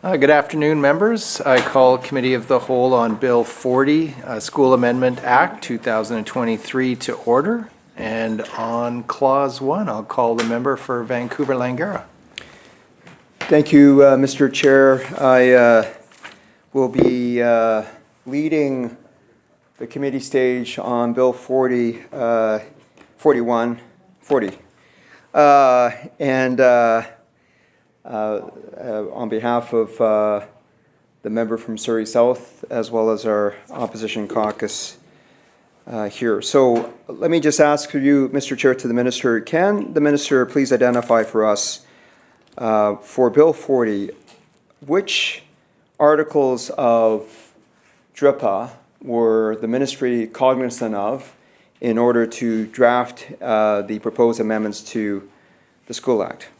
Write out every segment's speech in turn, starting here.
Good afternoon, members. I call Committee of the Whole on Bill 40, School Amendment Act 2023 to order. And on Clause 1, I'll call the member for Vancouver-Langara. Thank you, Mr. Chair. I will be leading the committee stage on Bill 40, 41, 40. On behalf of the member from Surrey South, as well as our opposition caucus here. So let me just ask you, Mr. Chair, to the Minister, can the Minister please identify for us, for Bill 40, which articles of DRIPA were the Ministry cognizant of in order to draft the proposed amendments to the School Act?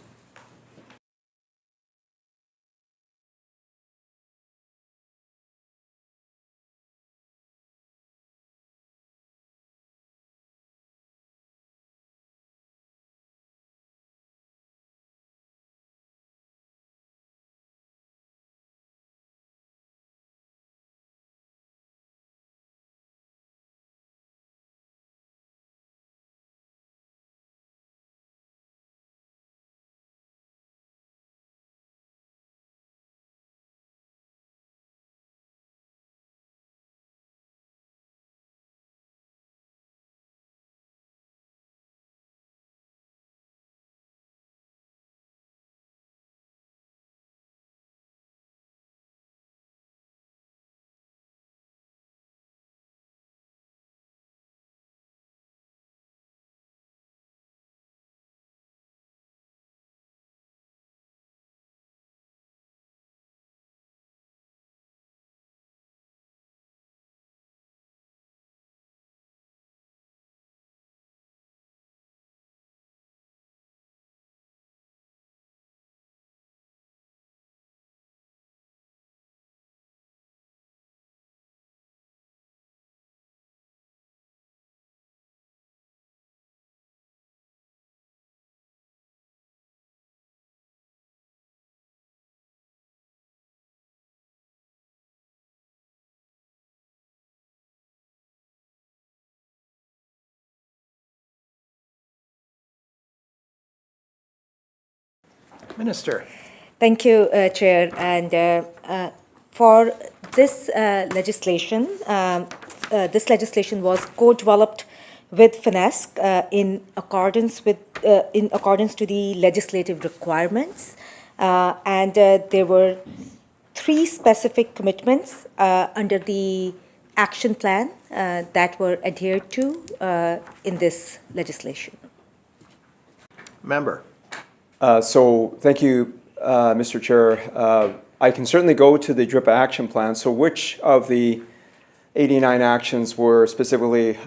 Minister. Thank you, Chair. And for this legislation, this legislation was co-developed with FINESC in accordance to the legislative requirements, and there were 3 specific commitments under the action plan that were adhered to in this legislation. Member. So thank you, Mr. Chair. I can certainly go to the DRIPA action plan. So which of the 89 actions were specifically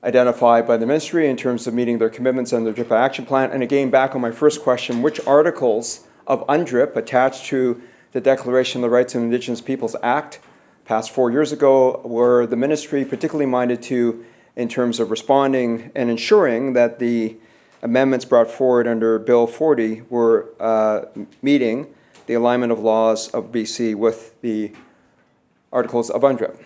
identified by the ministry in terms of meeting their commitments under the DRIPA action plan? And again, back on my first question, which articles of UNDRIP attached to the Declaration of the Rights of Indigenous Peoples Act passed 4 years ago were the ministry particularly minded to in terms of responding and ensuring that the amendments brought forward under Bill 40 were meeting the alignment of laws of BC with the articles of UNDRIP?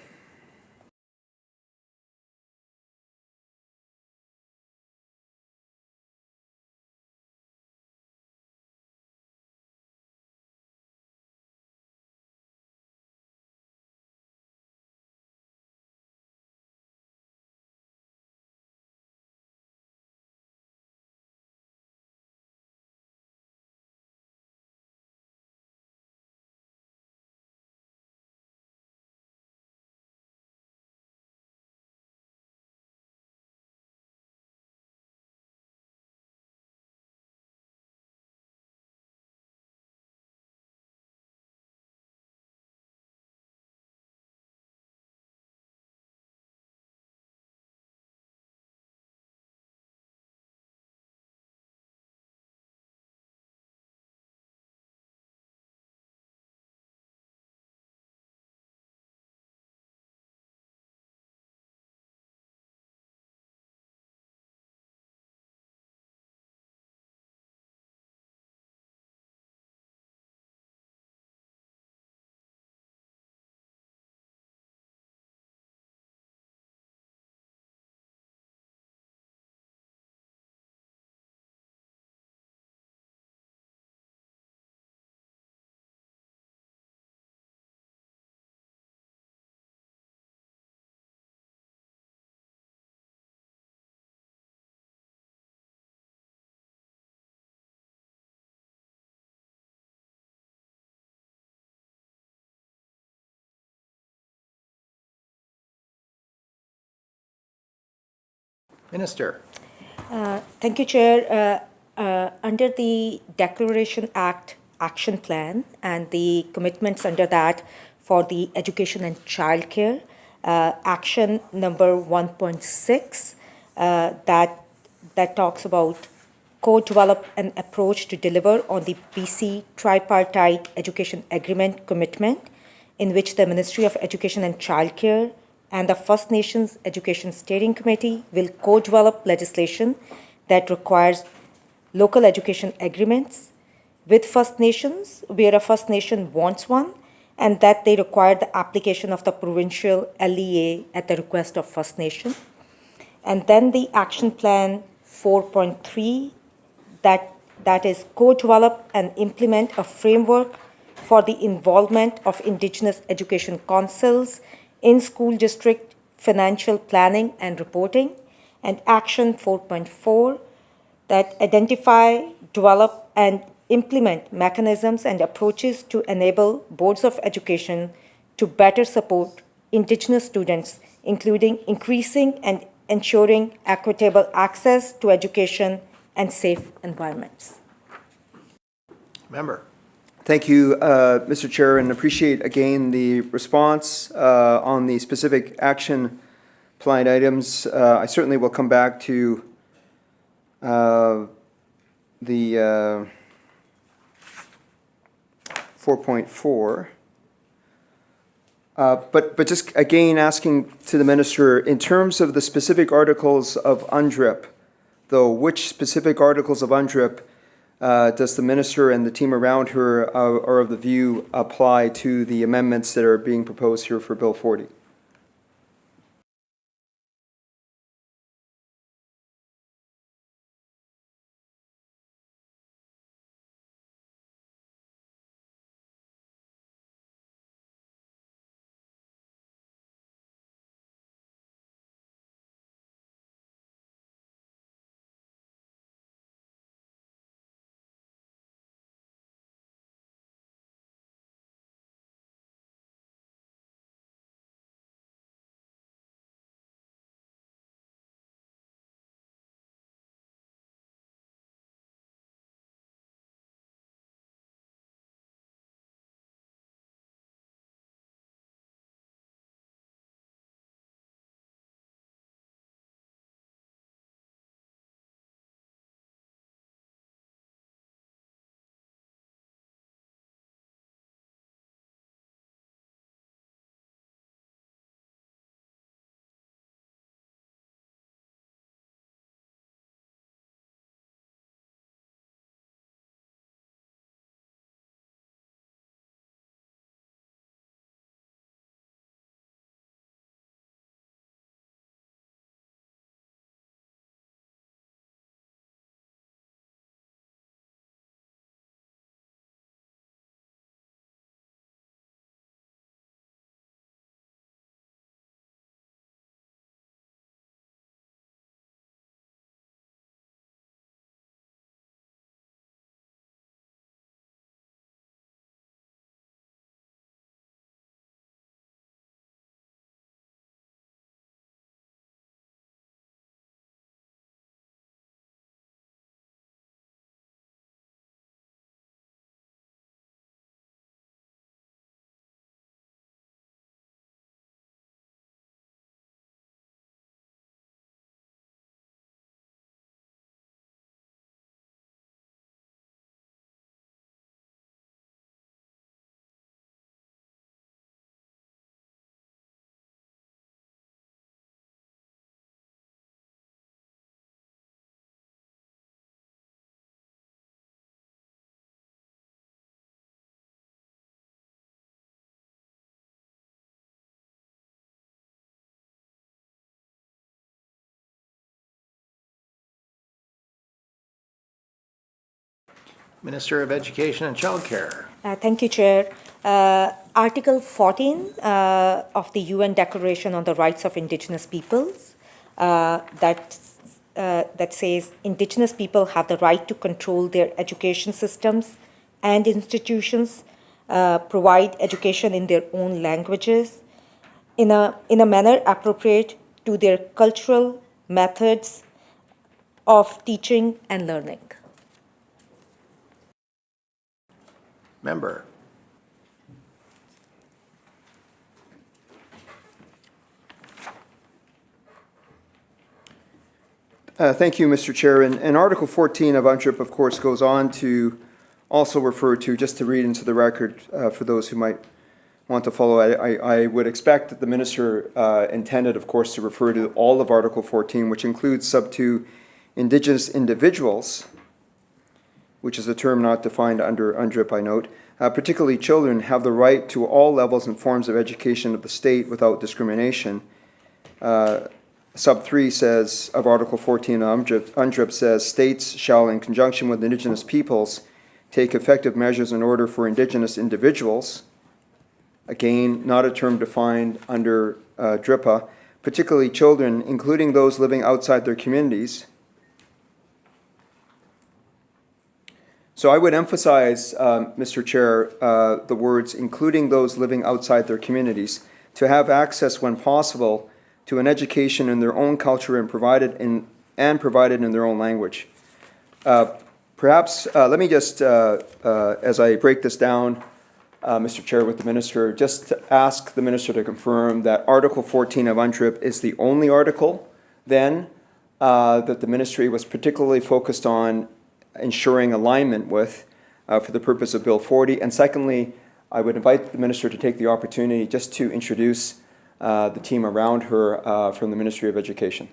Minister. Thank you, Chair. Under the Declaration Act Action Plan and the commitments under that for the education and childcare, action number 1.6 that talks about co-develop an approach to deliver on the BC tripartite education agreement commitment, in which the Ministry of Education and Childcare and the First Nations Education Steering Committee will co-develop legislation that requires local education agreements with First Nations, where a First Nation wants one, and that they require the application of the provincial LEA at the request of First Nation. And then the action plan 4.3, that is co-develop and implement a framework for the involvement of Indigenous education councils in school district financial planning and reporting. And action 4.4, that identify, develop, and implement mechanisms and approaches to enable boards of education to better support Indigenous students, including increasing and ensuring equitable access to education and safe environments. Member. Thank you, Mr. Chair, and appreciate again the response on the specific action plan items. I certainly will come back to the 4.4. But just again asking to the minister, in terms of the specific articles of UNDRIP, though, which specific articles of UNDRIP does the minister and the team around her are of the view apply to the amendments that are being proposed here for Bill 40? Minister of Education and Childcare. Thank you, Chair. Article 14 of the UN Declaration on the Rights of Indigenous Peoples that says Indigenous people have the right to control their education systems and institutions, provide education in their own languages in a manner appropriate to their cultural, methods of teaching and learning. Member. Thank you, Mr. Chair. And Article 14 of UNDRIP, of course, goes on to also refer to, just to read into the record for those who might want to follow, I would expect that the minister intended, of course, to refer to all of Article 14, which includes sub 2 Indigenous individuals, which is a term not defined under UNDRIP, I note. Particularly children have the right to all levels and forms of education of the state without discrimination. Sub 3 says, of Article 14 of UNDRIP says, states shall, in conjunction with Indigenous peoples, take effective measures in order for Indigenous individuals, again, not a term defined under DRIPA, particularly children, including those living outside their communities. So I would emphasize, Mr. Chair, the words, including those living outside their communities, to have access when possible to an education in their own culture and provided in their own language. Perhaps, let me just, as I break this down, Mr. Chair, with the Minister, just to ask the Minister to confirm that Article 14 of UNDRIP is the only article, then, that the Ministry was particularly focused on ensuring alignment with for the purpose of Bill 40. And secondly, I would invite the Minister to take the opportunity just to introduce the team around her from the Ministry of Education.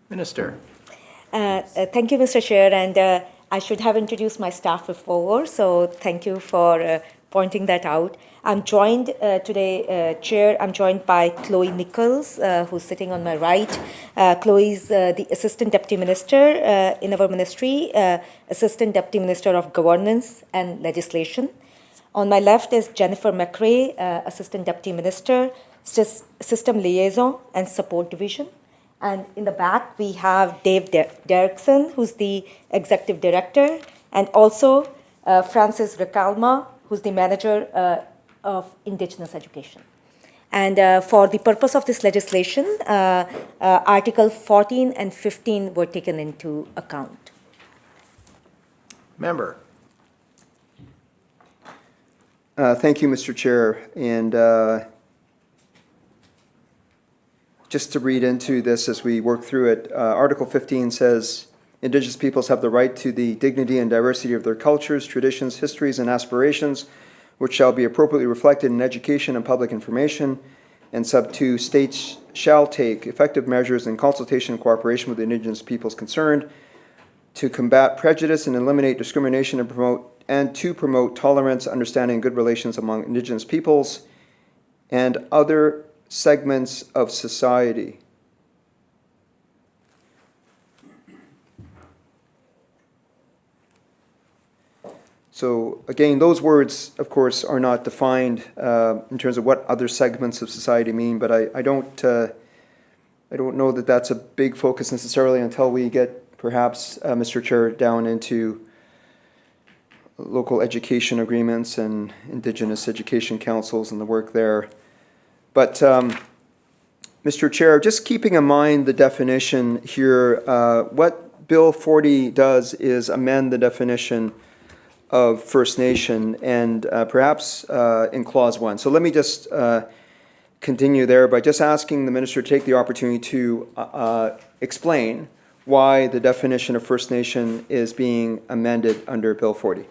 Minister. Thank you, Mr. Chair, and I should have introduced my staff before, so thank you for pointing that out. I'm joined today, Chair, I'm joined by Chloe Nichols, who's sitting on my right. Chloe is the Assistant Deputy Minister in our ministry, Assistant Deputy Minister of Governance and Legislation. On my left is Jennifer McRae, Assistant Deputy Minister, System Liaison and Support Division. And in the back, we have Dave Derrickson, who's the Executive Director, and also Francis Recalma, who's the Manager of Indigenous Education. And for the purpose of this legislation, Article 14 and 15 were taken into account. Member. Thank you, Mr. Chair. And just to read into this as we work through it, Article 15 says, Indigenous peoples have the right to the dignity and diversity of their cultures, traditions, histories, and aspirations, which shall be appropriately reflected in education and public information. And sub 2, states shall take effective measures in consultation and cooperation with the Indigenous peoples concerned to combat prejudice and eliminate discrimination and to promote tolerance, understanding, and good relations among Indigenous peoples and other segments of society. So again, those words, of course, are not defined in terms of what other segments of society mean, but I don't know that that's a big focus necessarily until we get perhaps, Mr. Chair, down into local education agreements and Indigenous education councils and the work there. But Mr. Chair, just keeping in mind the definition here, what Bill 40 does is amend the definition of First Nation and perhaps in Clause 1. So let me just continue there by just asking the Minister to take the opportunity to explain why the definition of First Nation is being amended under Bill 40.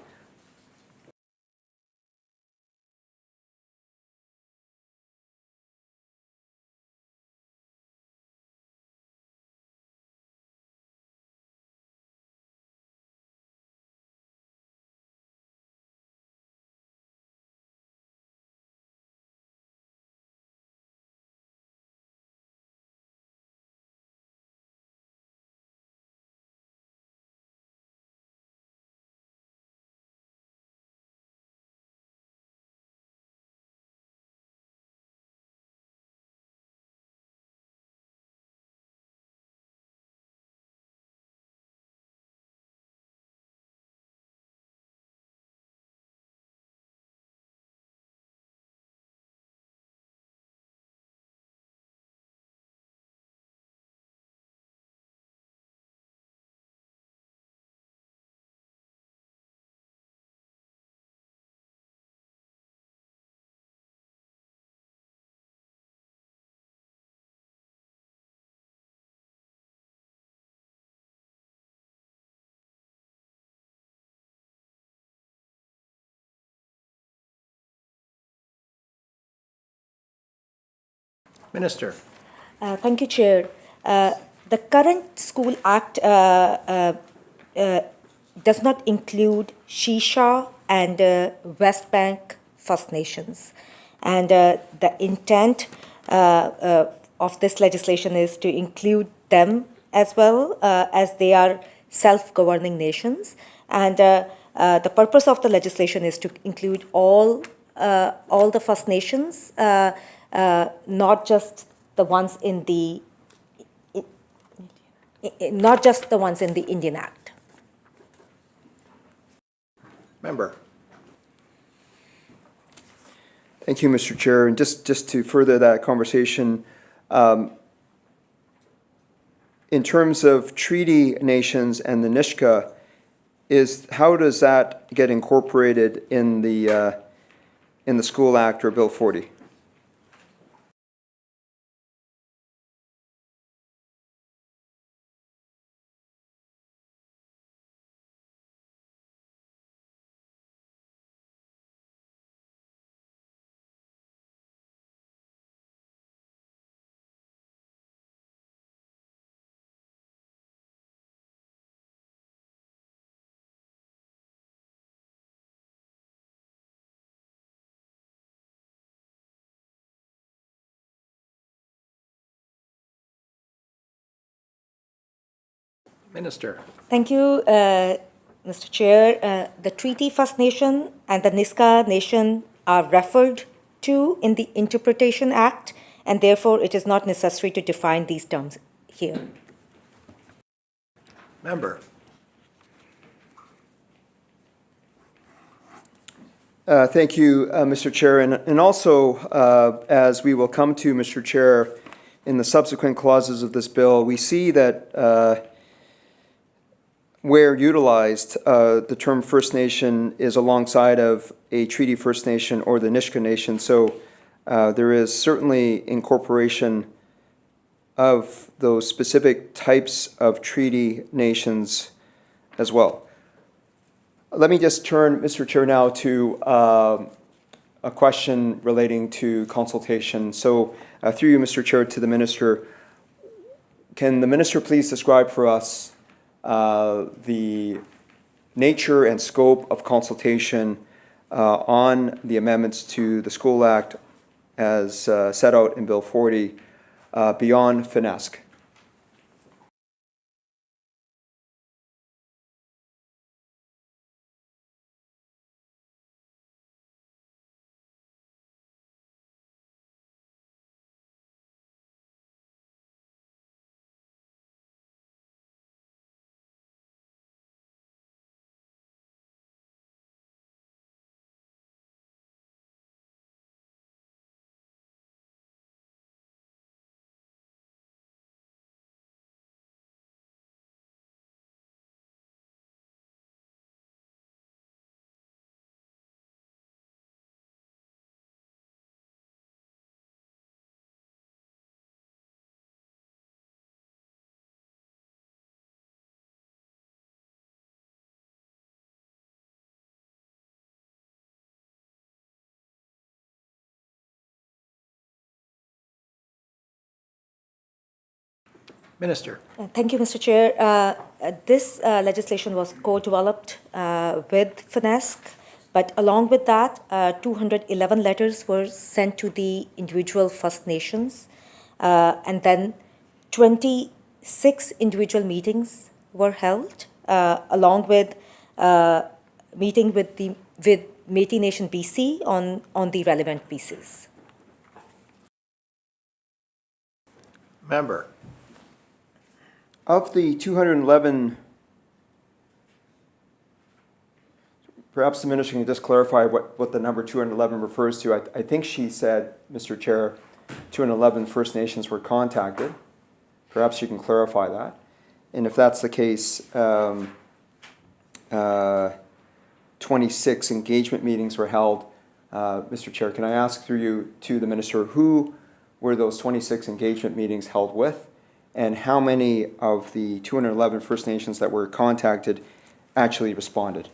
Minister. Thank you, Chair. The current School Act does not include Shisha and West Bank First Nations. And the intent of this legislation is to include them as well, as they are self-governing nations. And the purpose of the legislation is to include all the First Nations, not just the ones in the Indian Act. Member. Thank you, Mr. Chair. And just to further that conversation, in terms of treaty nations and the Nishka, how does that get incorporated in the School Act or Bill 40? Minister. Thank you, Mr. Chair. The Treaty First Nation and the Niska Nation are referred to in the Interpretation Act, and therefore it is not necessary to define these terms here. Member. Thank you, Mr. Chair. And also, as we will come to, Mr. Chair, in the subsequent clauses of this bill, we see that where utilized, the term First Nation is alongside of a treaty First Nation or the Nisga'a Nation. So there is certainly incorporation of those specific types of treaty nations as well. Let me just turn, Mr. Chair, now to a question relating to consultation. So through you, Mr. Chair, to the Minister, can the Minister please describe for us the nature and scope of consultation on the amendments to the School Act as set out in Bill 40 beyond FINESC? Minister. Thank you, Mr. Chair. This legislation was co-developed with FNESC, but along with that, 211 letters were sent to the individual First Nations, and then 26 individual meetings were held, along with meeting with Métis Nation BC on the relevant pieces. Member. Of the 211, perhaps the minister can just clarify what the number 211 refers to. I think she said, Mr. Chair, 211 First Nations were contacted. Perhaps you can clarify that. And if that's the case, 26 engagement meetings were held. Mr. Chair, can I ask through you to the minister, who were those 26 engagement meetings held with? And how many of the 211 First Nations that were contacted actually responded?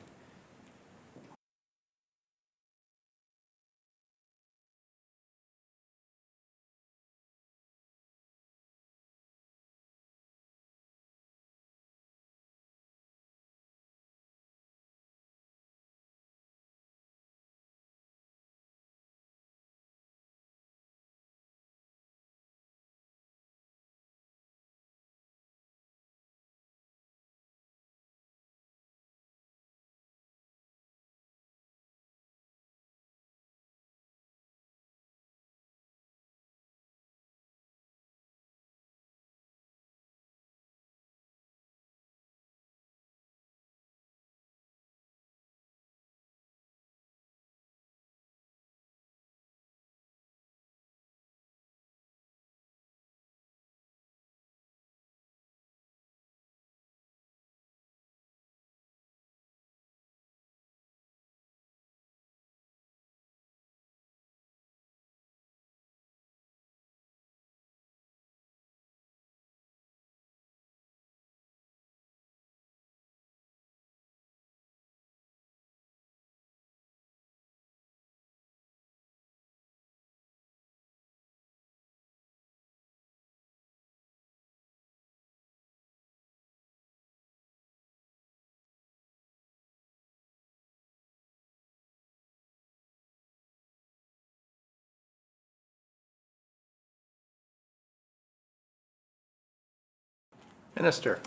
Minister.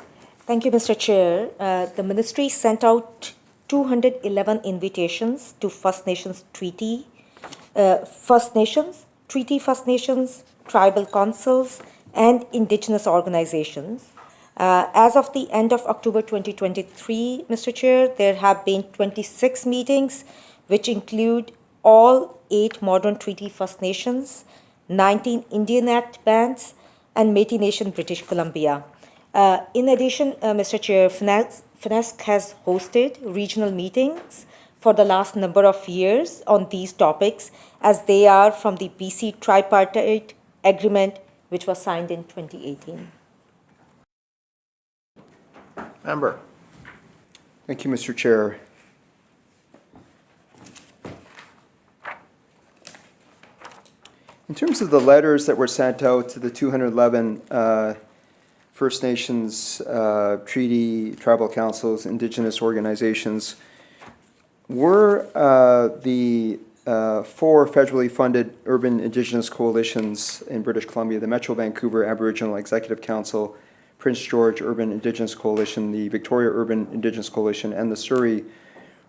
Thank you, Mr. Chair. The ministry sent out 211 invitations to First Nations, First Nations, tribal councils, and Indigenous organizations. As of the end of October 2023, Mr. Chair, there have been 26 meetings, which include all 8 modern treaty First Nations, 19 Indian Act bands, and Métis Nation British Columbia. In addition, Mr. Chair, FNESC has hosted regional meetings for the last number of years on these topics, as they are from the BC Tripartite Agreement, which was signed in 2018. Member. Thank you, Mr. Chair. In terms of the letters that were sent out to the 211 First Nations, treaty, tribal councils, Indigenous organizations, were the 4 federally funded urban Indigenous coalitions in British Columbia, the Metro Vancouver Aboriginal Executive Council, Prince George Urban Indigenous Coalition, the Victoria Urban Indigenous Coalition, and the Surrey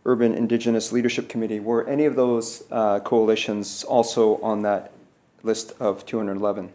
Urban Indigenous Leadership Committee, were any of those coalitions also on that list of 211?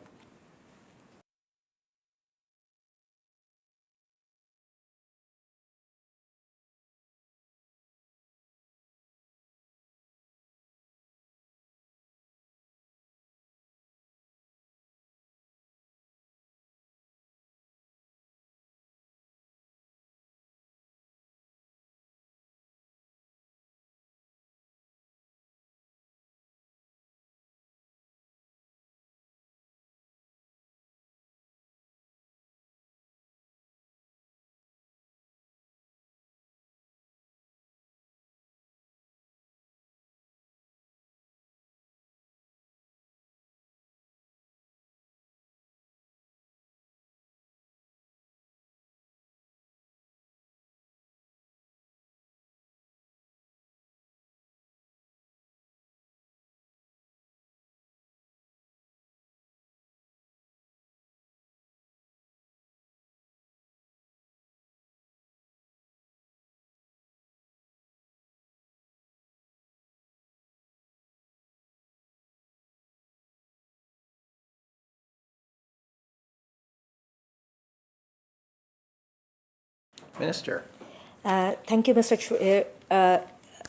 Minister. Thank you, Mr. Chair.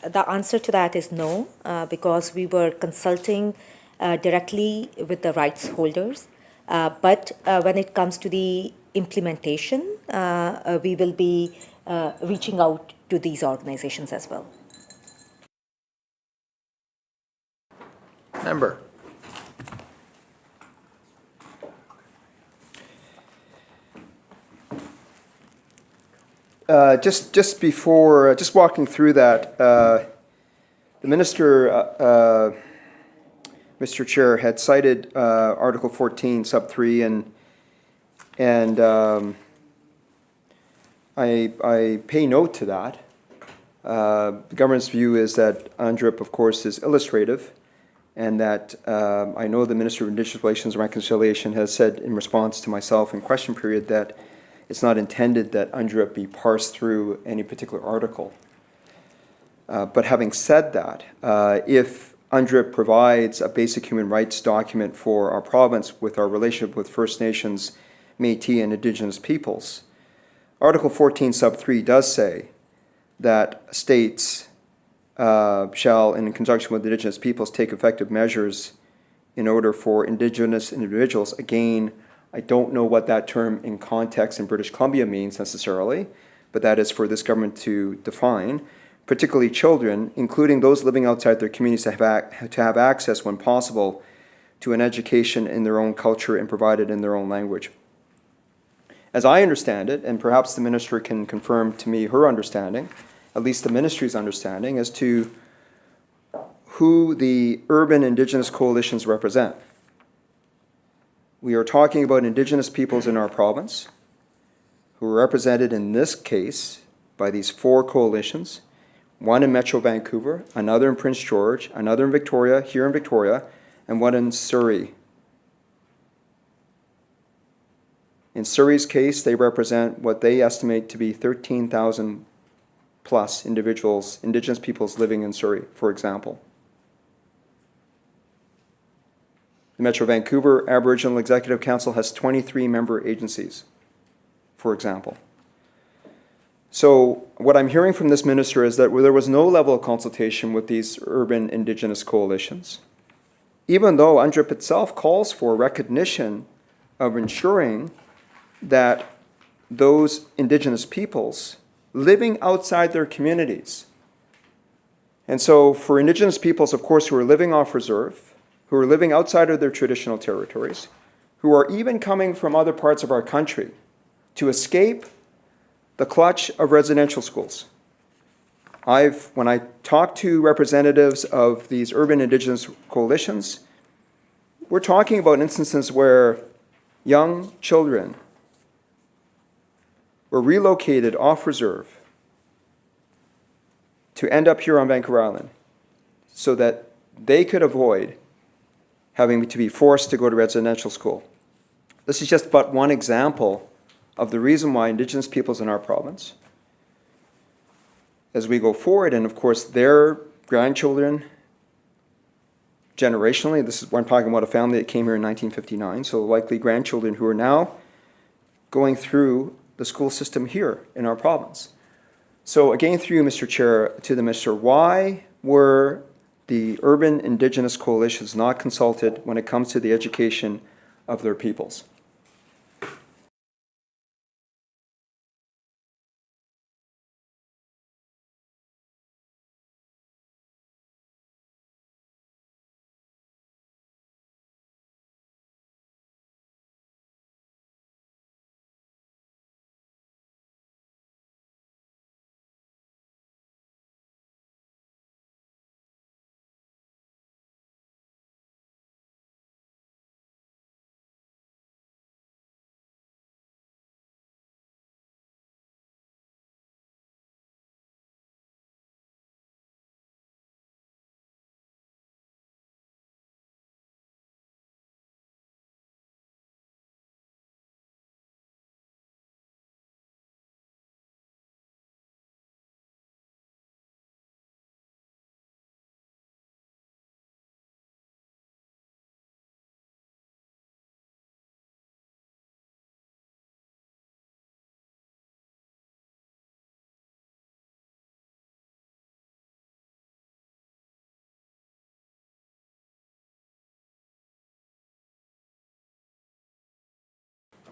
The answer to that is no, because we were consulting directly with the rights holders. But when it comes to the implementation, we will be reaching out to these organizations as well. Member. Just walking through that, the minister, Mr. Chair, had cited Article 14, Sub 3, and I pay note to that. The government's view is that UNDRIP, of course, is illustrative, and that I know the Minister of Indigenous Relations and Reconciliation has said in response to myself in question period that it's not intended that UNDRIP be parsed through any particular article. But having said that, if UNDRIP provides a basic human rights document for our province with our relationship with First Nations, Métis, and Indigenous peoples, Article 14, Sub 3 does say that states shall, in conjunction with Indigenous peoples, take effective measures in order for Indigenous individuals. Again, I don't know what that term in context in British Columbia means necessarily, but that is for this government to define, particularly children, including those living outside their communities, to have access, when possible, to an education in their own culture and provided in their own language. As I understand it, and perhaps the minister can confirm to me her understanding, at least the ministry's understanding, as to who the urban Indigenous coalitions represent. We are talking about Indigenous peoples in our province who are represented in this case by these 4 coalitions, one in Metro Vancouver, another in Prince George, another in Victoria, here in Victoria, and one in Surrey. In Surrey's case, they represent what they estimate to be 13,000 plus individuals, Indigenous peoples living in Surrey, for example. The Metro Vancouver Aboriginal Executive Council has 23 member agencies, for example. So what I'm hearing from this minister is that there was no level of consultation with these urban Indigenous coalitions, even though UNDRIP itself calls for recognition of ensuring that those Indigenous peoples living outside their communities. And so for Indigenous peoples, of course, who are living off reserve, who are living outside of their traditional territories, who are even coming from other parts of our country to escape the clutch of residential schools. When I talk to representatives of these urban Indigenous coalitions, we're talking about instances where young children were relocated off reserve to end up here on Vancouver Island so that they could avoid having to be forced to go to residential school. This is just but one example of the reason why Indigenous peoples in our province, as we go forward, and of course their grandchildren, generationally, this is, I'm talking about a family that came here in 1959, so likely grandchildren who are now going through the school system here in our province. So again, through you, Mr. Chair, to the Minister, why were the urban Indigenous coalitions not consulted when it comes to the education of their peoples?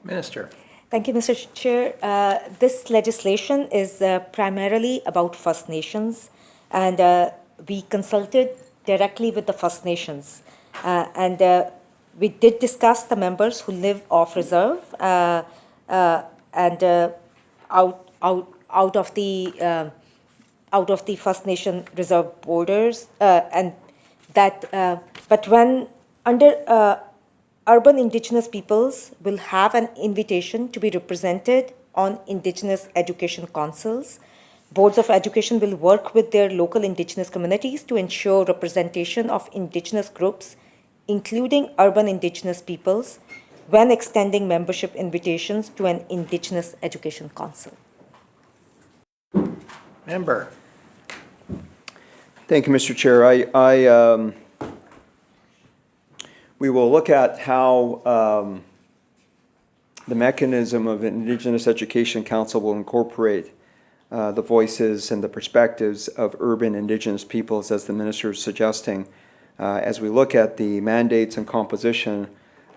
Minister. Thank you, Mr. Chair. This legislation is primarily about First Nations, and we consulted directly with the First Nations. And we did discuss the members who live off reserve and out of the First Nation reserve borders, and that. But when under urban Indigenous peoples will have an invitation to be represented on Indigenous education councils. Boards of education will work with their local Indigenous communities to ensure representation of Indigenous groups, including urban Indigenous peoples, when extending membership invitations to an Indigenous education council. Member. Thank you, Mr. Chair. We will look at how the mechanism of an Indigenous Education Council will incorporate the voices and the perspectives of urban Indigenous peoples, as the minister is suggesting, as we look at the mandates and composition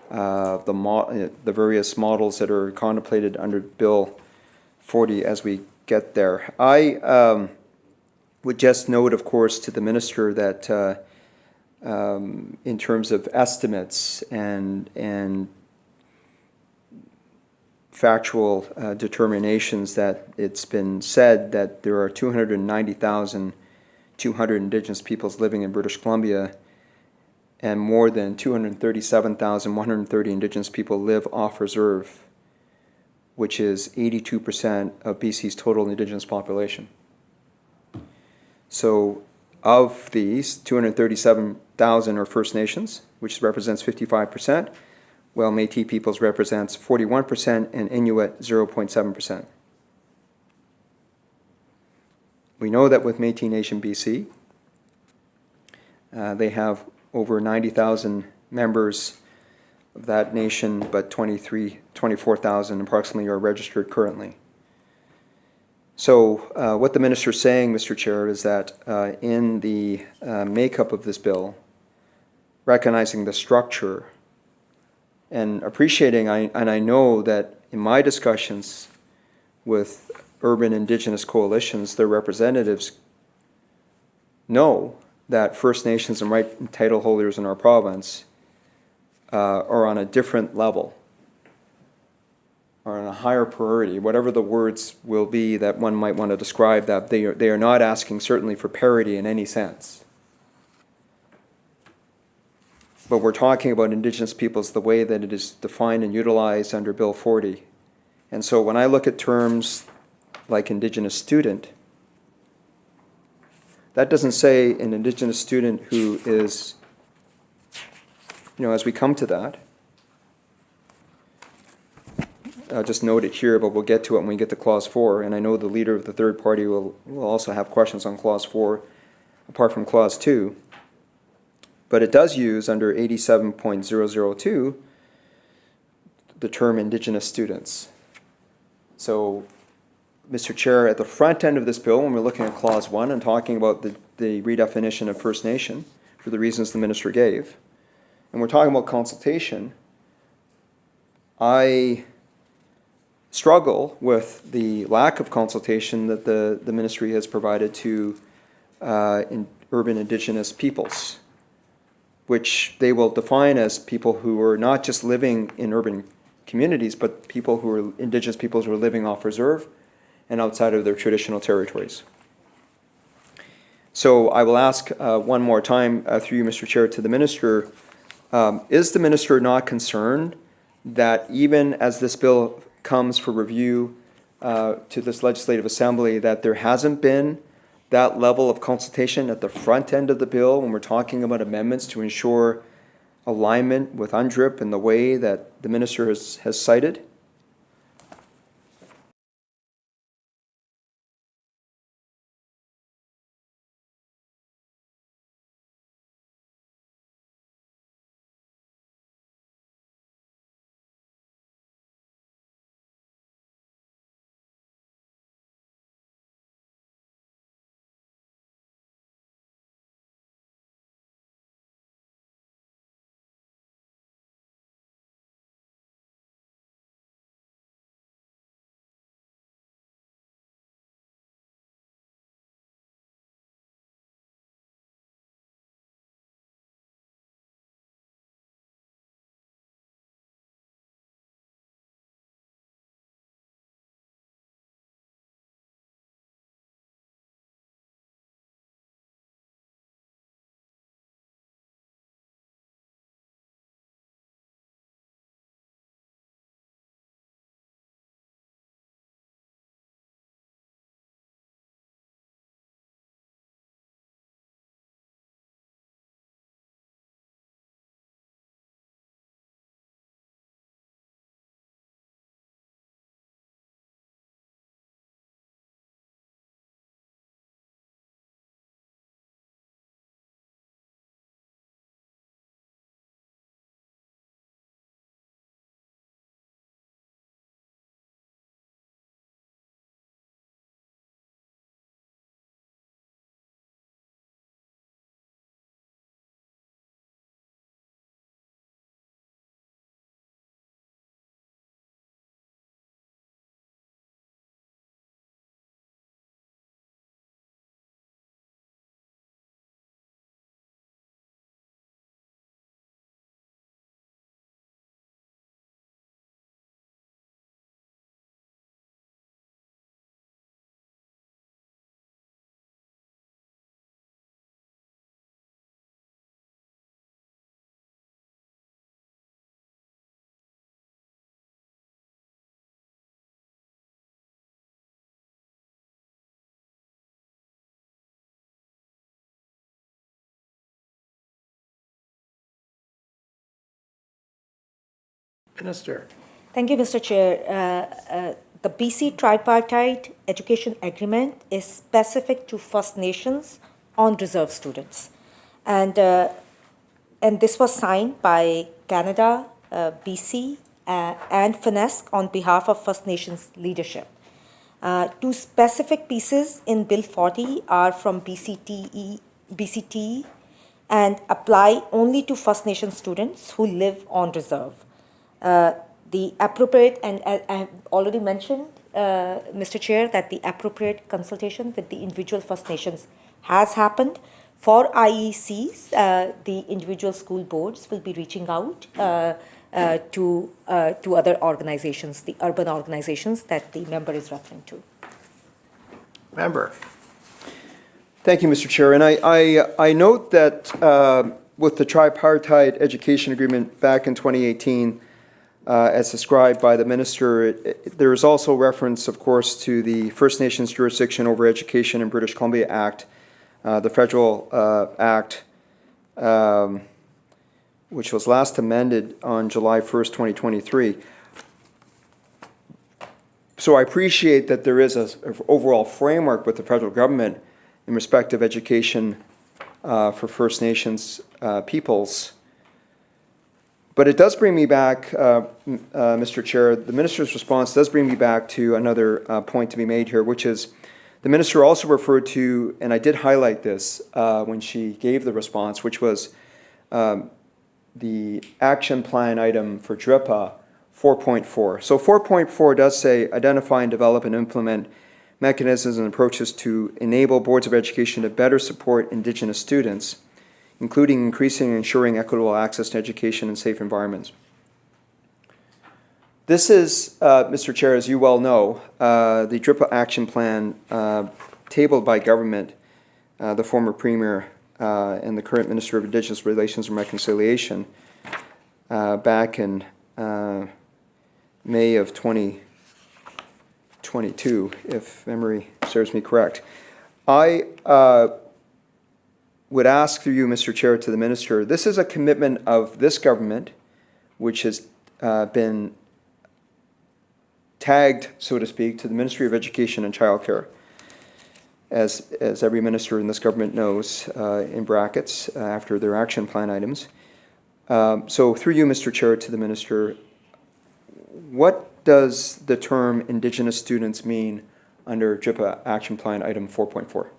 of the various models that are contemplated under Bill 40 as we get there. I would just note, of course, to the minister that in terms of estimates and factual determinations, that it's been said that there are 290,200 Indigenous peoples living in British Columbia, and more than 237,130 Indigenous people live off reserve, which is 82% of BC's total Indigenous population. So of these, 237,000 are First Nations, which represents 55%, while Métis peoples represents 41% and Inuit 0.7%. We know that with Métis Nation BC, they have over 90,000 members of that nation, but 24,000 approximately are registered currently. So what the minister is saying, Mr. Chair, is that in the makeup of this bill, recognizing the structure and appreciating, and I know that in my discussions with urban Indigenous coalitions, their representatives know that First Nations and right and title holders in our province are on a different level, are on a higher priority, whatever the words will be that one might want to describe that. They are not asking certainly for parity in any sense. But we're talking about Indigenous peoples the way that it is defined and utilized under Bill 40. And so when I look at terms like Indigenous student, that doesn't say an Indigenous student who is, as we come to that, I'll just note it here, but we'll get to it when we get to Clause 4. And I know the leader of the third party will also have questions on Clause 4, apart from Clause 2. But it does use under 87.002 the term Indigenous students. So, Mr. Chair, at the front end of this bill, when we're looking at Clause 1 and talking about the redefinition of First Nation, for the reasons the minister gave, and we're talking about consultation, I struggle with the lack of consultation that the ministry has provided to urban Indigenous peoples, which they will define as people who are not just living in urban communities, but people who are Indigenous peoples who are living off reserve and outside of their traditional territories. So I will ask one more time through you, Mr. Chair, to the minister, is the minister not concerned that even as this bill comes for review to this legislative assembly, that there hasn't been that level of consultation at the front end of the bill when we're talking about amendments to ensure alignment with UNDRIP in the way that the minister has cited? Minister. Thank you, Mr. Chair. The BC Tripartite Education Agreement is specific to First Nations on reserve students. And this was signed by Canada, BC, and FINESC on behalf of First Nations leadership. Two specific pieces in Bill 40 are from BCTE and apply only to First Nation students who live on reserve. The appropriate, and I have already mentioned, Mr. Chair, that the appropriate consultation with the individual First Nations has happened. For IECs, the individual school boards will be reaching out to other organizations, the urban organizations that the member is referring to. Member. Thank you, Mr. Chair. And I note that with the tripartite education agreement back in 2018, as described by the minister, there is also reference, of course, to the First Nations Jurisdiction over Education in British Columbia Act, the federal act, which was last amended on July 1st, 2023. So I appreciate that there is an overall framework with the federal government in respect of education for First Nations peoples. But it does bring me back, Mr. Chair, the minister's response does bring me back to another point to be made here, which is the minister also referred to, and I did highlight this when she gave the response, which was the action plan item for DRIPA 4.4. So 4.4 does say identify and develop and implement mechanisms and approaches to enable boards of education to better support Indigenous students, including increasing and ensuring equitable access to education and safe environments. This is, Mr. Chair, as you well know, the DRIPA action plan tabled by government, the former Premier and the current Minister of Indigenous Relations and Reconciliation back in May of 2022, if memory serves me correct. I would ask through you, Mr. Chair, to the Minister, this is a commitment of this government, which has been tagged, so to speak, to the Ministry of Education and Childcare, as every minister in this government knows, in brackets, after their action plan items. So through you, Mr. Chair, to the Minister, what does the term Indigenous students mean under DRIPA action plan item 4.4?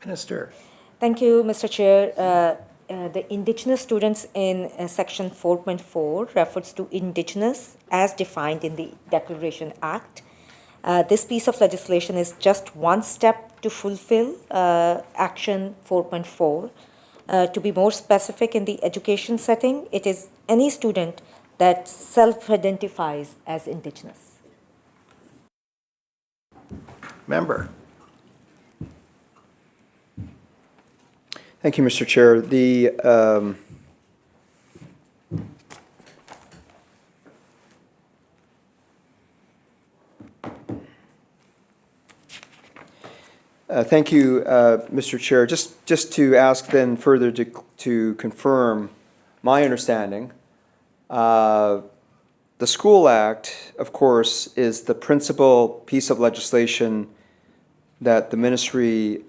Minister. Thank you, Mr. Chair. The Indigenous students in Section 4.4 refers to Indigenous as defined in the Declaration Act. This piece of legislation is just one step to fulfill Action 4.4. To be more specific, in the education setting, it is any student that self-identifies as Indigenous. Member. Thank you, Mr. Chair. Thank you, Mr. Chair. Just to ask then further to confirm my understanding, the School Act, of course, is the principal piece of legislation that the ministry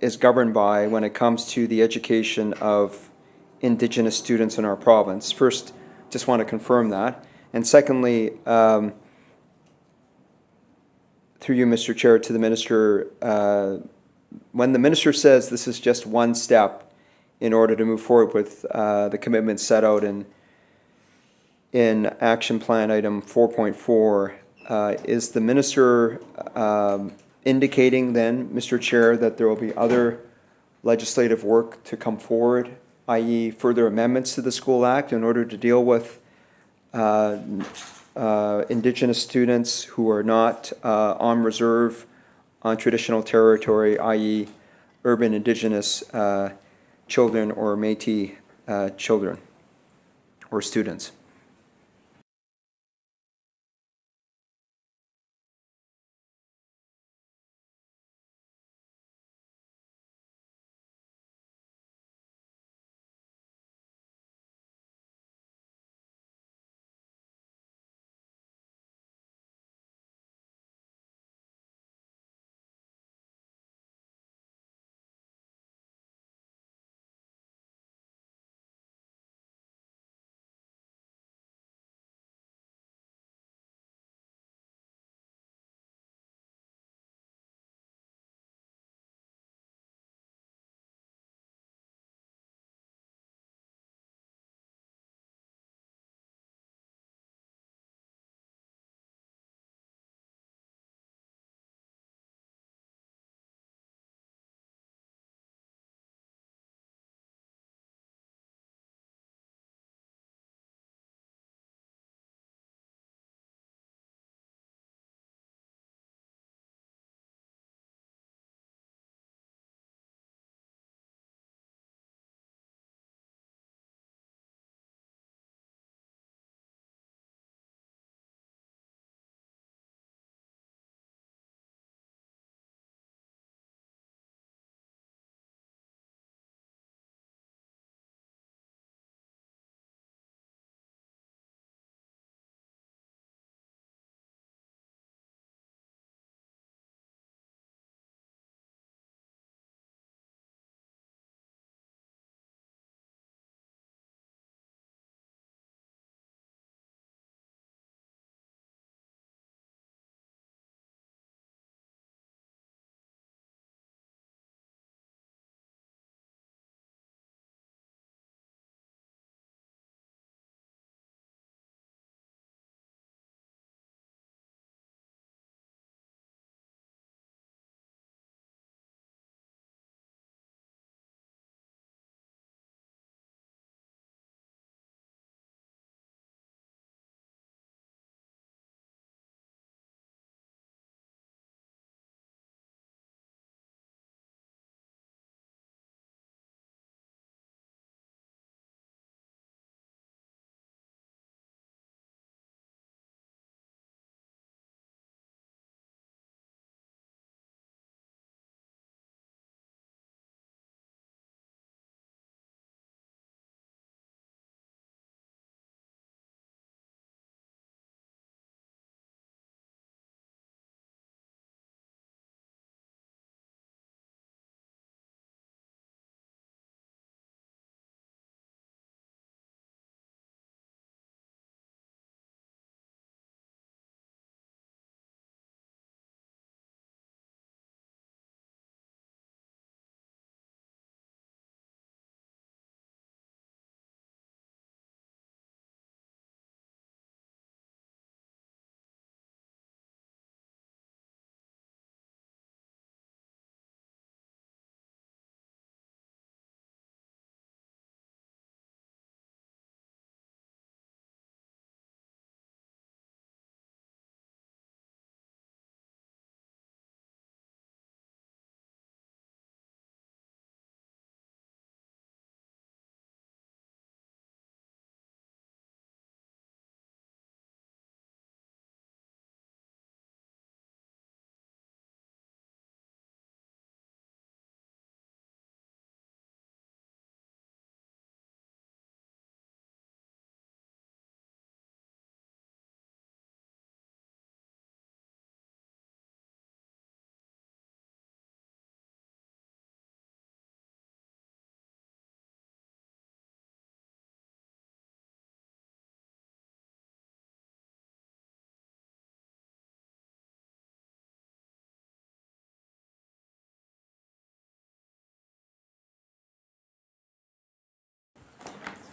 is governed by when it comes to the education of Indigenous students in our province. First, just want to confirm that. And secondly, through you, Mr. Chair, to the minister, when the minister says this is just one step in order to move forward with the commitments set out in Action Plan Item 4.4, is the minister indicating then, Mr. Chair, that there will be other legislative work to come forward, i.e. further amendments to the School Act in order to deal with Indigenous students who are not on reserve on traditional territory, i.e. urban Indigenous children or Métis children or students?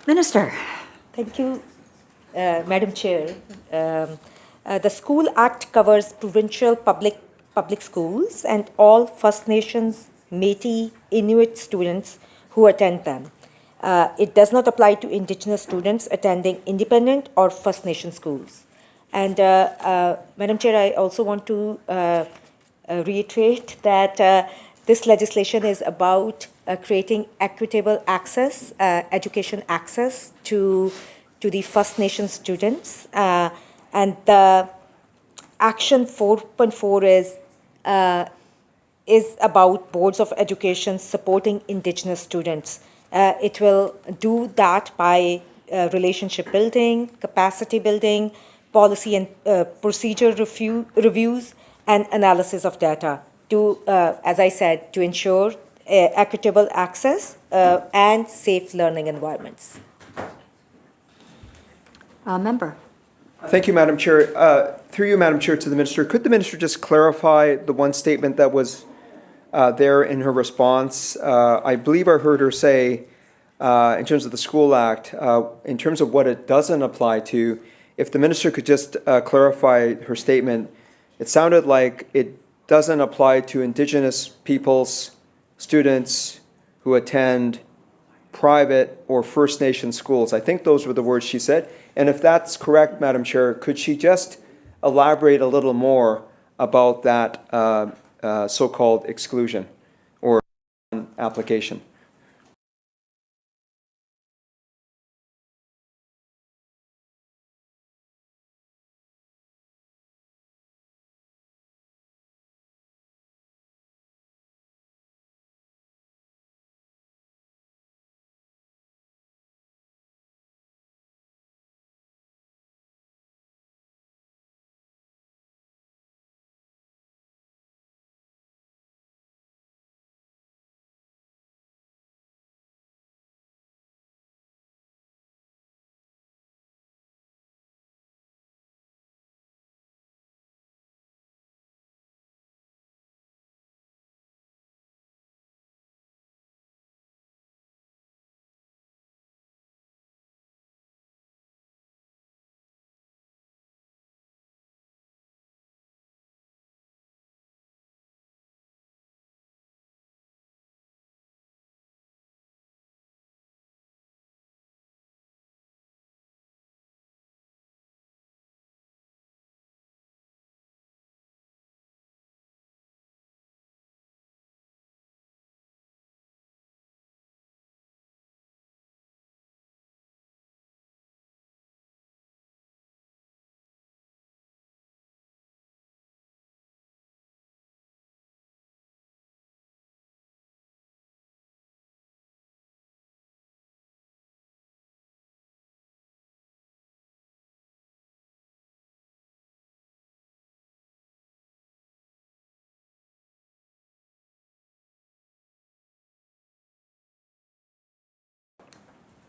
Minister. Thank you, Madam Chair. The School Act covers provincial public schools and all First Nations, Métis, Inuit students who attend them. It does not apply to Indigenous students attending independent or First Nation schools. And Madam Chair, I also want to reiterate that this legislation is about creating equitable access, education access to the First Nation students. And the Action 4.4 is about boards of education supporting Indigenous students. It will do that by relationship building, capacity building, policy and procedure reviews, and analysis of data to, as I said, to ensure equitable access and safe learning environments. Member. Thank you, Madam Chair. Through you, Madam Chair, to the Minister, could the Minister just clarify the one statement that was there in her response? I believe I heard her say, in terms of the School Act, in terms of what it doesn't apply to, if the Minister could just clarify her statement, it sounded like it doesn't apply to Indigenous peoples, students who attend private or First Nation schools. I think those were the words she said. And if that's correct, Madam Chair, could she just elaborate a little more about that so-called exclusion or application?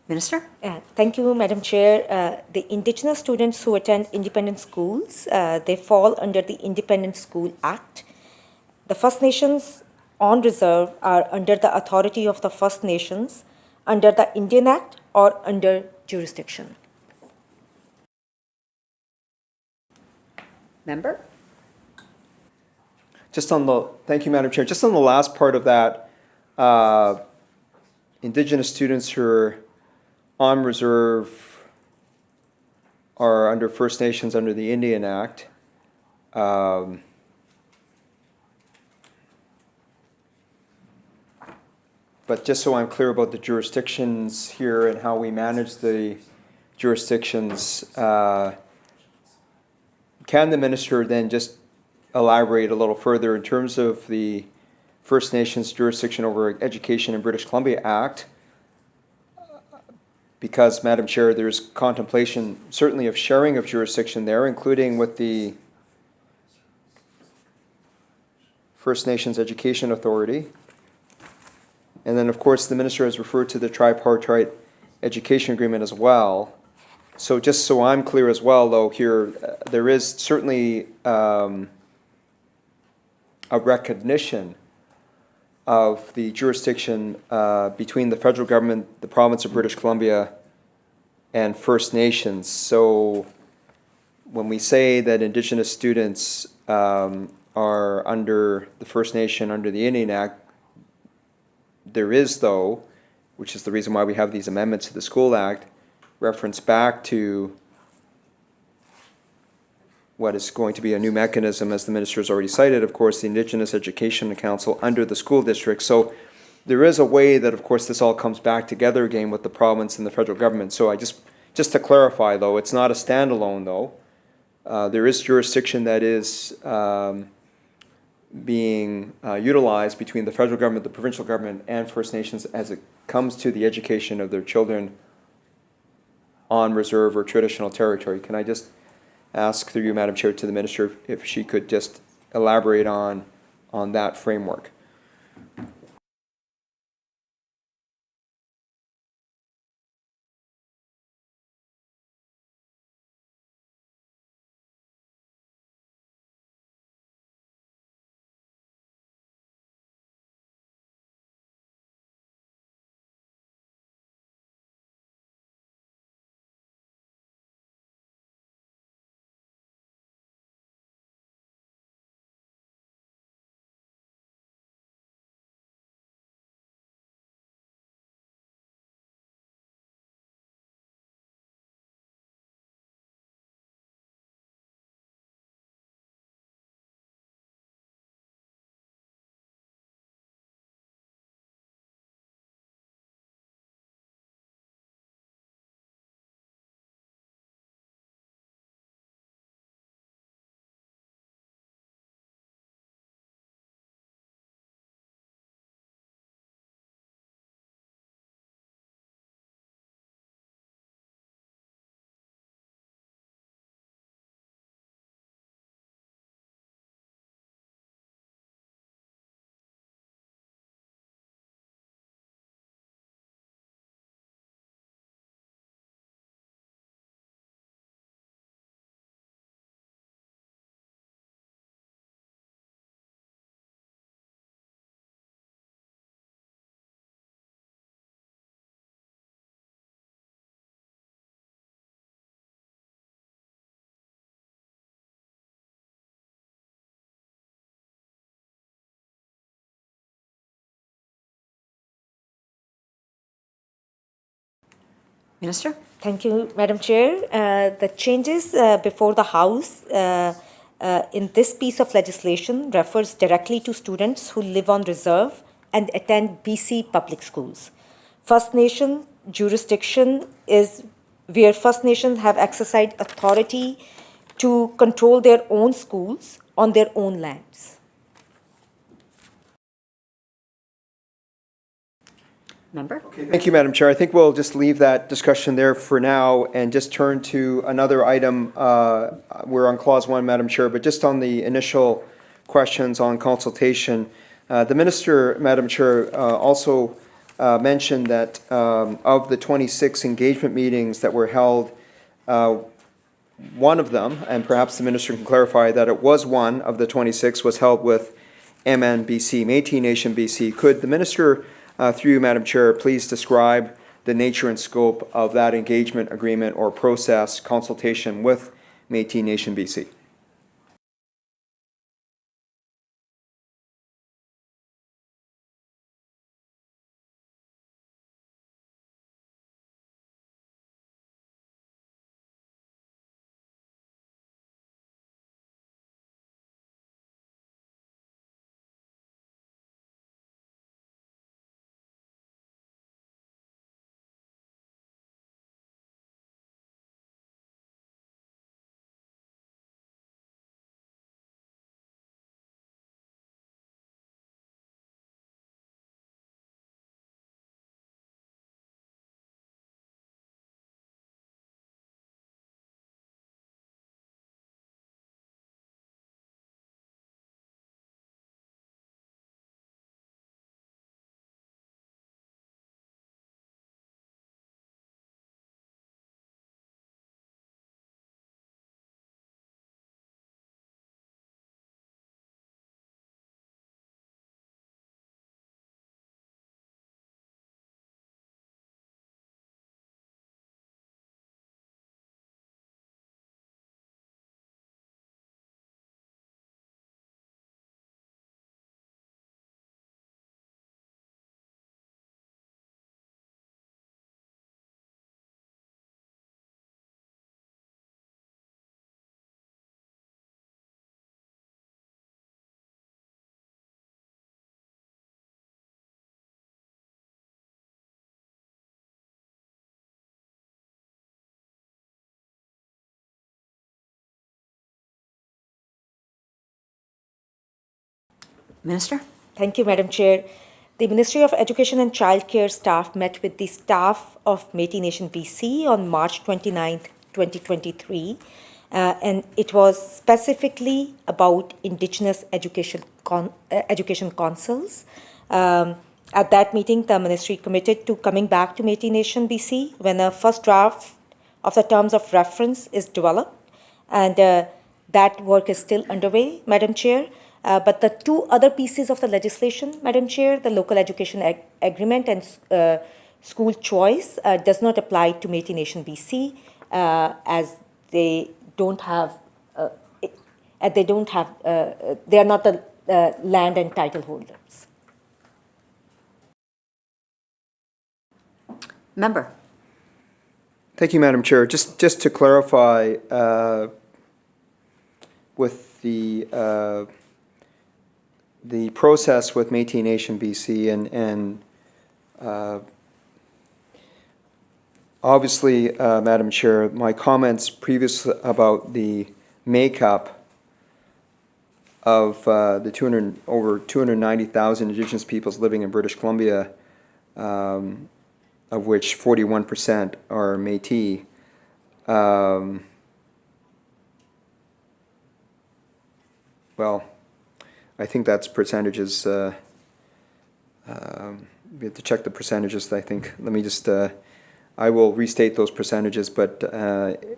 Minister. Thank you, Madam Chair. The Indigenous students who attend independent schools, they fall under the Independent School Act. The First Nations on reserve are under the authority of the First Nations, under the Indian Act or under jurisdiction. Member. Thank you, Madam Chair. Just on the last part of that, Indigenous students who are on reserve are under First Nations under the Indian Act. But just so I'm clear about the jurisdictions here and how we manage the jurisdictions, can the Minister then just elaborate a little further in terms of the First Nations jurisdiction over education in British Columbia Act? Because, Madam Chair, there's contemplation certainly of sharing of jurisdiction there, including with the First Nations Education Authority. And then, of course, the Minister has referred to the tripartite education agreement as well. So just so I'm clear as well, though, here, there is certainly a recognition of the jurisdiction between the federal government, the province of British Columbia, and First Nations. So when we say that Indigenous students are under the First Nation, under the Indian Act, there is though, which is the reason why we have these amendments to the School Act, reference back to what is going to be a new mechanism, as the minister has already cited, of course, the Indigenous Education Council under the school district. So there is a way that, of course, this all comes back together again with the province and the federal government. So I just to clarify, though, it's not a standalone, though. There is jurisdiction that is being utilized between the federal government, the provincial government, and First Nations as it comes to the education of their children on reserve or traditional territory. Can I just ask through you, Madam Chair, to the Minister if she could just elaborate on that framework? Minister? Thank you, Madam Chair. The changes before the House in this piece of legislation refers directly to students who live on reserve and attend BC public schools. First Nation jurisdiction is where First Nations have exercised authority to control their own schools on their own lands. Member? Thank you, Madam Chair. I think we'll just leave that discussion there for now and just turn to another item. We're on Clause 1, Madam Chair, but just on the initial questions on consultation. The Minister, Madam Chair, also mentioned that of the 26 engagement meetings that were held, one of them, and perhaps the Minister can clarify that it was one of the 26, was held with MNBC, Métis Nation BC. Could the Minister, through you, Madam Chair, please describe the nature and scope of that engagement agreement or process consultation with Métis Nation BC? Minister? Thank you, Madam Chair. The Ministry of Education and Childcare staff met with the staff of Métis Nation BC on March 29th, 2023, and it was specifically about Indigenous education councils. At that meeting, the ministry committed to coming back to Métis Nation BC when a first draft of the terms of reference is developed, and that work is still underway, Madam Chair. But the two other pieces of the legislation, Madam Chair, the local education agreement and school choice, does not apply to Métis Nation BC as they don't have, they are not the land and title holders. Member? Thank you, Madam Chair. Just to clarify, with the process with Métis Nation BC and obviously, Madam Chair, my comments previously about the makeup of the over 290,000 Indigenous peoples living in British Columbia, of which 41% are Métis. Well, I think that's percentages. We have to check the percentages, I think. Let me just, I will restate those percentages, but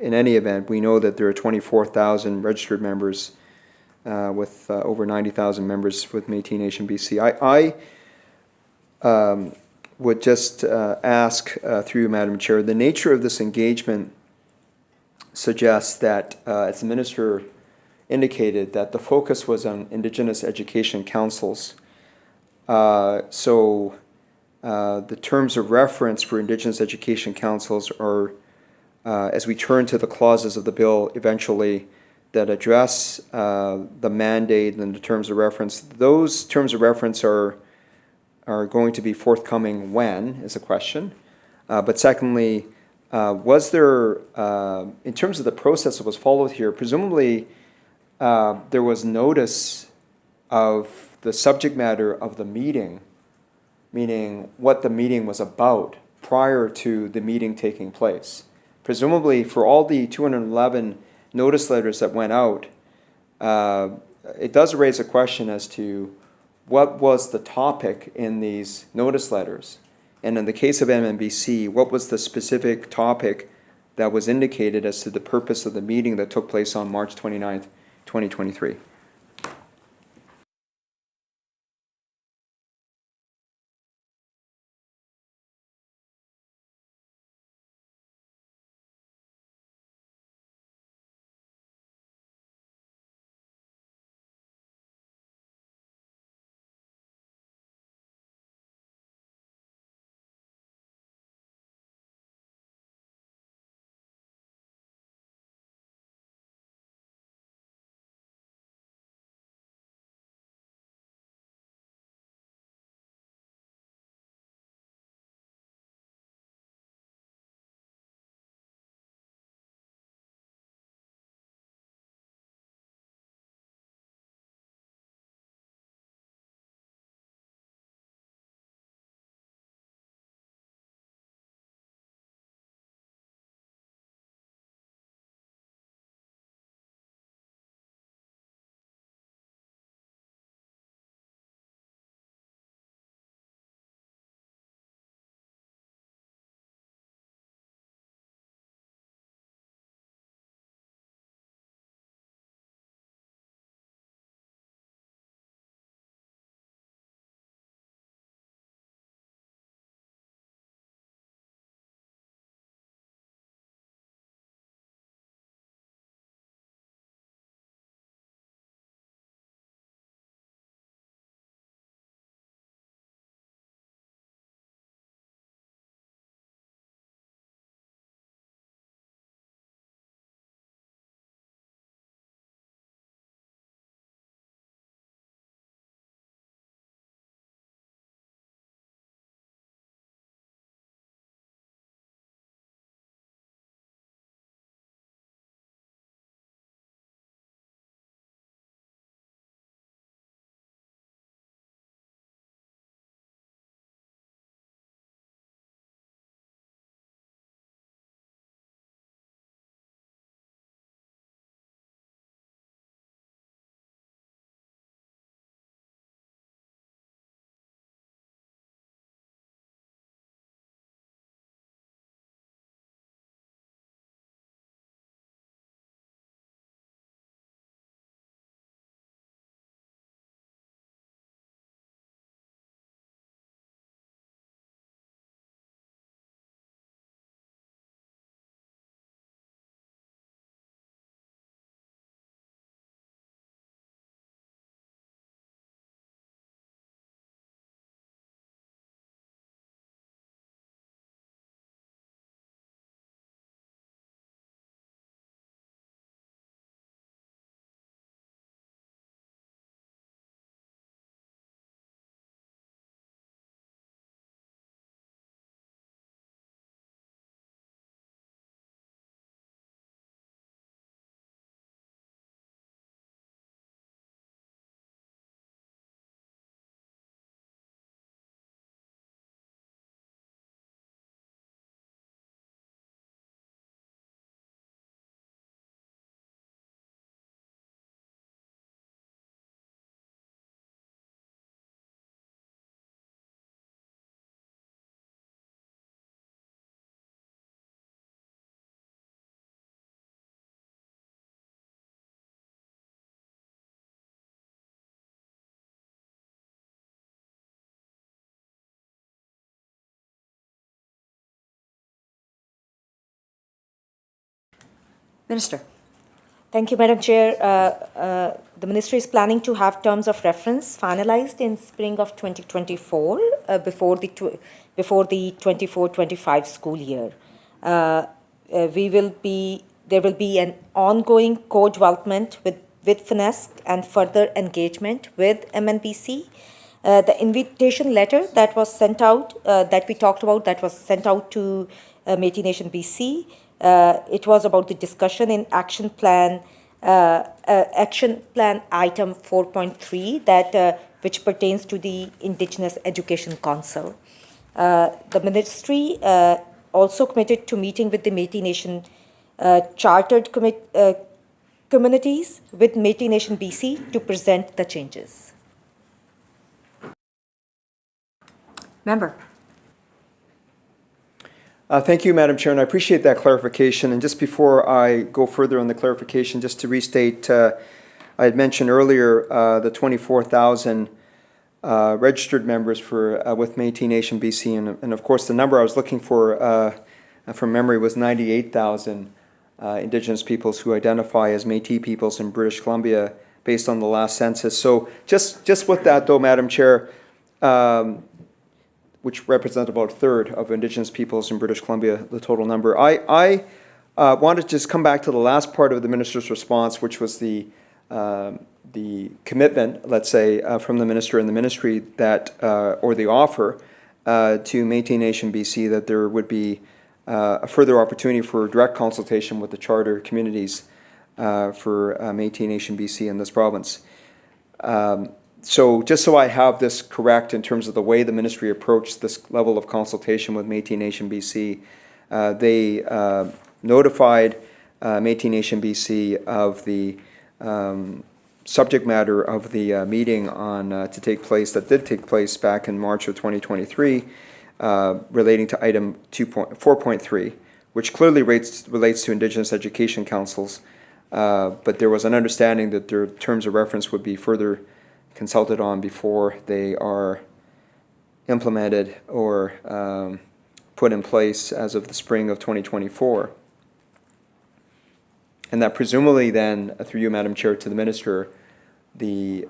in any event, we know that there are 24,000 registered members with over 90,000 members with Métis Nation BC. I would just ask through you, Madam Chair, the nature of this engagement suggests that, as the Minister indicated, that the focus was on Indigenous education councils. So the terms of reference for Indigenous education councils are, as we turn to the clauses of the bill eventually that address the mandate and the terms of reference, those terms of reference are going to be forthcoming when, is a question. But secondly, was there, in terms of the process that was followed here, presumably there was notice of the subject matter of the meeting, meaning what the meeting was about prior to the meeting taking place. Presumably for all the 211 notice letters that went out, it does raise a question as to what was the topic in these notice letters. And in the case of MNBC, what was the specific topic that was indicated as to the purpose of the meeting that took place on March 29th, 2023? Minister. Thank you, Madam Chair. The Ministry is planning to have terms of reference finalized in spring of 2024 before the 24-25 school year. There will be an ongoing co-development with FINESC and further engagement with MNBC. The invitation letter that was sent out, that we talked about, that was sent out to Métis Nation BC, it was about the discussion in action plan item 4.3 that which pertains to the Indigenous Education Council. The ministry also committed to meeting with the Métis Nation chartered communities with Métis Nation BC to present the changes. Member. Thank you, Madam Chair, and I appreciate that clarification. And just before I go further on the clarification, just to restate, I had mentioned earlier the 24,000 registered members for with Métis Nation BC, and of course the number I was looking for from memory was 98,000 Indigenous peoples who identify as Métis peoples in British Columbia based on the last census. So just with that though, Madam Chair, which represent about a third of Indigenous peoples in British Columbia, the total number. I wanted to just come back to the last part of the Minister's response, which was the commitment, let's say, from the Minister and the Ministry that, or the offer to Métis Nation BC that there would be a further opportunity for direct consultation with the charter communities for Métis Nation BC in this province. So just so I have this correct in terms of the way the ministry approached this level of consultation with Métis Nation BC, they notified Métis Nation BC of the subject matter of the meeting on to take place that did take place back in March of 2023 relating to item 4.3, which clearly relates to Indigenous Education Councils, but there was an understanding that their terms of reference would be further consulted on before they are implemented or put in place as of the spring of 2024. And that presumably then, through you, Madam Chair, to the Minister, the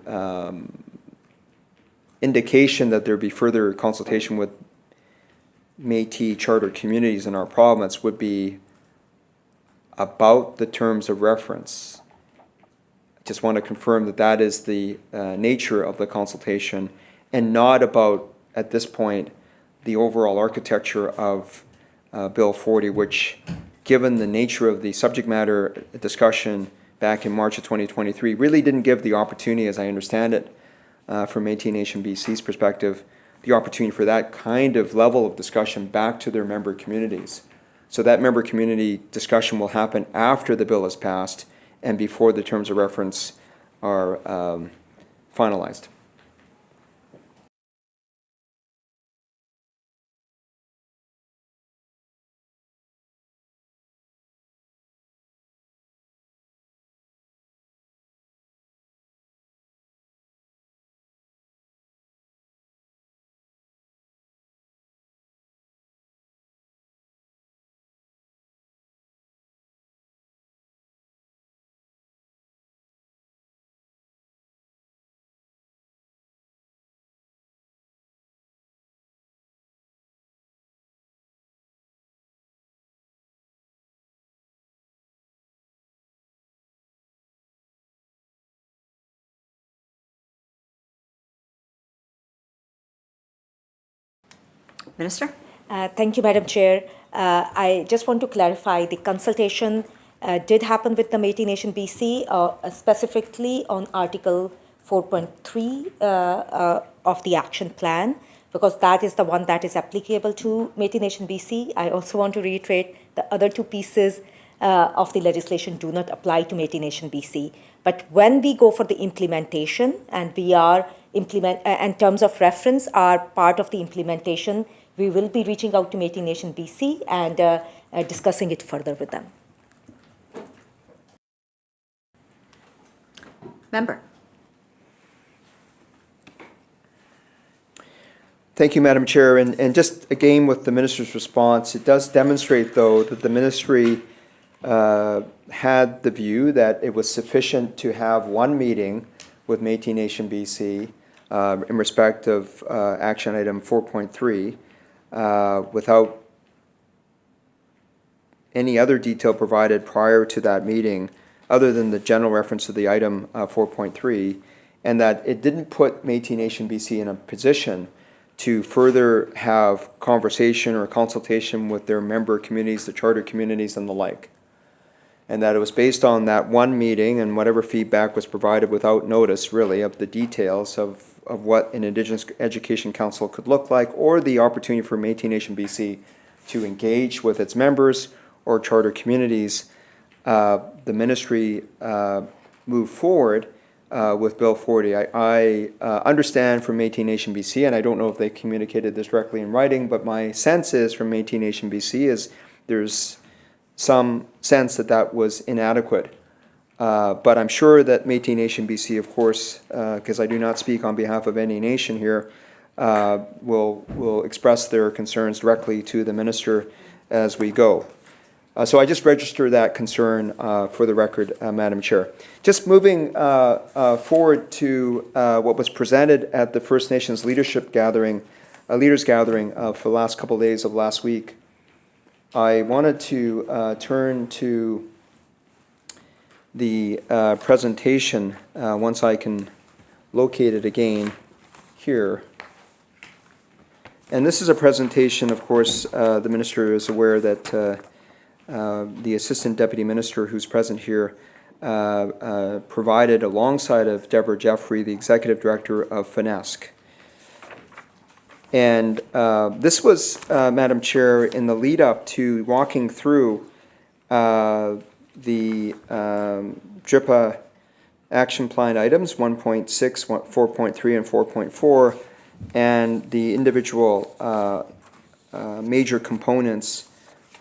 indication that there be further consultation with Métis charter communities in our province would be about the terms of reference. I just want to confirm that that is the nature of the consultation and not about, at this point, the overall architecture of Bill 40, which, given the nature of the subject matter discussion back in March of 2023, really didn't give the opportunity, as I understand it, from Métis Nation BC's perspective, the opportunity for that kind of level of discussion back to their member communities. So that member community discussion will happen after the bill is passed and before the terms of reference are finalized. Minister. Thank you, Madam Chair. I just want to clarify the consultation did happen with the Métis Nation BC, specifically on Article 4.3 of the action plan, because that is the one that is applicable to Métis Nation BC. I also want to reiterate the other two pieces of the legislation do not apply to Métis Nation BC. But when we go for the implementation, and we are and terms of reference are part of the implementation, we will be reaching out to Métis Nation BC and discussing it further with them. Member. Thank you, Madam Chair. And just again with the Minister's response, it does demonstrate, though, that the Ministry had the view that it was sufficient to have one meeting with Métis Nation BC in respect of action item 4.3 without any other detail provided prior to that meeting other than the general reference to the item 4.3, and that it didn't put Métis Nation BC in a position to further have conversation or consultation with their member communities, the charter communities and the like. And that it was based on that one meeting and whatever feedback was provided without notice, really, of the details of what an Indigenous Education Council could look like, or the opportunity for Métis Nation BC to engage with its members or charter communities. The ministry moved forward with Bill 40. I understand from Métis Nation BC, and I don't know if they communicated this directly in writing, but my sense is from Métis Nation BC is there's some sense that that was inadequate. But I'm sure that Métis Nation BC, of course, because I do not speak on behalf of any nation here, will express their concerns directly to the minister as we go. So I just register that concern for the record, Madam Chair. Just moving forward to what was presented at the First Nations Leadership Gathering, Leaders Gathering for the last couple of days of last week. I wanted to turn to the presentation once I can locate it again here. And this is a presentation, of course, the Minister is aware that the Assistant Deputy Minister who's present here provided alongside of Deborah Jeffrey, the Executive Director of FINESC. And this was, Madam Chair, in the lead up to walking through the DRIPA action plan items 1.6, 4.3, and 4.4, and the individual major components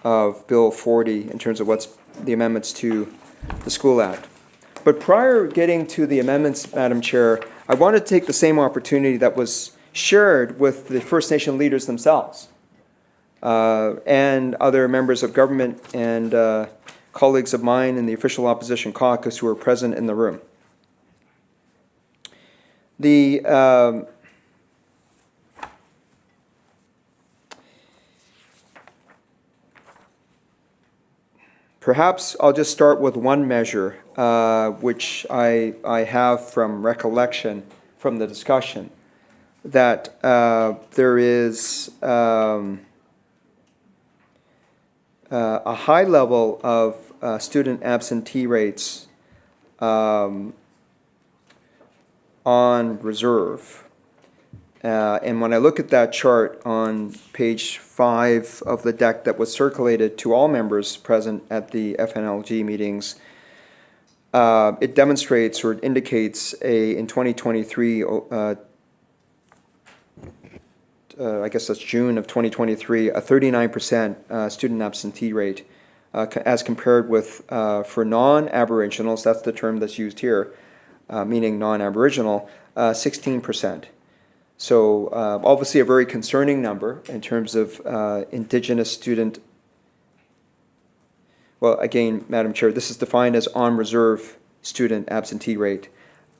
of Bill 40 in terms of what's the amendments to the School Act. But prior getting to the amendments, Madam Chair, I wanted to take the same opportunity that was shared with the First Nation leaders themselves and other members of government and colleagues of mine in the official opposition caucus who are present in the room. Perhaps I'll just start with one measure, which I have from recollection from the discussion, that there is a high level of student absentee rates on reserve. And when I look at that chart on page 5 of the deck that was circulated to all members present at the FNLG meetings, it demonstrates or it indicates in 2023, I guess that's June of 2023, a 39% student absentee rate as compared with, for non-Aboriginals, that's the term that's used here, meaning non-Aboriginal, 16%. So obviously a very concerning number in terms of Indigenous student, well, again, Madam Chair, this is defined as on-reserve student absentee rate.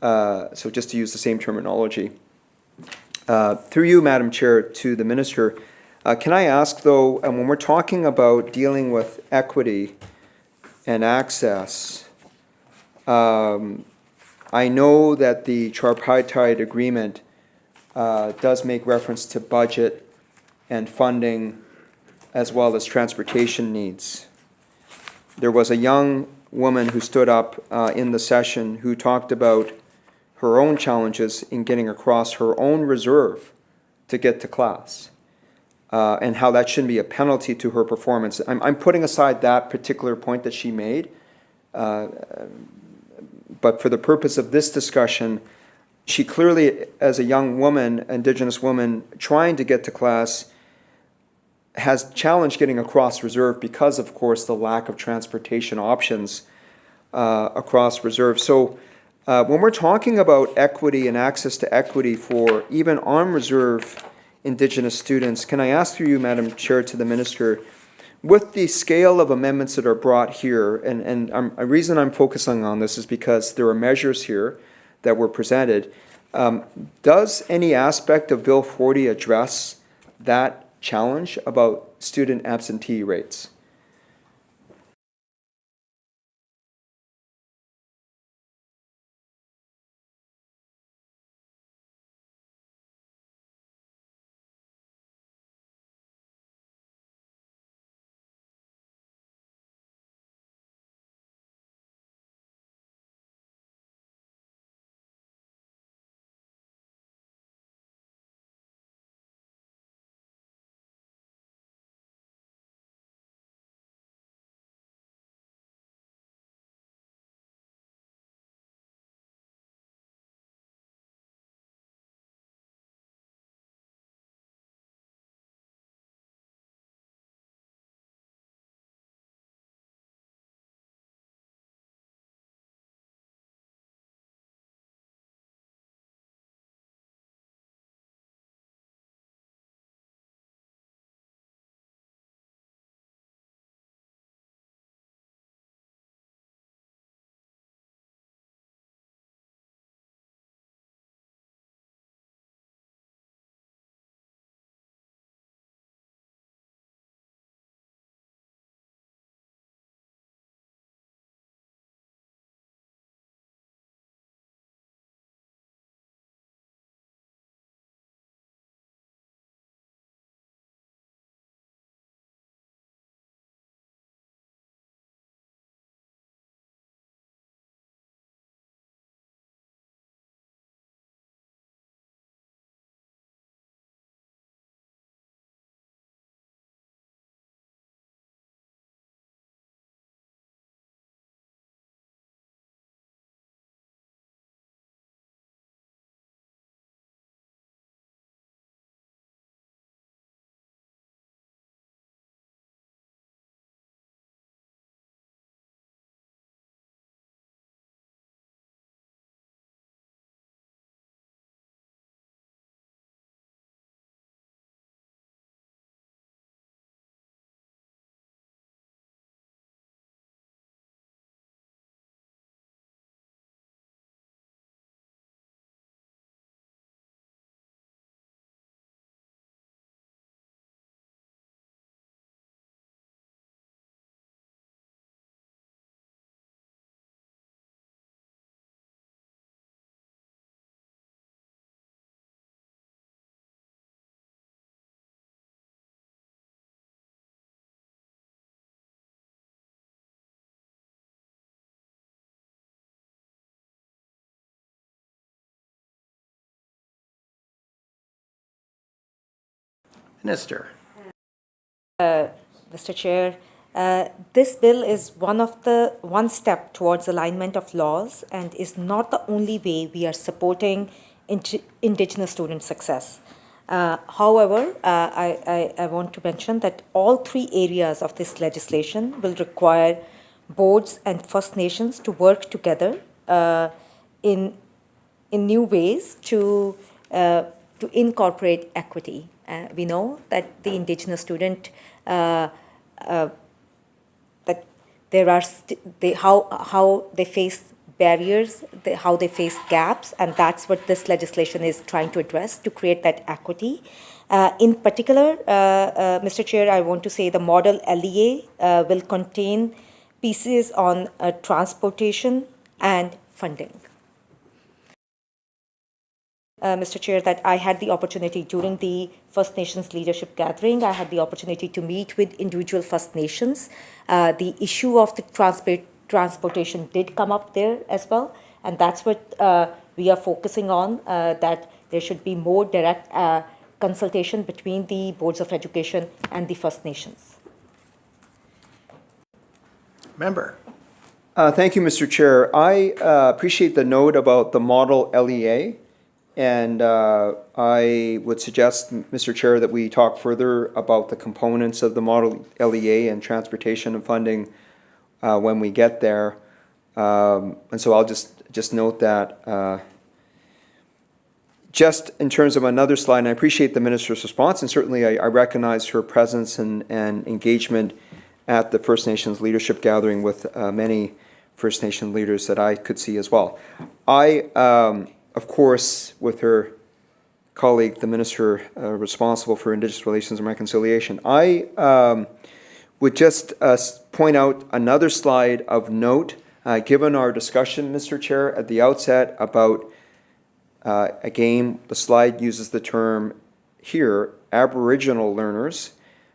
So just to use the same terminology. Through you, Madam Chair, to the Minister, can I ask, though, when we're talking about dealing with equity and access, I know that the tripartite agreement does make reference to budget and funding as well as transportation needs. There was a young woman who stood up in the session who talked about her own challenges in getting across her own reserve to get to class and how that shouldn't be a penalty to her performance. I'm putting aside that particular point that she made, but for the purpose of this discussion, she clearly, as a young woman, Indigenous woman, trying to get to class, has challenged getting across reserve because, of course, the lack of transportation options across reserve. So when we're talking about equity and access to equity for even on reserve Indigenous students, can I ask through you, Madam Chair, to the Minister, with the scale of amendments that are brought here, and the reason I'm focusing on this is because there are measures here that were presented. Does any aspect of Bill 40 address that challenge about student absentee rates? Minister. Mr. Chair, this bill is one step towards alignment of laws and is not the only way we are supporting Indigenous student success. However, I want to mention that all three areas of this legislation will require boards and First Nations to work together in new ways to incorporate equity. We know that the Indigenous student that there are how they face barriers, how they face gaps, and that's what this legislation is trying to address to create that equity. In particular, Mr. Chair, I want to say the model LEA will contain pieces on transportation and funding. Mr. Chair, that I had the opportunity during the First Nations leadership gathering, I had the opportunity to meet with individual First Nations. The issue of the transportation did come up there as well, and that's what we are focusing on, that there should be more direct consultation between the boards of education and the First Nations. Member. Thank you, Mr. Chair. I appreciate the note about the model LEA. And I would suggest, Mr. Chair, that we talk further about the components of the model LEA and transportation and funding when we get there. And so I'll just note that. Just in terms of another slide, and I appreciate the Minister's response, and certainly I recognize her presence and engagement at the First Nations leadership gathering with many First Nation leaders that I could see as well. I, of course, with her colleague, the minister responsible for Indigenous Relations and Reconciliation, I would just point out another slide of note, given our discussion, Mr. Chair, at the outset about, again, the slide uses the term here, Aboriginal learners.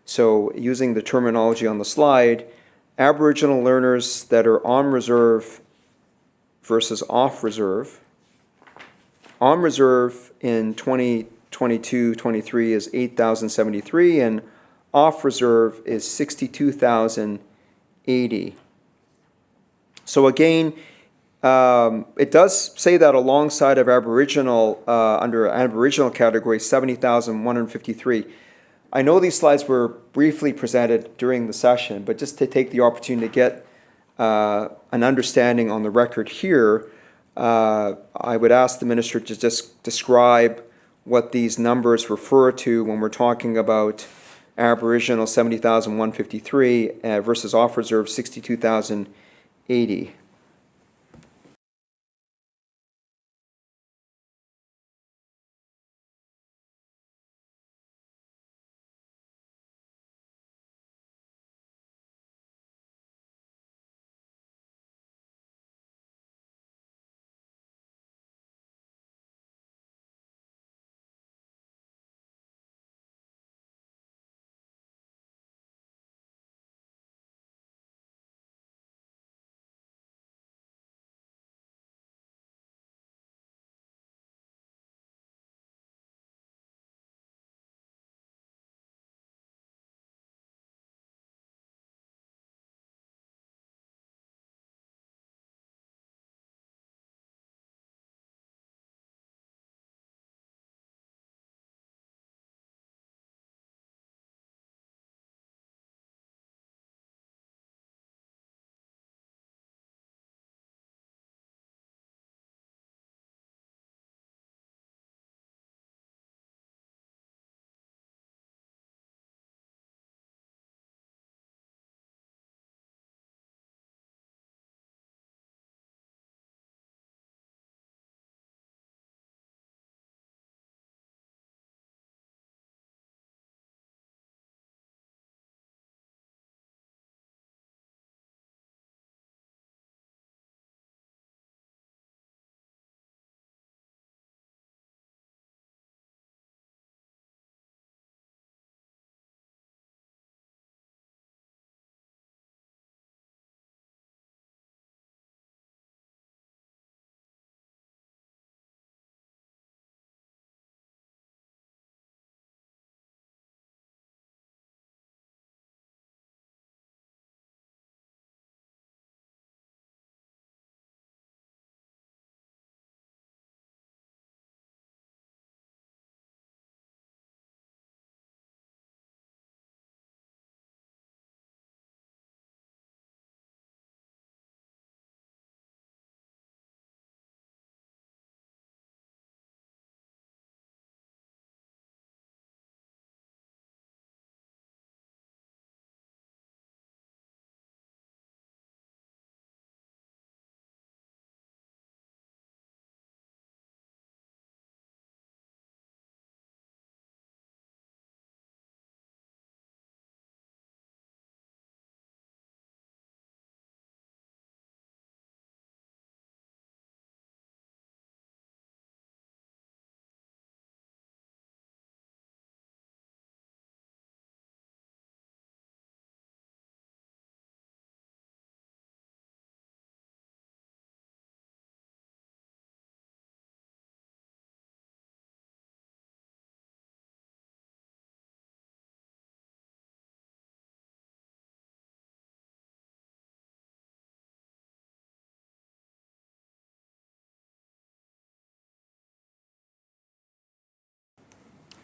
So using the terminology on the slide, Aboriginal learners that are on reserve versus off reserve. On reserve in 2022-23 is 8,073 and off reserve is 62,080. So again, it does say that alongside of Aboriginal, under Aboriginal category, 70,153. I know these slides were briefly presented during the session, but just to take the opportunity to get an understanding on the record here, I would ask the minister to just describe what these numbers refer to when we're talking about Aboriginal 70,153 versus off reserve 62,080.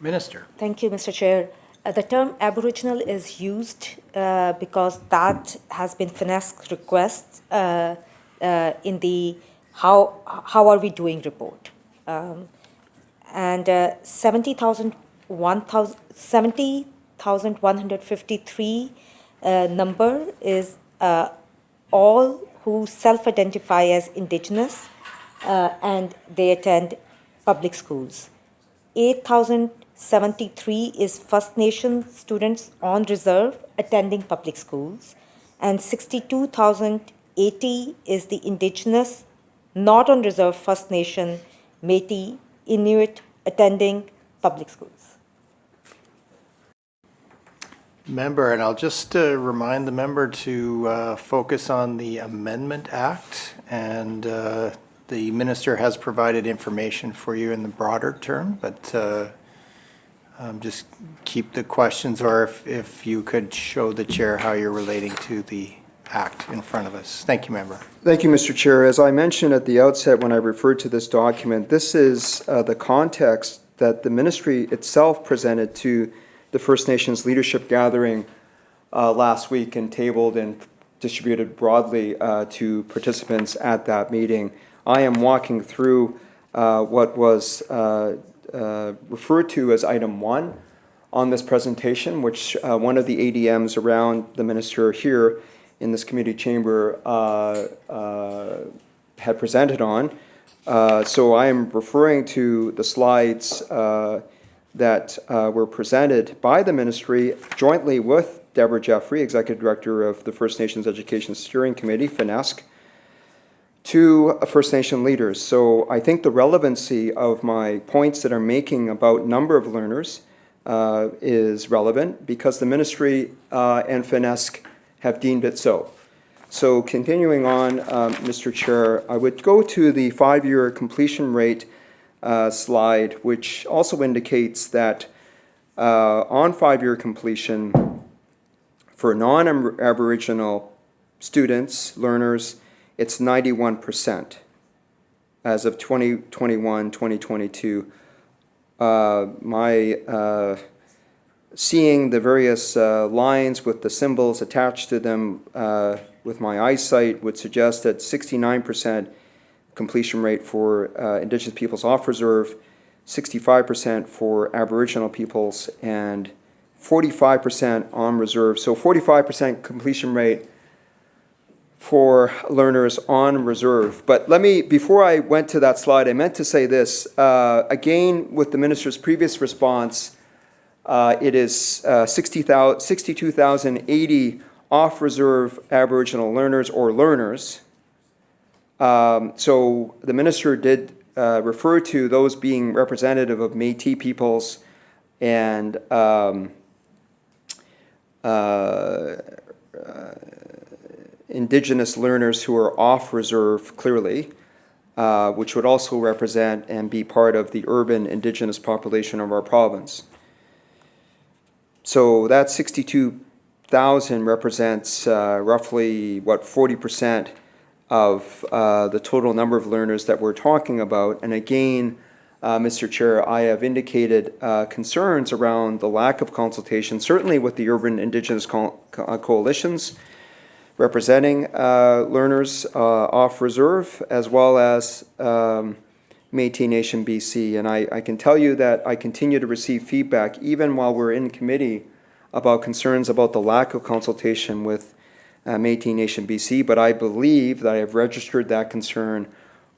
Minister. Thank you, Mr. Chair. The term Aboriginal is used because that has been Finnes's request in the how are we doing report. And 70,153 number is all who self-identify as Indigenous and they attend public schools. 8,073 is First Nation students on reserve attending public schools, and 62,080 is the Indigenous not on reserve First Nation, Métis, Inuit attending public schools. Member, and I'll just remind the member to focus on the Amendment Act, and the minister has provided information for you in the broader term, but just keep the questions, or if you could show the chair how you're relating to the act in front of us. Thank you, member. Thank you, Mr. Chair. As I mentioned at the outset when I referred to this document, this is the context that the ministry itself presented to the First Nations leadership gathering last week and tabled and distributed broadly to participants at that meeting. I am walking through what was referred to as item 1 on this presentation, which one of the ADMs around the minister here in this community chamber had presented on. So I am referring to the slides that were presented by the ministry jointly with Deborah Jeffrey, Executive Director of the First Nations Education Steering Committee, FNESC, to First Nation leaders. So I think the relevancy of my points that I'm making about number of learners is relevant because the ministry and FNESC have deemed it so. So continuing on, Mr. Chair, I would go to the 5-year completion rate slide, which also indicates that on 5-year completion for non-Aboriginal students, learners, it's 91% as of 2021, 2022. Seeing the various lines with the symbols attached to them with my eyesight would suggest that 69% completion rate for Indigenous peoples off reserve, 65% for Aboriginal peoples, and 45% on reserve. So 45% completion rate for learners on reserve. But let me, before I went to that slide, I meant to say this. Again, with the minister's previous response, it is 62,080 off-reserve Aboriginal learners or learners. So the minister did refer to those being representative of Métis peoples and Indigenous learners who are off reserve clearly, which would also represent and be part of the urban Indigenous population of our province. So that 62,000 represents roughly, 40% of the total number of learners that we're talking about. And again, Mr. Chair, I have indicated concerns around the lack of consultation, certainly with the urban Indigenous coalitions representing learners off reserve, as well as Métis Nation BC. And I can tell you that I continue to receive feedback, even while we're in committee, about concerns about the lack of consultation with Métis Nation BC, but I believe that I have registered that concern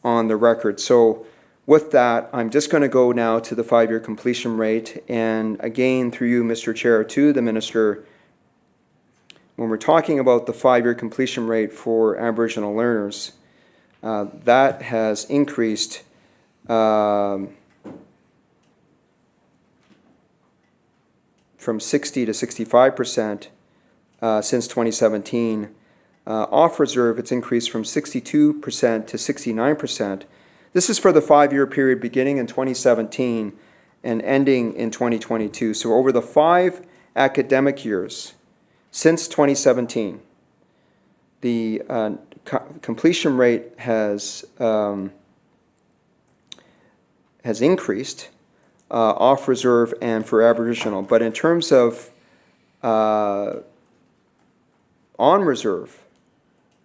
on the record. So with that, I'm just going to go now to the 5-year completion rate, and again, through you, Mr. Chair, to the minister, when we're talking about the 5-year completion rate for Aboriginal learners, that has increased from 60 to 65% since 2017. Off reserve, it's increased from 62% to 69%. This is for the 5-year period beginning in 2017 and ending in 2022. So over the 5 academic years since 2017, the completion rate has increased off reserve and for Aboriginal. But in terms of on reserve,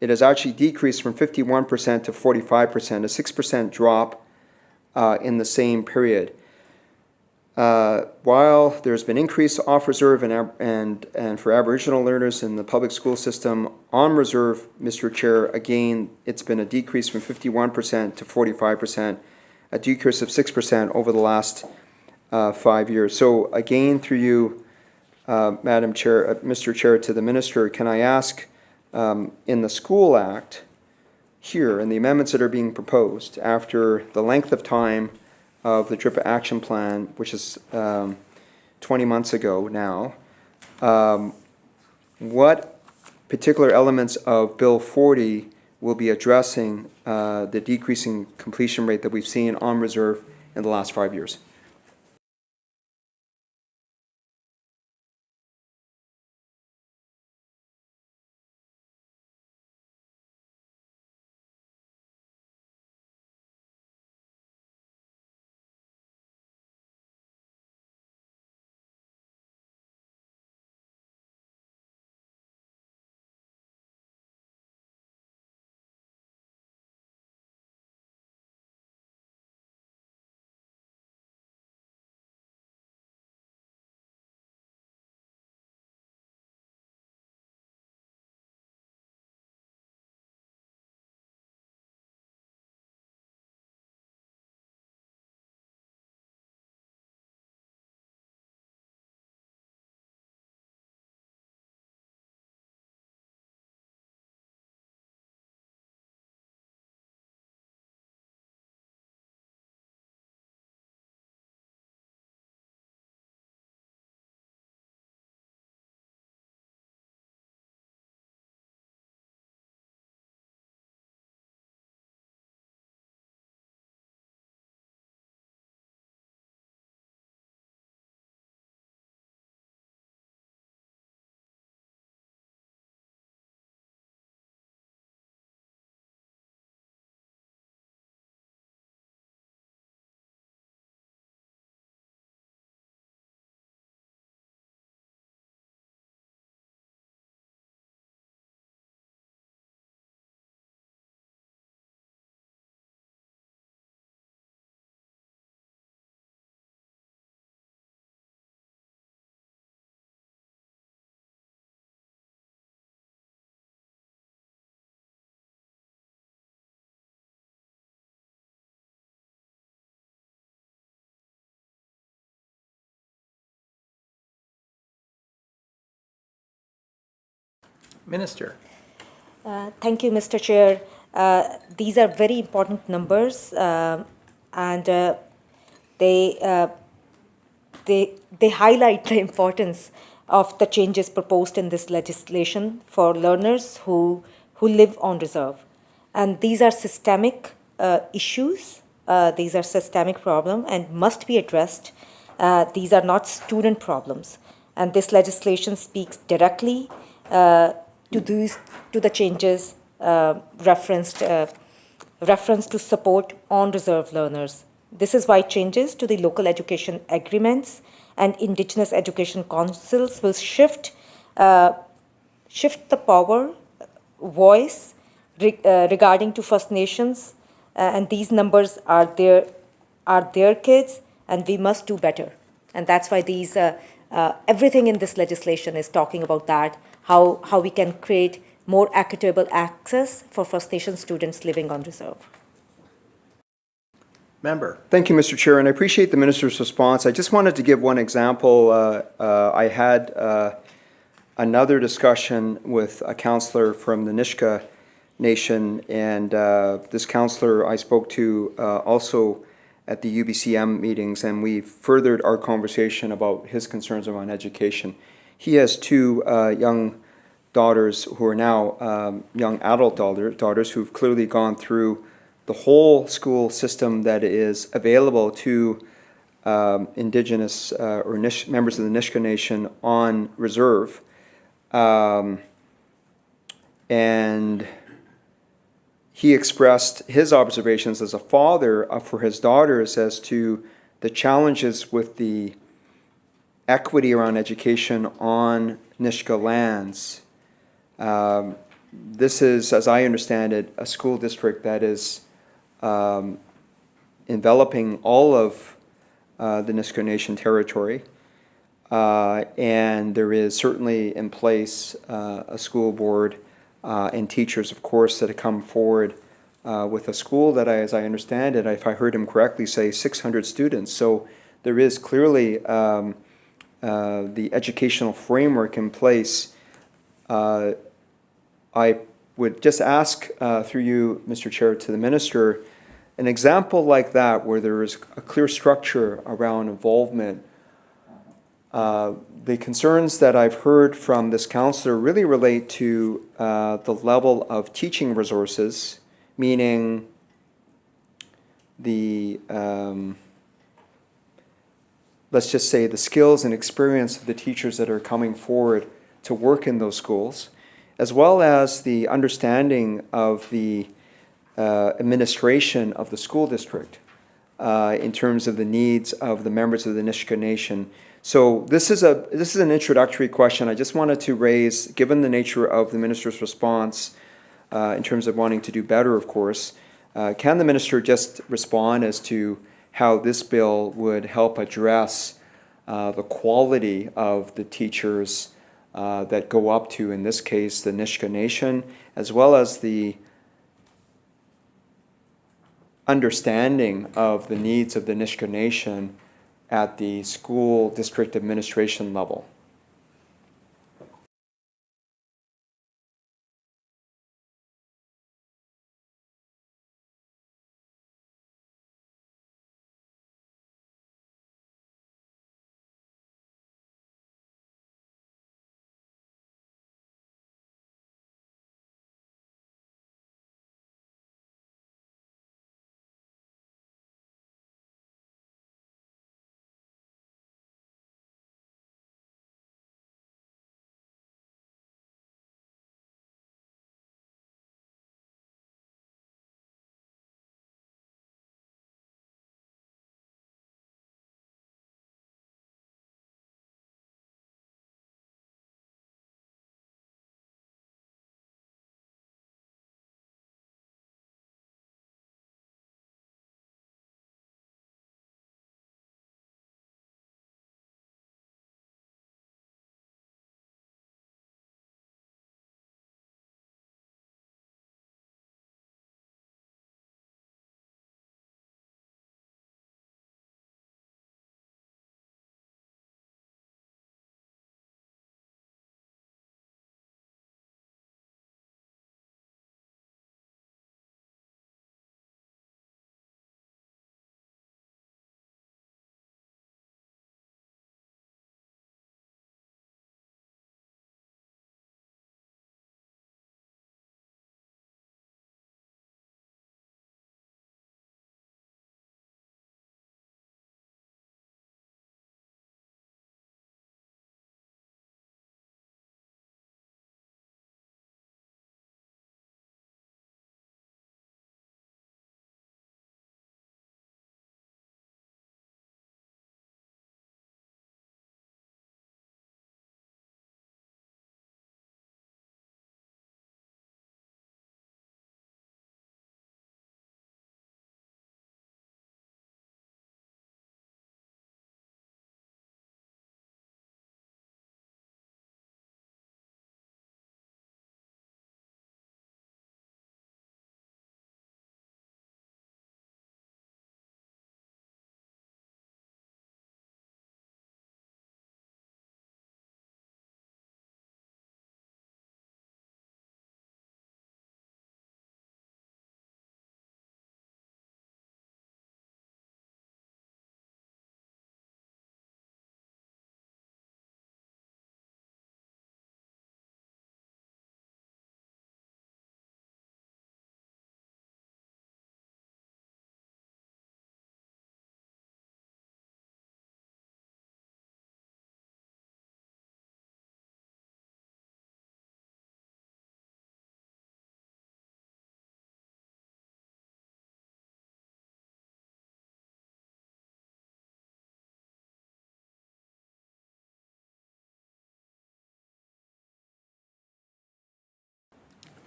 it has actually decreased from 51% to 45%, a 6% drop in the same period. While there's been increase off reserve and for Aboriginal learners in the public school system, on reserve, Mr. Chair, again, it's been a decrease from 51% to 45%, a decrease of 6% over the last 5 years. So again, through you, Madam Chair, Mr. Chair, to the Minister, can I ask, in the School Act here, in the amendments that are being proposed, after the length of time of the DRIP action plan, which is 20 months ago now, what particular elements of Bill 40 will be addressing the decreasing completion rate that we've seen on reserve in the last 5 years? Minister. Thank you, Mr. Chair. These are very important numbers, and they highlight the importance of the changes proposed in this legislation for learners who live on reserve. And these are systemic issues. These are systemic problems and must be addressed. These are not student problems. And this legislation speaks directly to the changes referenced to support on-reserve learners. This is why changes to the local education agreements and Indigenous education councils will shift the power, voice regarding to First Nations, and these numbers are their kids, and we must do better. And that's why these everything in this legislation is talking about that, how we can create more equitable access for First Nation students living on reserve. Member. Thank you, Mr. Chair, and I appreciate the Minister's response. I just wanted to give one example. I had another discussion with a councillor from the Nisga'a Nation, and this councillor I spoke to also at the UBCM meetings, and we furthered our conversation about his concerns around education. He has two young daughters who are now young adult daughters who've clearly gone through the whole school system that is available to Indigenous or members of the Nisga'a Nation on reserve. And he expressed his observations as a father for his daughters as to the challenges with the equity around education on Nisga'a lands. This is, as I understand it, a school district that is enveloping all of the Nisga'a Nation territory. And there is certainly in place a school board and teachers, of course, that have come forward with a school that, as I understand it, if I heard him correctly, say 600 students. So there is clearly the educational framework in place. I would just ask through you, Mr. Chair, to the Minister, an example like that where there is a clear structure around involvement. The concerns that I've heard from this councillor really relate to the level of teaching resources, meaning the, let's just say, the skills and experience of the teachers that are coming forward to work in those schools, as well as the understanding of the administration of the school district in terms of the needs of the members of the Nisga'a Nation. So this is an introductory question I just wanted to raise, given the nature of the Minister's response in terms of wanting to do better, of course. Can the Minister just respond as to how this bill would help address the quality of the teachers that go up to, in this case, the Nisga'a Nation, as well as the understanding of the needs of the Nisga'a Nation at the school district administration level?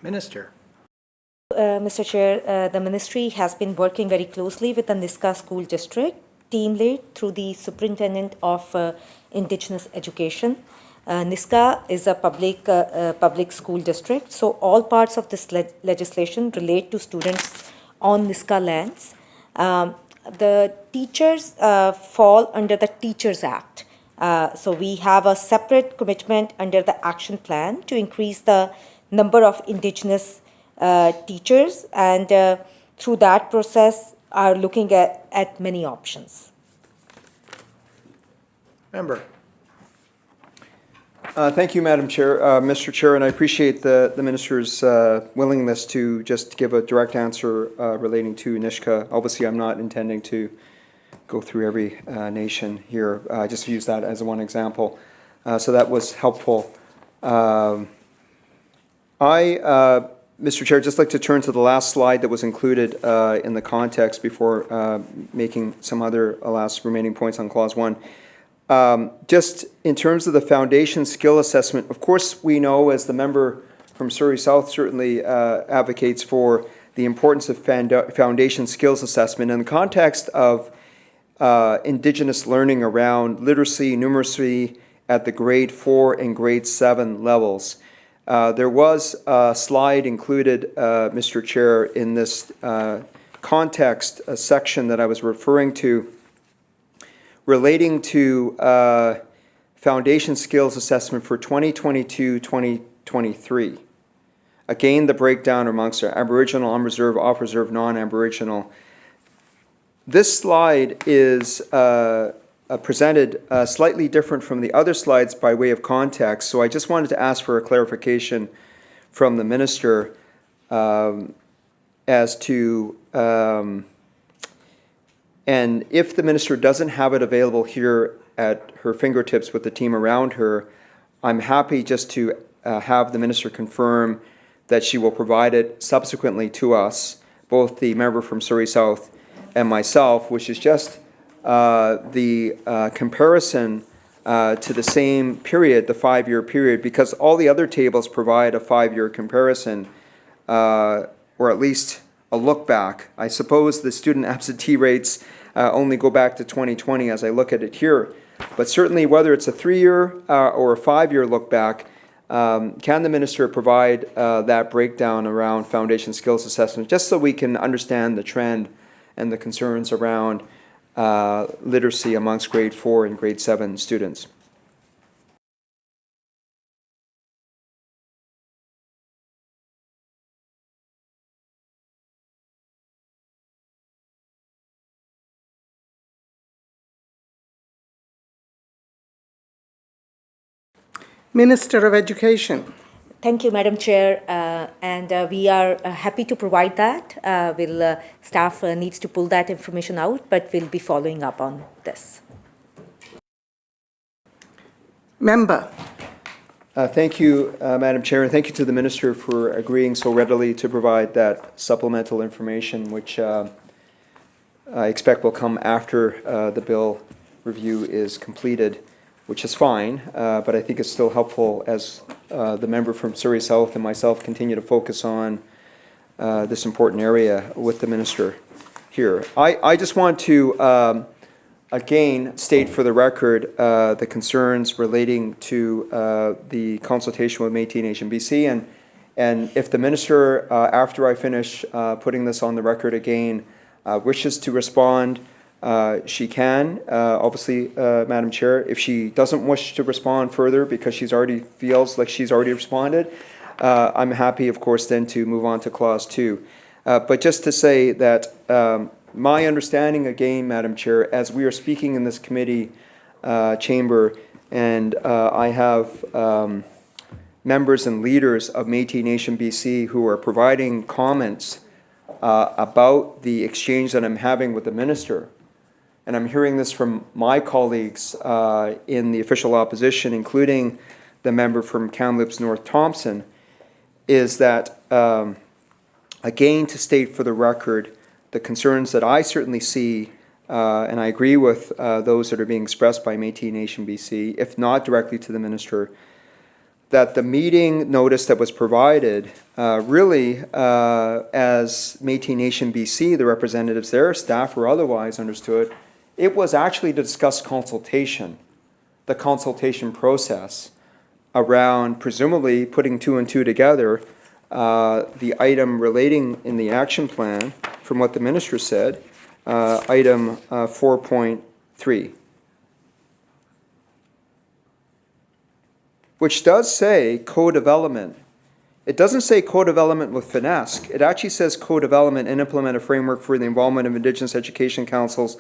Minister. Mr. Chair, the ministry has been working very closely with the Nisga'a School District team lead through the Superintendent of Indigenous Education. NISCA is a public school district, so all parts of this legislation relate to students on NISCA lands. The teachers fall under the Teachers Act. So we have a separate commitment under the action plan to increase the number of Indigenous teachers, and through that process are looking at many options. Member. Thank you, Madam Chair, Mr. Chair, and I appreciate the Minister's willingness to just give a direct answer relating to Nishka. Obviously, I'm not intending to go through every nation here. I just use that as one example. So that was helpful. Mr. Chair, just like to turn to the last slide that was included in the context before making some other last remaining points on Clause 1. Just in terms of the foundation skill assessment, of course, we know, as the member from Surrey South certainly advocates for the importance of foundation skills assessment in the context of Indigenous learning around literacy, numeracy at the grade 4 and grade 7 levels. There was a slide included, Mr. Chair, in this context, a section that I was referring to relating to foundation skills assessment for 2022-2023. Again, the breakdown amongst Aboriginal, unreserved, off-reserve, non-Aboriginal. This slide is presented slightly different from the other slides by way of context, so I just wanted to ask for a clarification from the Minister as to, and if the Minister doesn't have it available here at her fingertips with the team around her, I'm happy just to have the Minister confirm that she will provide it subsequently to us, both the member from Surrey South and myself, which is just the comparison to the same period, the 5-year period, because all the other tables provide a 5-year comparison, or at least a look back. I suppose the student absentee rates only go back to 2020 as I look at it here, but certainly whether it's a 3-year or a 5-year look back, can the Minister provide that breakdown around foundation skills assessment, just so we can understand the trend and the concerns around literacy amongst grade 4 and grade 7 students? Minister of Education. Thank you, Madam Chair, and we are happy to provide that. Staff needs to pull that information out, but we'll be following up on this. Member. Thank you, Madam Chair, and thank you to the Minister for agreeing so readily to provide that supplemental information, which I expect will come after the bill review is completed, which is fine, but I think it's still helpful as the member from Surrey South and myself continue to focus on this important area with the Minister here. I just want to again state for the record the concerns relating to the consultation with Métis Nation BC, and if the Minister, after I finish putting this on the record again, wishes to respond, she can, obviously, Madam Chair. If she doesn't wish to respond further because she's already feels like she's already responded, I'm happy, of course, then to move on to Clause 2. But just to say that my understanding, again, Madam Chair, as we are speaking in this committee chamber, and I have members and leaders of Métis Nation BC who are providing comments about the exchange that I'm having with the Minister, and I'm hearing this from my colleagues in the official opposition, including the member from Kamloops North Thompson, is that, again, to state for the record, the concerns that I certainly see, and I agree with those that are being expressed by Métis Nation BC, if not directly to the Minister, that the meeting notice that was provided really, as Métis Nation BC, the representatives there, staff or otherwise, understood, It was actually to discuss consultation, the consultation process around presumably putting two and two together, the item relating in the action plan, from what the minister said, item 4.3. Which does say co-development. It doesn't say co-development with finesse. It actually says co-development and implement a framework for the involvement of Indigenous education councils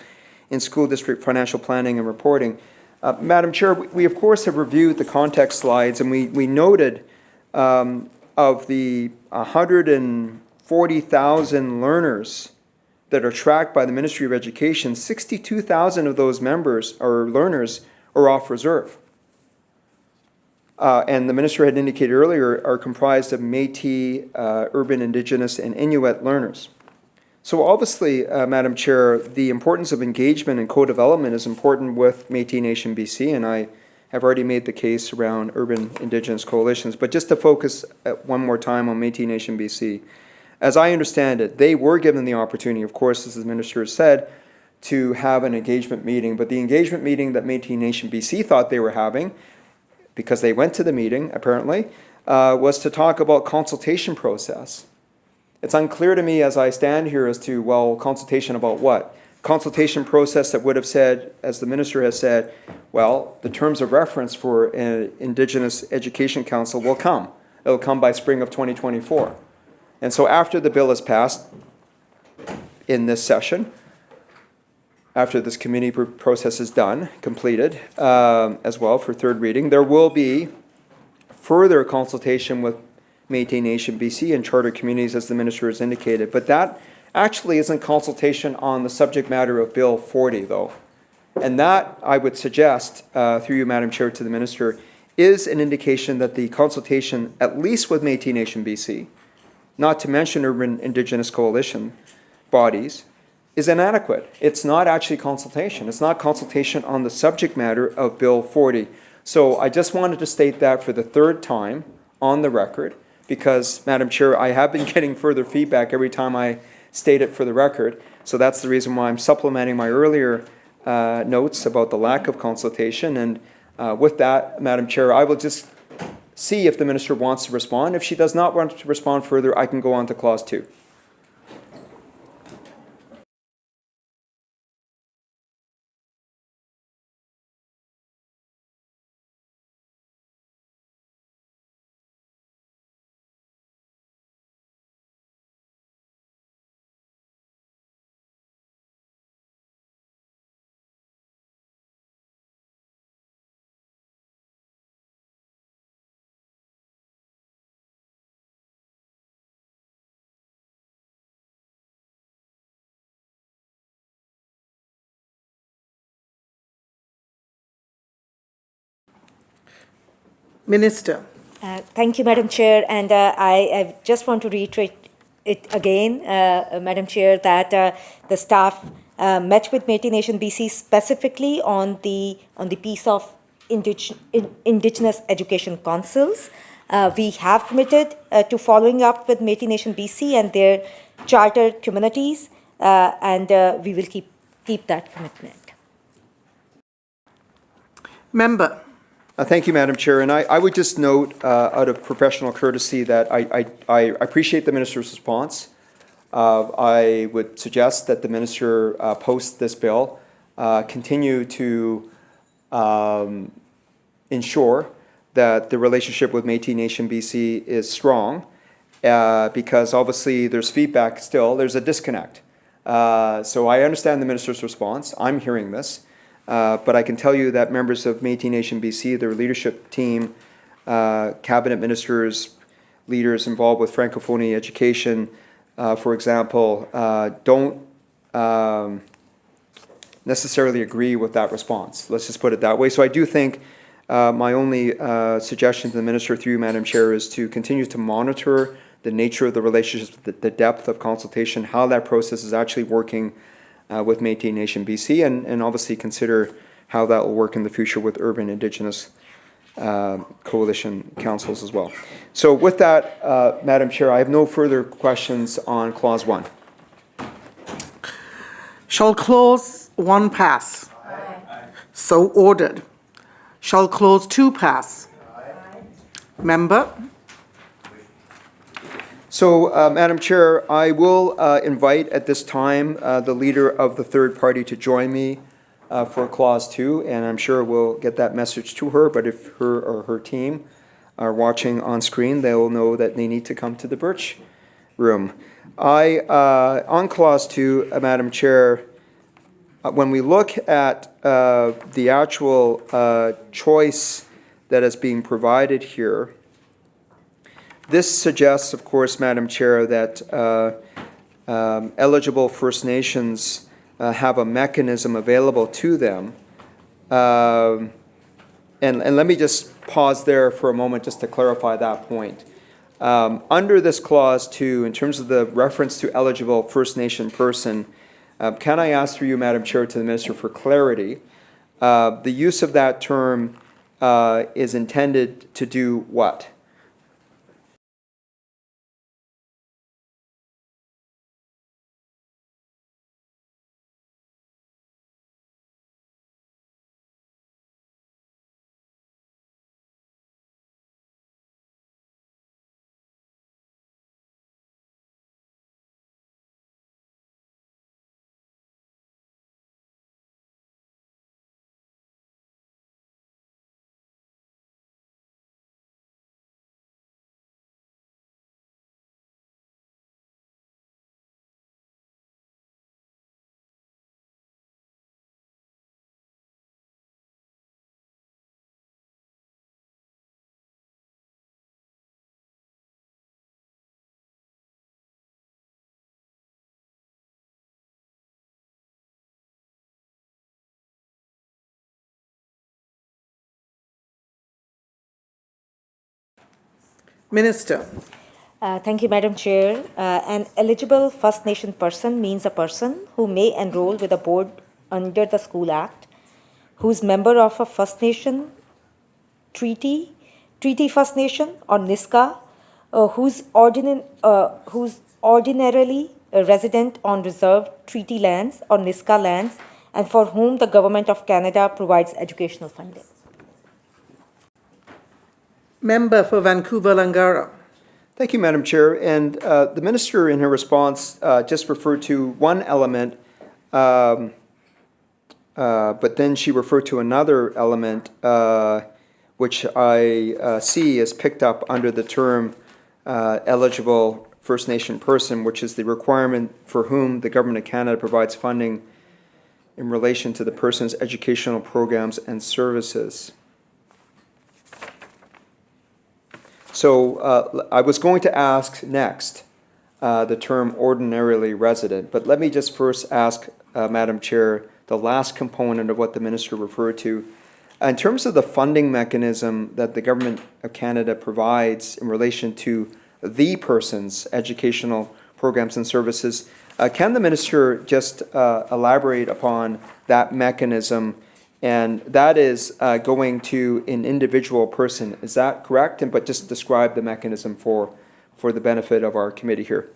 in school district financial planning and reporting. Madam Chair, we of course have reviewed the context slides, and we noted of the 140,000 learners that are tracked by the Ministry of Education, 62,000 of those members or learners are off reserve. And the minister had indicated earlier are comprised of Métis, urban Indigenous, and Inuit learners. So obviously, Madam Chair, the importance of engagement and co-development is important with Métis Nation BC, and I have already made the case around urban Indigenous coalitions. But just to focus one more time on Métis Nation BC, as I understand it, they were given the opportunity, of course, as the minister has said, to have an engagement meeting. But the engagement meeting that Métis Nation BC thought they were having, because they went to the meeting, apparently, was to talk about consultation process. It's unclear to me as I stand here as to, well, consultation about what? Consultation process that would have said, as the minister has said, well, the terms of reference for an Indigenous Education Council will come. It'll come by spring of 2024. And so after the bill is passed in this session, after this committee process is done, completed, as well for third reading, there will be further consultation with Métis Nation BC and charter communities, as the minister has indicated. But that actually isn't consultation on the subject matter of Bill 40, though. And that, I would suggest, through you, Madam Chair, to the minister, is an indication that the consultation, at least with Métis Nation BC, not to mention urban Indigenous coalition bodies, is inadequate. It's not actually consultation. It's not consultation on the subject matter of Bill 40. So I just wanted to state that for the third time on the record, because, Madam Chair, I have been getting further feedback every time I state it for the record. So that's the reason why I'm supplementing my earlier notes about the lack of consultation. And with that, Madam Chair, I will just see if the minister wants to respond. If she does not want to respond further, I can go on to clause 2. Minister. Thank you, Madam Chair, and I just want to reiterate it again, Madam Chair, that the staff met with Métis Nation BC specifically on the piece of Indigenous Education Councils. We have committed to following up with Métis Nation BC and their charter communities, and we will keep that commitment. Member. Thank you, Madam Chair. And I would just note, out of professional courtesy, that I appreciate the minister's response. I would suggest that the minister post this bill continue to ensure that the relationship with Métis Nation BC is strong, because obviously there's feedback still, there's a disconnect. So I understand the minister's response. I'm hearing this. But I can tell you that members of Métis Nation BC, their leadership team, cabinet ministers, leaders involved with Francophonie education, for example, don't necessarily agree with that response. Let's just put it that way. So I do think my only suggestion to the minister through you, Madam Chair, is to continue to monitor the nature of the relationships, the depth of consultation, how that process is actually working with Métis Nation BC, and obviously consider how that will work in the future with urban Indigenous coalition councils as well. So with that, Madam Chair, I have no further questions on Clause 1. Shall clause 1 pass? So ordered. Shall clause 2 pass? Member? So, Madam Chair, I will invite at this time the leader of the third party to join me for Clause 2, and I'm sure we'll get that message to her, but if her or her team are watching on screen, they will know that they need to come to the Birch room. On Clause 2, Madam Chair, when we look at the actual choice that is being provided here, this suggests, of course, Madam Chair, that eligible First Nations have a mechanism available to them. And let me just pause there for a moment just to clarify that point. Under this Clause 2, in terms of the reference to eligible First Nation person, can I ask through you, Madam Chair, to the Minister for clarity? The use of that term is intended to do what? Minister. Thank you, Madam Chair. An eligible First Nation person means a person who may enroll with a board under the School Act, who's member of a First Nation treaty First Nation or NISCA, who's ordinarily a resident on reserved treaty lands or NISCA lands, and for whom the Government of Canada provides educational funding. Member for Vancouver Langara. Thank you, Madam Chair. And the Minister, in her response, just referred to one element, but then she referred to another element, which I see is picked up under the term eligible First Nation person, which is the requirement for whom the Government of Canada provides funding in relation to the person's educational programs and services. So I was going to ask next the term ordinarily resident, but let me just first ask, Madam Chair, the last component of what the Minister referred to. In terms of the funding mechanism that the Government of Canada provides in relation to the person's educational programs and services, can the Minister just elaborate upon that mechanism? And that is going to an individual person. Is that correct? But just describe the mechanism for the benefit of our committee here.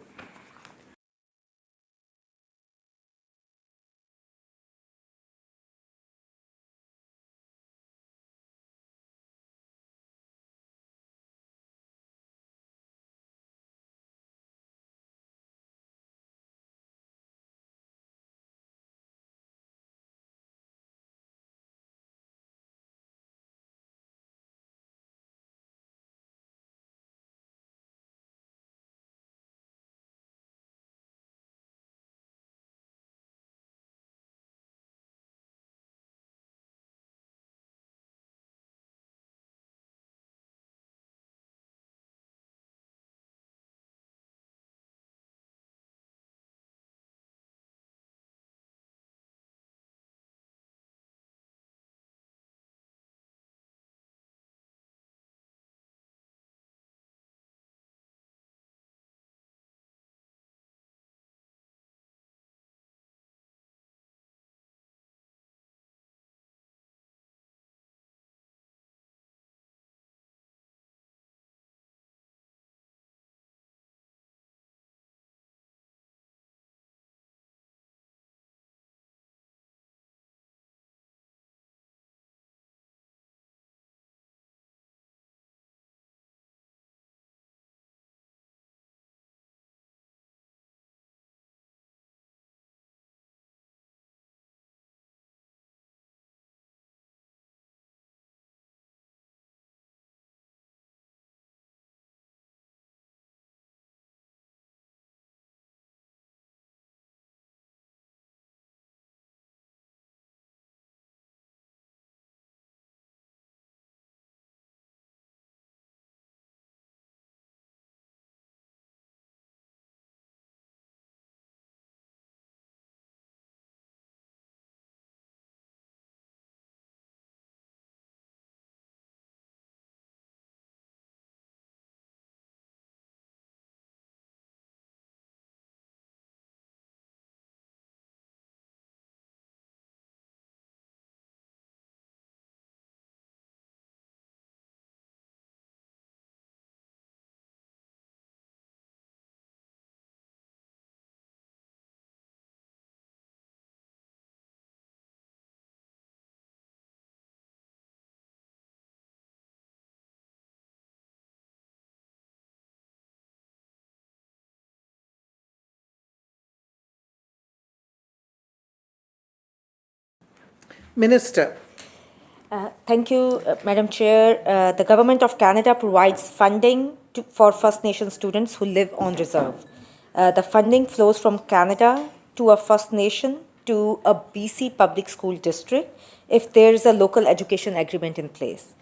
Minister. Thank you, Madam Chair. The Government of Canada provides funding for First Nation students who live on reserve. The funding flows from Canada to a First Nation to a BC public school district if there is a local education agreement in place.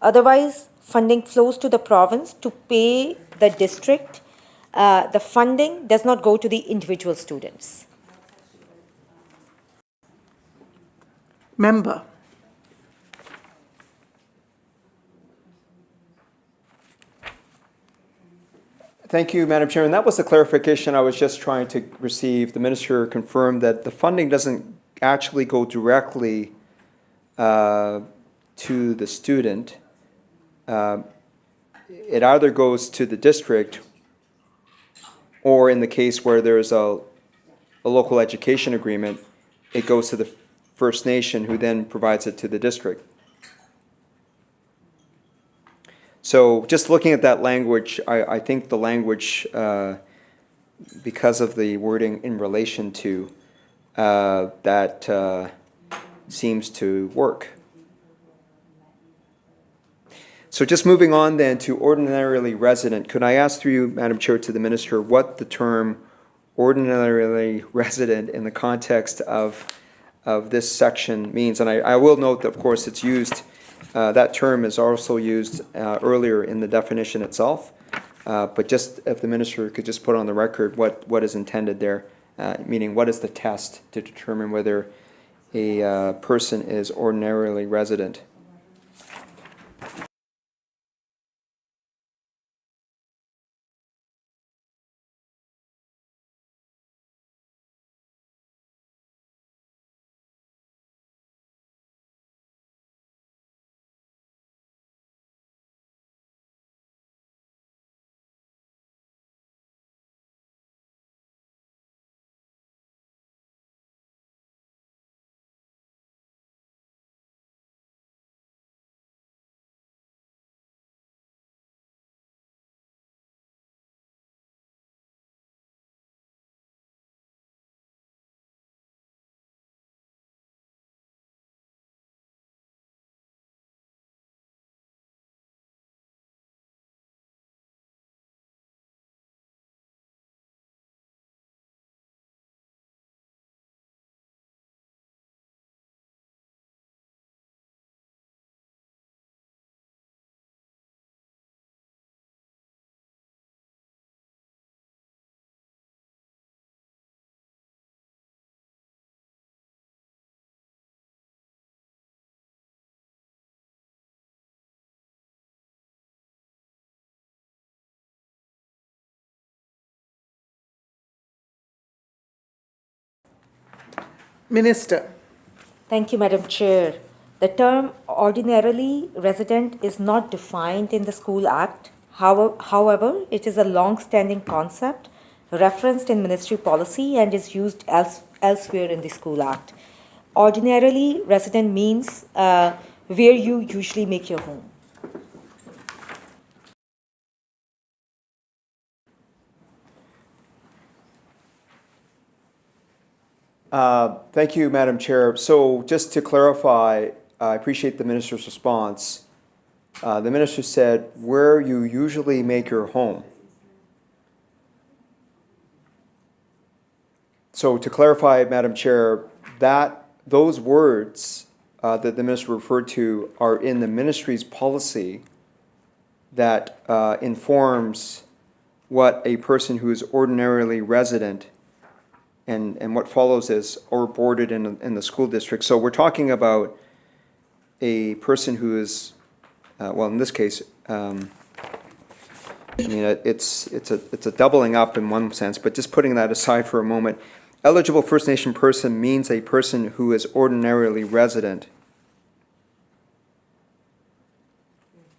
Otherwise, funding flows to the province to pay the district. The funding does not go to the individual students. Member. Thank you, Madam Chair. And that was the clarification I was just trying to receive. The minister confirmed that the funding doesn't actually go directly to the student. It either goes to the district, or in the case where there's a local education agreement, it goes to the First Nation, who then provides it to the district. So just looking at that language, I think the language, because of the wording in relation to, that seems to work. So just moving on then to ordinarily resident, could I ask through you, Madam Chair, to the Minister, what the term ordinarily resident in the context of this section means? And I will note that, of course, it's used, that term is also used earlier in the definition itself. But just if the Minister could just put on the record what is intended there, meaning what is the test to determine whether a person is ordinarily resident? Minister. Thank you, Madam Chair. The term ordinarily resident is not defined in the School Act. However, it is a long-standing concept referenced in ministry policy and is used elsewhere in the School Act. Ordinarily resident means where you usually make your home. Thank you, Madam Chair. So just to clarify, I appreciate the Minister's response. The Minister said, where you usually make your home. So to clarify, Madam Chair, those words that the Minister referred to are in the Ministry's policy that informs what a person who is ordinarily resident and what follows is or boarded in the school district. So we're talking about a person who is, well, in this case, I mean, it's a doubling up in one sense, but just putting that aside for a moment, eligible First Nation person means a person who is ordinarily resident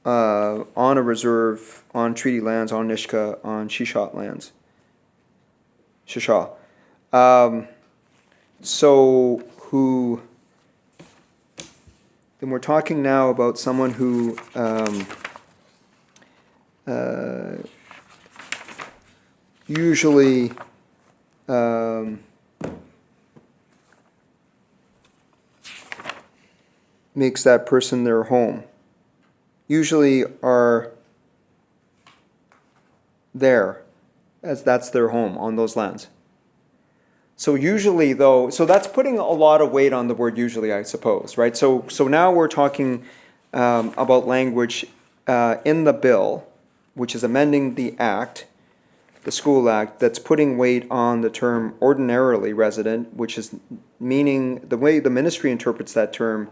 on a reserve, on treaty lands, on Nishka, on Shishot lands. Shishaw. So who, then we're talking now about someone who usually makes that person their home usually are there, as that's their home on those lands. So usually though, so that's putting a lot of weight on the word usually, I suppose, right? So now we're talking about language in the bill, which is amending the act, the school act, that's putting weight on the term ordinarily resident, which is meaning, the way the ministry interprets that term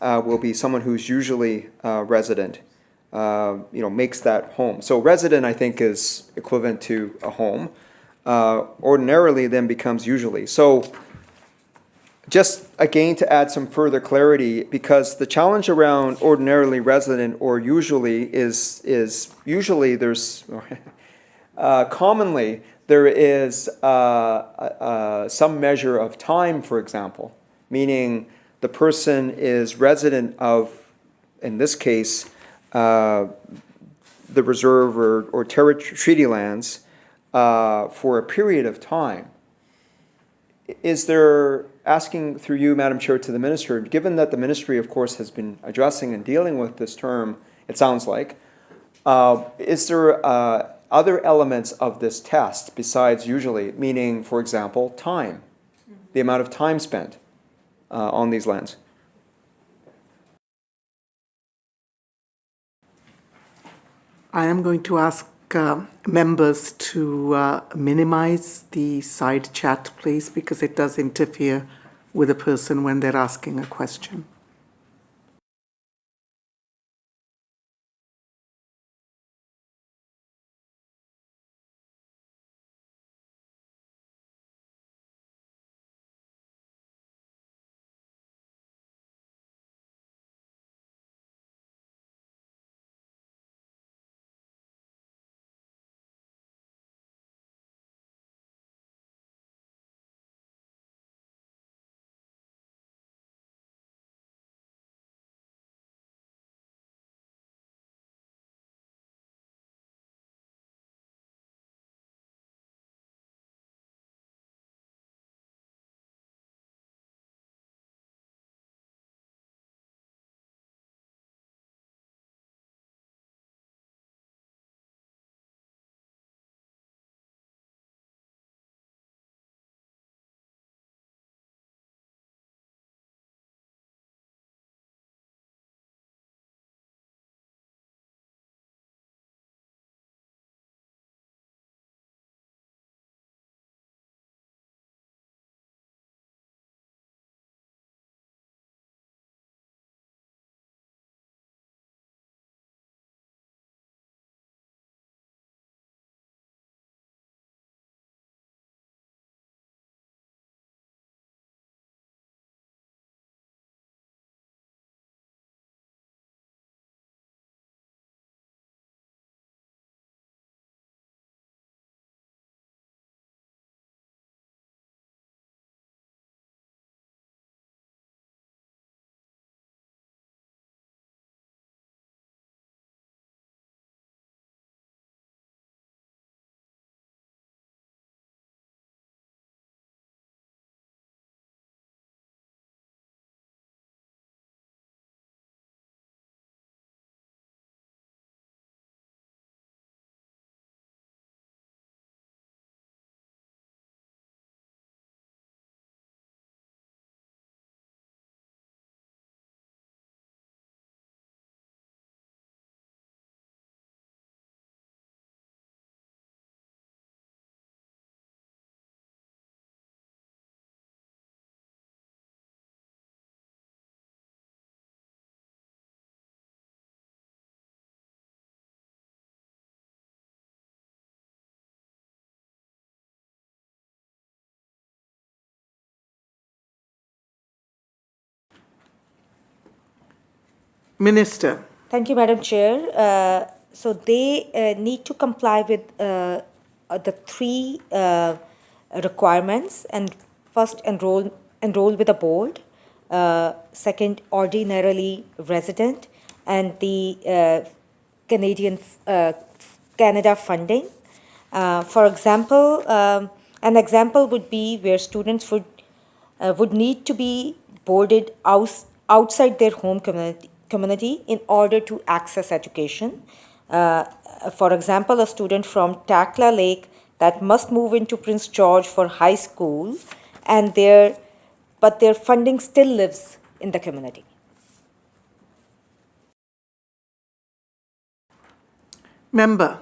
will be someone who's usually resident, makes that home. So resident, I think, is equivalent to a home. Ordinarily then becomes usually. So just again to add some further clarity, because the challenge around ordinarily resident or usually is usually there's commonly there is some measure of time, for example, meaning the person is resident of, in this case, the reserve or treaty lands for a period of time. Is there, asking through you, Madam Chair, to the Minister, given that the Ministry, of course, has been addressing and dealing with this term, it sounds like, is there other elements of this test besides usually, meaning, for example, time, the amount of time spent on these lands? I am going to ask members to minimize the side chat, please, because it does interfere with a person when they're asking a question. Minister. Thank you, Madam Chair. So they need to comply with the three requirements, and first enroll with a board, second ordinarily resident, and the Canada funding. For example, an example would be where students would need to be boarded outside their home community in order to access education. For example, a student from Takla Lake that must move into Prince George for high school, but their funding still lives in the community. Member,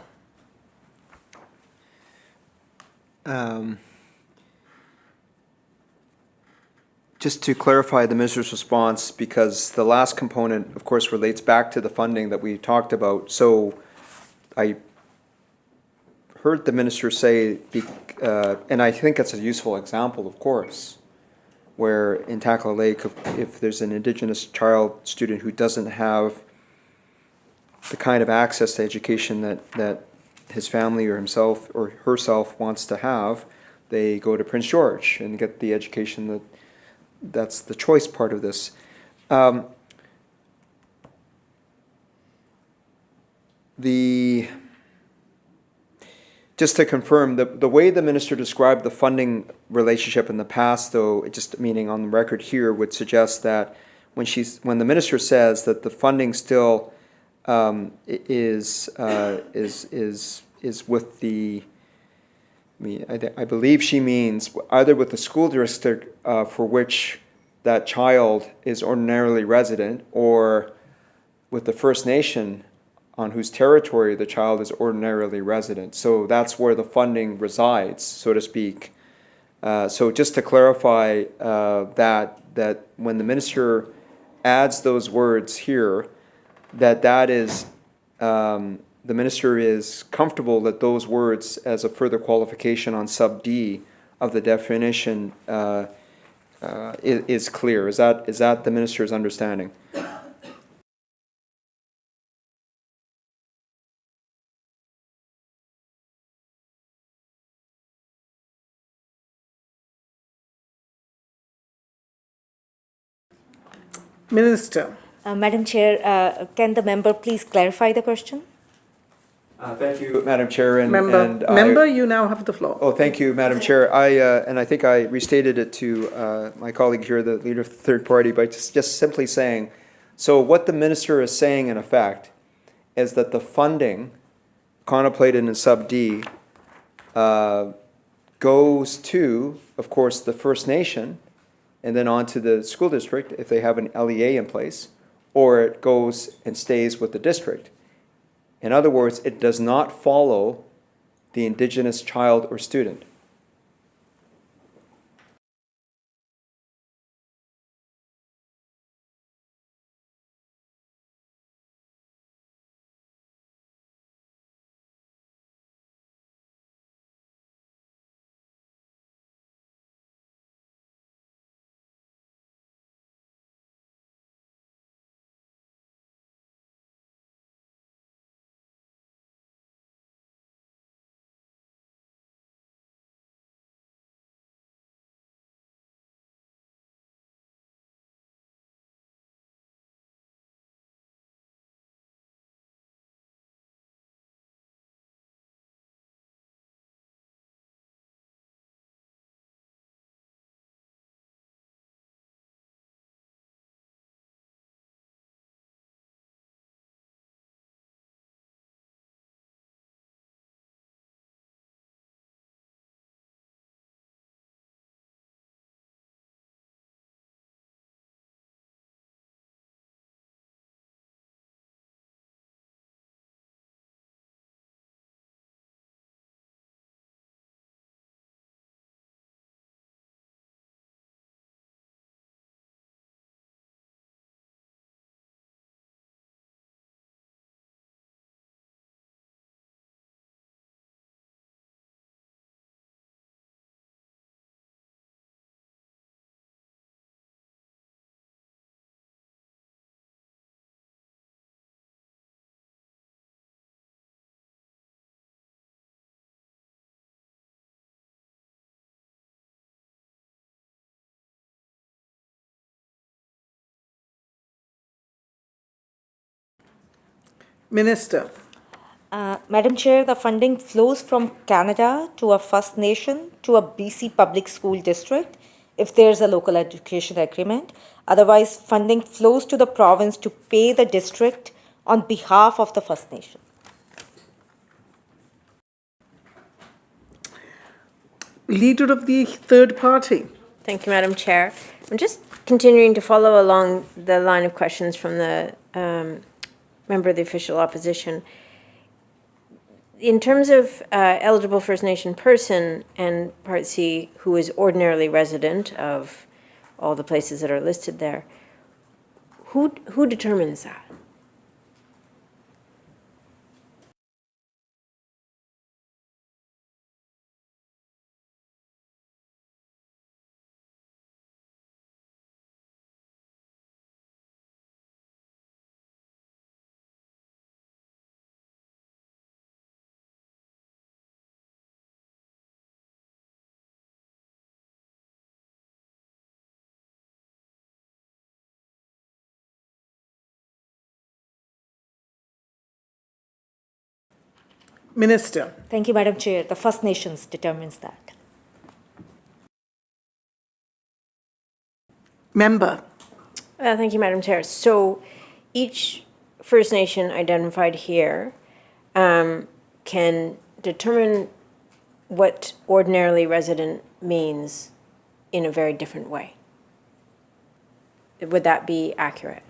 Just to clarify the minister's response, because the last component, of course, relates back to the funding that we talked about. So I heard the minister say, and I think it's a useful example, of course, where in Takla Lake, if there's an Indigenous child student who doesn't have the kind of access to education that his family or himself or herself wants to have, they go to Prince George and get the education that's the choice part of this. Just to confirm, the way the minister described the funding relationship in the past, though, it just meaning on the record here, would suggest that when the minister says that the funding still is with the, I believe she means either with the school district for which that child is ordinarily resident, or with the First Nation on whose territory the child is ordinarily resident. So that's where the funding resides, so to speak. So just to clarify that when the minister adds those words here, that is the minister is comfortable that those words as a further qualification on sub D of the definition is clear. Is that the minister's understanding? Minister. Madam Chair, can the member please clarify the question? Thank you, Madam Chair. Member, you now have the floor. Oh, thank you, Madam Chair. I think I restated it to my colleague here, the leader of the third party, by just simply saying, so what the minister is saying in effect is that the funding contemplated in sub D goes to, of course, the First Nation, and then on to the school district if they have an LEA in place, or it goes and stays with the district. In other words, it does not follow the Indigenous child or student. Minister. Madam Chair, the funding flows from Canada to a First Nation to a BC public school district if there's a local education agreement. Otherwise, funding flows to the province to pay the district on behalf of the First Nation. Leader of the third party. Thank you, Madam Chair. I'm just continuing to follow along the line of questions from the member of the official opposition. In terms of eligible First Nation person and Part C, who is ordinarily resident of all the places that are listed there, who determines that? Minister. Thank you, Madam Chair. The First Nations determines that. Member. Thank you, Madam Chair. So each First Nation identified here can determine what ordinarily resident means in a very different way. Would that be accurate?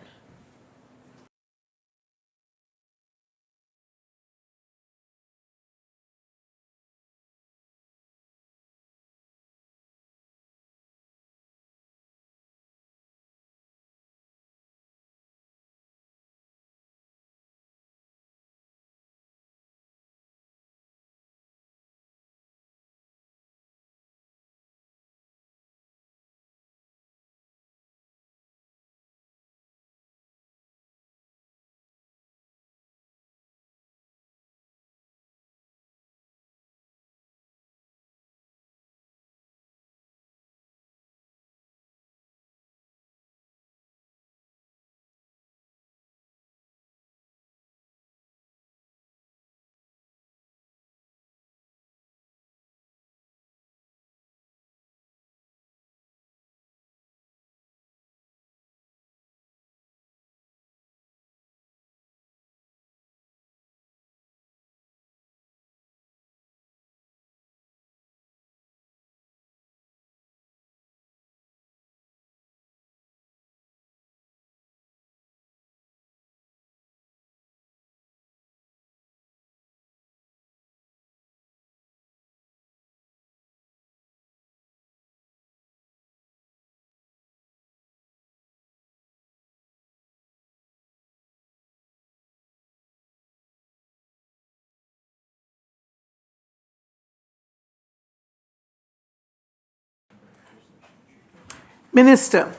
Minister.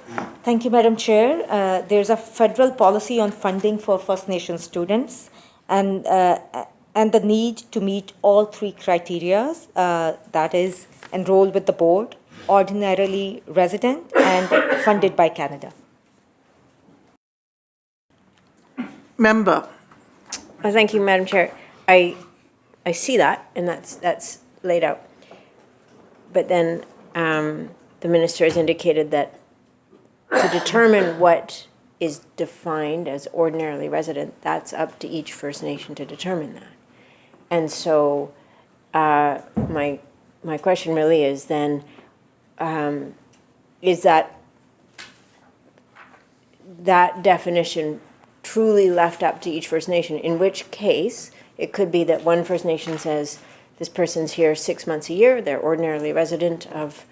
Thank you, Madam Chair. There's a federal policy on funding for First Nation students, and the need to meet all three criteria, that is, enroll with the board, ordinarily resident, and funded by Canada. Member. Thank you, Madam Chair. I see that, and that's laid out. But then the minister has indicated that to determine what is defined as ordinarily resident, that's up to each First Nation to determine that. And so my question really is then, is that definition truly left up to each First Nation, in which case it could be that one First Nation says, this person's here 6 months a year, they're ordinarily resident of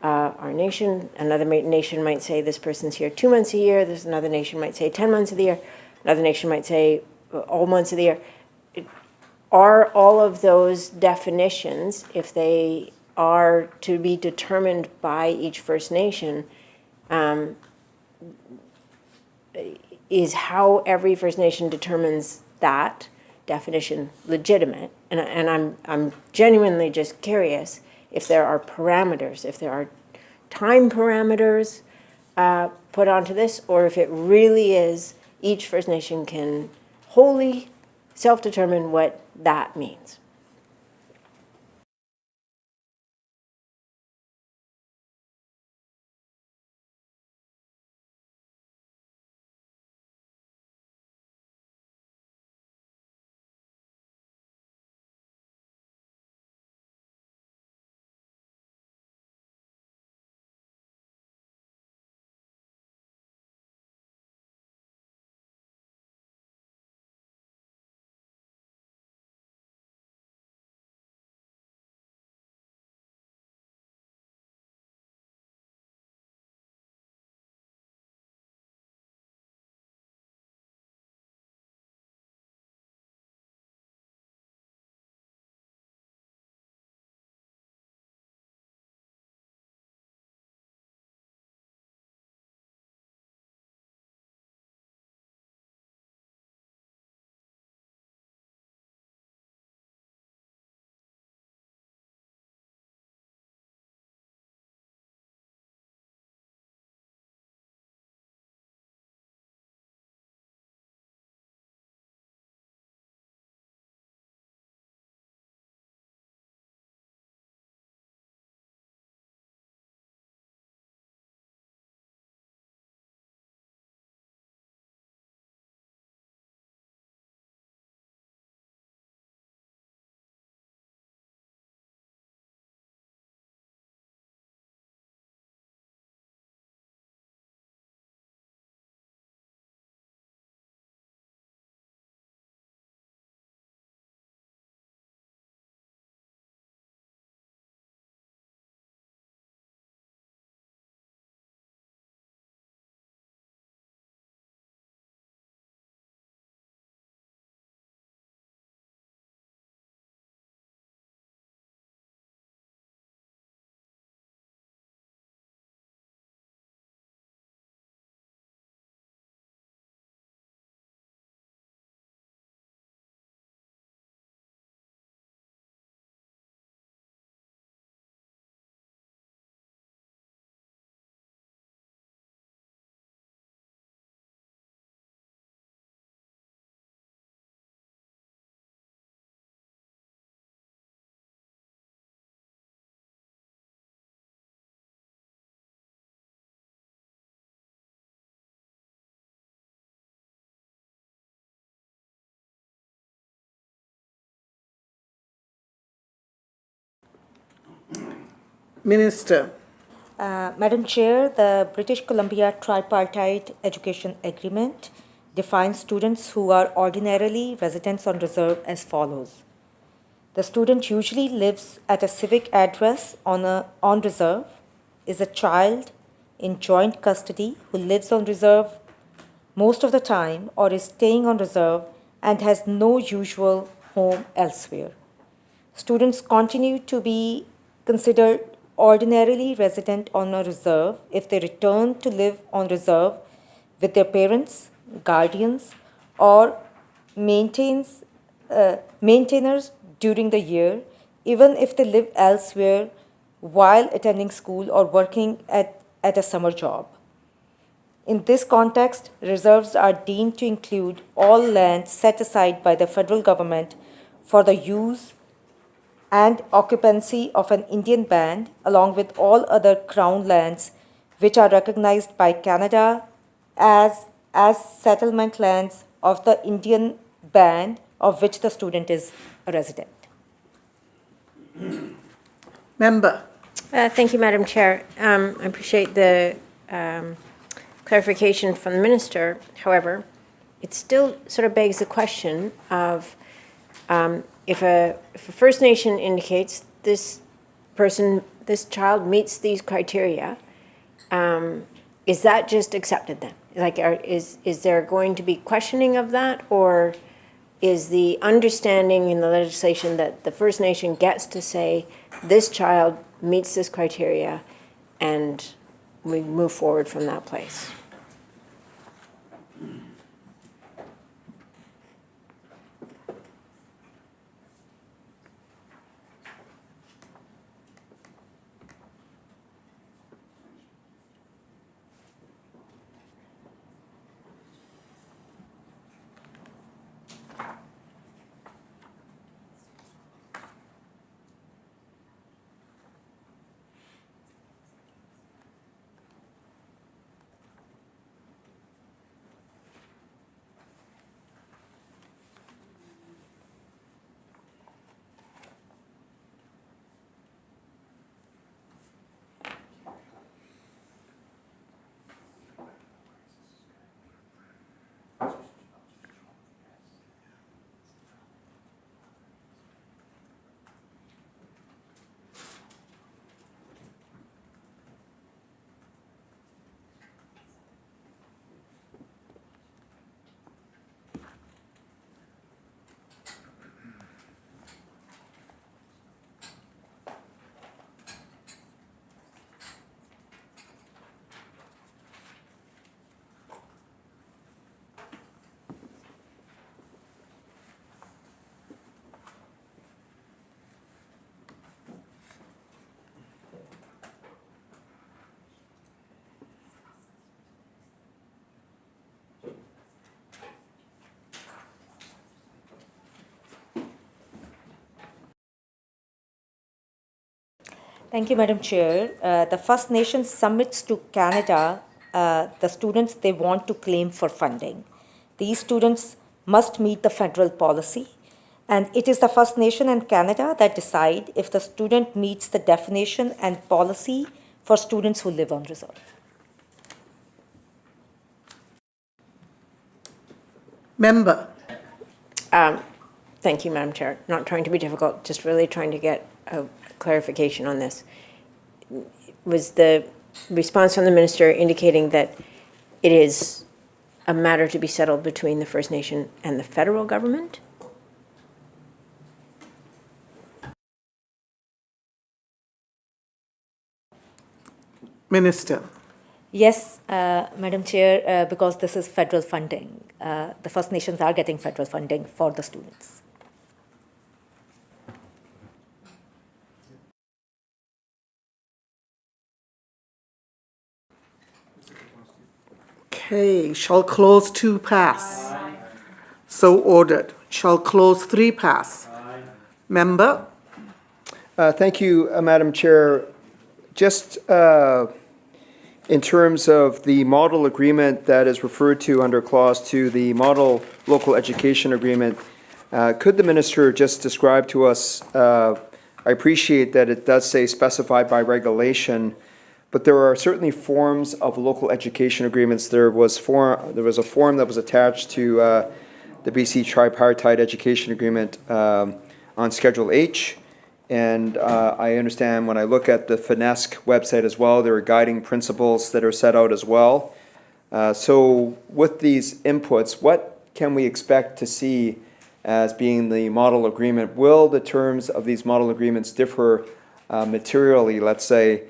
our nation. Another nation might say this person's here 2 months a year. There's another nation might say 10 months of the year. Another nation might say all months of the year. Are all of those definitions, if they are to be determined by each First Nation, is how every First Nation determines that definition legitimate? And I'm genuinely just curious if there are parameters, if there are time parameters put onto this, or if it really is each First Nation can wholly self-determine what that means. Minister. Madam Chair, the British Columbia Tripartite Education Agreement defines students who are ordinarily residents on reserve as follows. The student usually lives at a civic address on reserve, is a child in joint custody who lives on reserve most of the time or is staying on reserve and has no usual home elsewhere. Students continue to be considered ordinarily resident on a reserve if they return to live on reserve with their parents, guardians, or maintainers during the year, even if they live elsewhere while attending school or working at a summer job. In this context, reserves are deemed to include all land set aside by the federal government for the use and occupancy of an Indian band, along with all other crown lands which are recognized by Canada as settlement lands of the Indian band of which the student is a resident. Member. Thank you, Madam Chair. I appreciate the clarification from the minister. However, it still sort of begs the question of if a First Nation indicates this child meets these criteria, is that just accepted then? Like, is there going to be questioning of that, or is the understanding in the legislation that the First Nation gets to say this child meets this criteria and we move forward from that place? Thank you, Madam Chair. The First Nations submits to Canada the students they want to claim for funding. These students must meet the federal policy, and it is the First Nation and Canada that decide if the student meets the definition and policy for students who live on reserve. Member. Thank you, Madam Chair. Not trying to be difficult, just really trying to get a clarification on this. Was the response from the minister indicating that it is a matter to be settled between the First Nation and the federal government? Minister. Yes, Madam Chair, because this is federal funding. The First Nations are getting federal funding for the students. Okay, shall clause 2 pass? Aye. So ordered. Shall clause 3 pass? Aye. Member? Thank you, Madam Chair. Just in terms of the model agreement that is referred to under Clause 2, the model local education agreement, could the minister just describe to us I appreciate that it does say specified by regulation, but there are certainly forms of local education agreements. There was a form that was attached to the BC Tripartite Education Agreement on Schedule H. And I understand when I look at the FNESC website as well, there are guiding principles that are set out as well. So with these inputs, what can we expect to see as being the model agreement? Will the terms of these model agreements differ materially, let's say,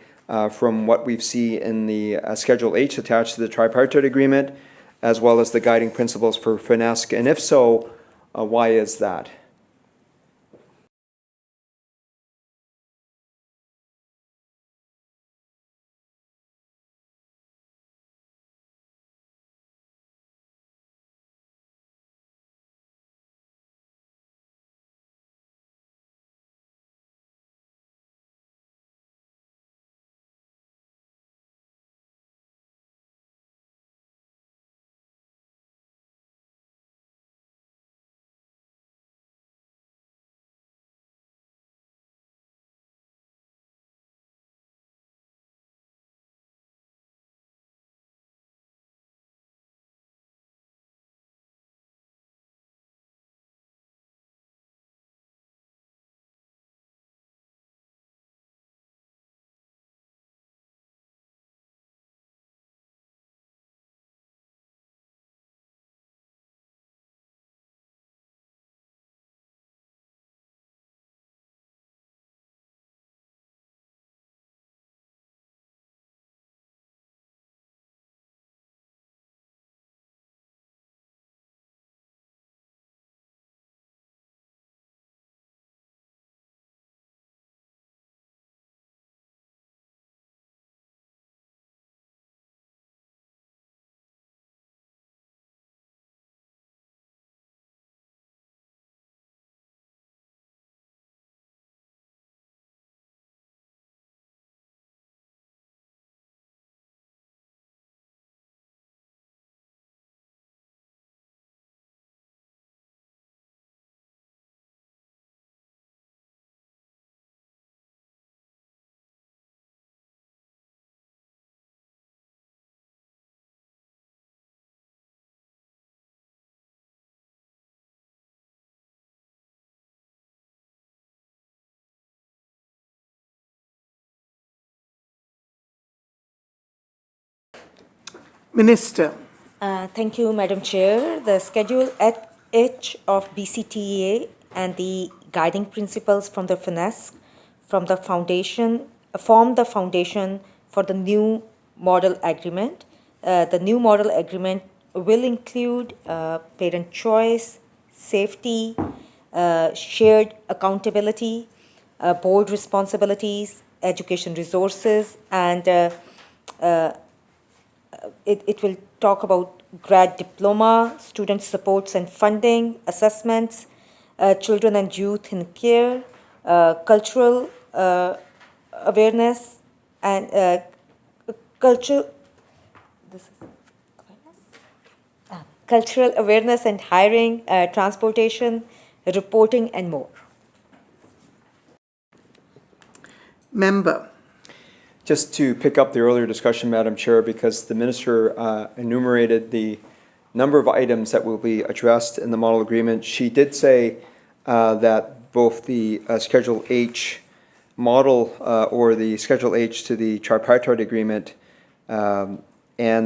from what we see in the Schedule H attached to the tripartite agreement, as well as the guiding principles for FNESC? And if so, why is that? Minister. Thank you, Madam Chair. The Schedule H of BCTEA and the guiding principles from the FNESC form the foundation for the new model agreement. The new model agreement will include parent choice, safety, shared accountability, board responsibilities, education resources, and it will talk about grad diploma, student supports and funding, assessments, children and youth in care, cultural awareness, and cultural awareness and hiring, transportation, reporting, and more. Member. Just to pick up the earlier discussion, Madam Chair, because the Minister enumerated the number of items that will be addressed in the model agreement. She did say that both the Schedule H model or the Schedule H to the tripartite agreement and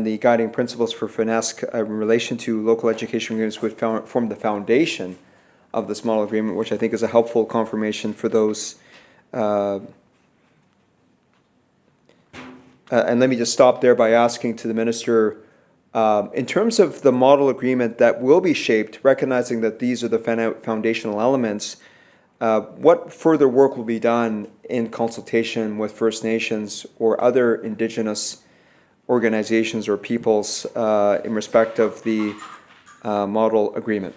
the guiding principles for FNESC in relation to local education agreements would form the foundation of this model agreement, which I think is a helpful confirmation for those. And let me just stop there by asking to the Minister, in terms of the model agreement that will be shaped, recognizing that these are the foundational elements, what further work will be done in consultation with First Nations or other Indigenous organizations or peoples in respect of the model agreement?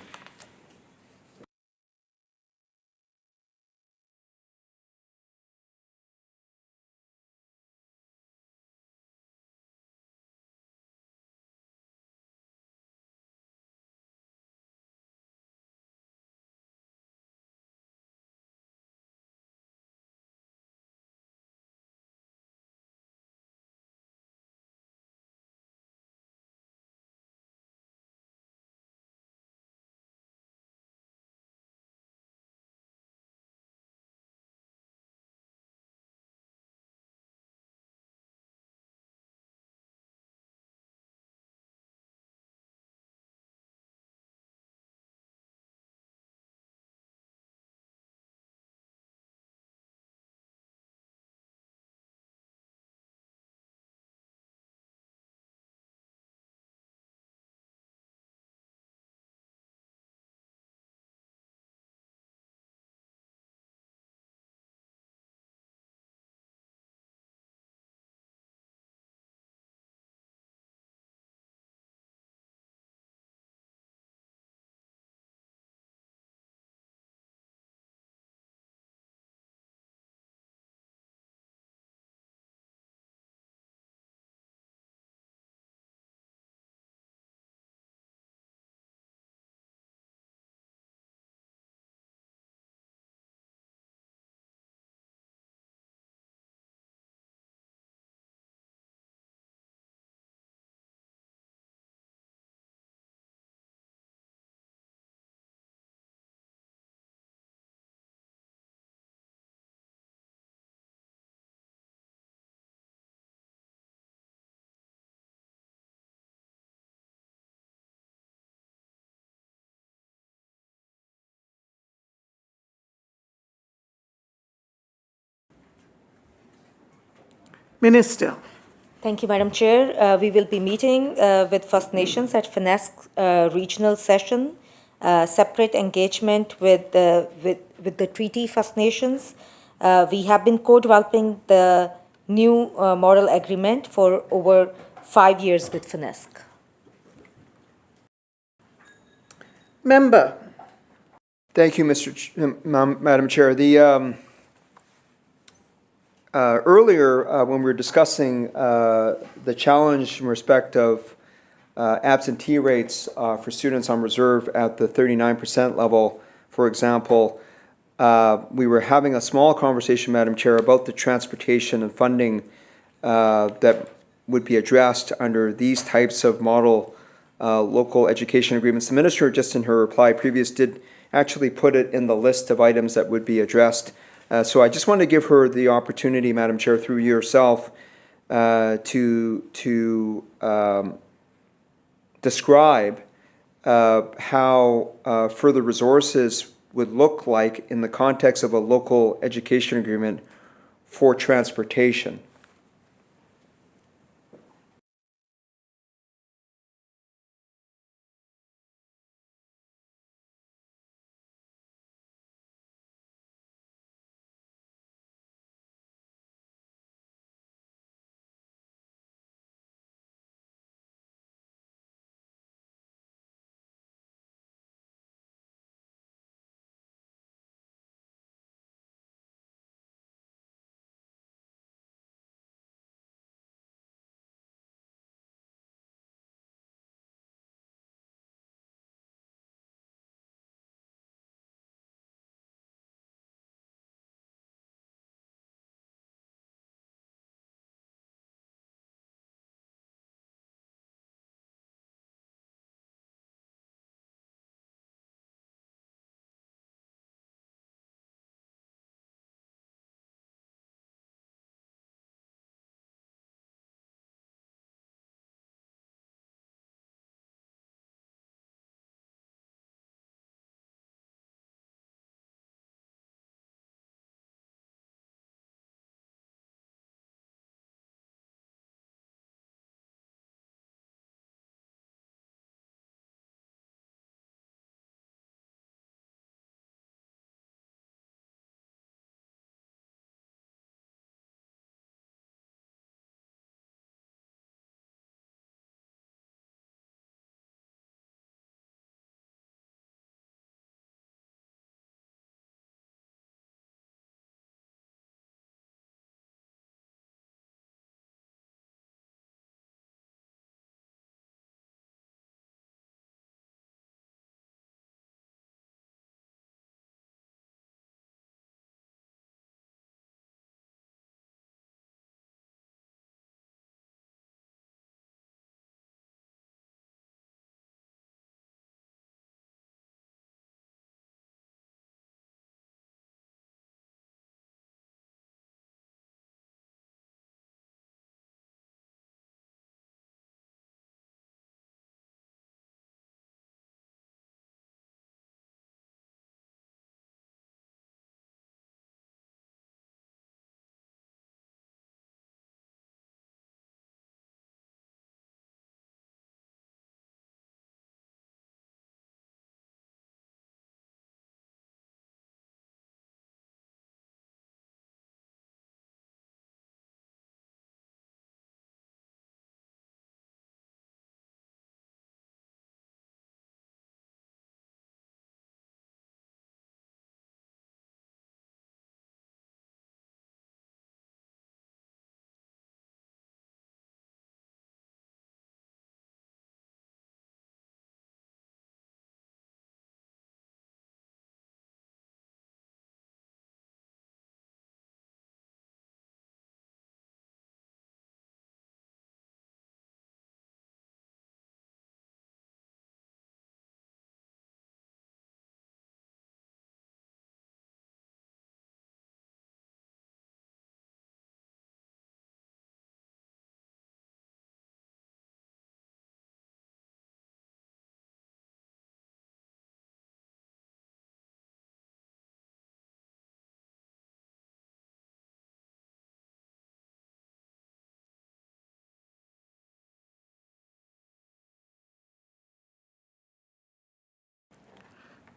Minister. Thank you, Madam Chair. We will be meeting with First Nations at FINESC regional session, separate engagement with the Treaty First Nations. We have been co-developing the new model agreement for over 5 years with FINESC. Member. Thank you, Madam Chair. Earlier, when we were discussing the challenge in respect of absentee rates for students on reserve at the 39% level, for example, we were having a small conversation, Madam Chair, about the transportation and funding that would be addressed under these types of model local education agreements. The Minister, just in her reply previous, did actually put it in the list of items that would be addressed. So I just want to give her the opportunity, Madam Chair, through yourself, to describe how further resources would look like in the context of a local education agreement for transportation.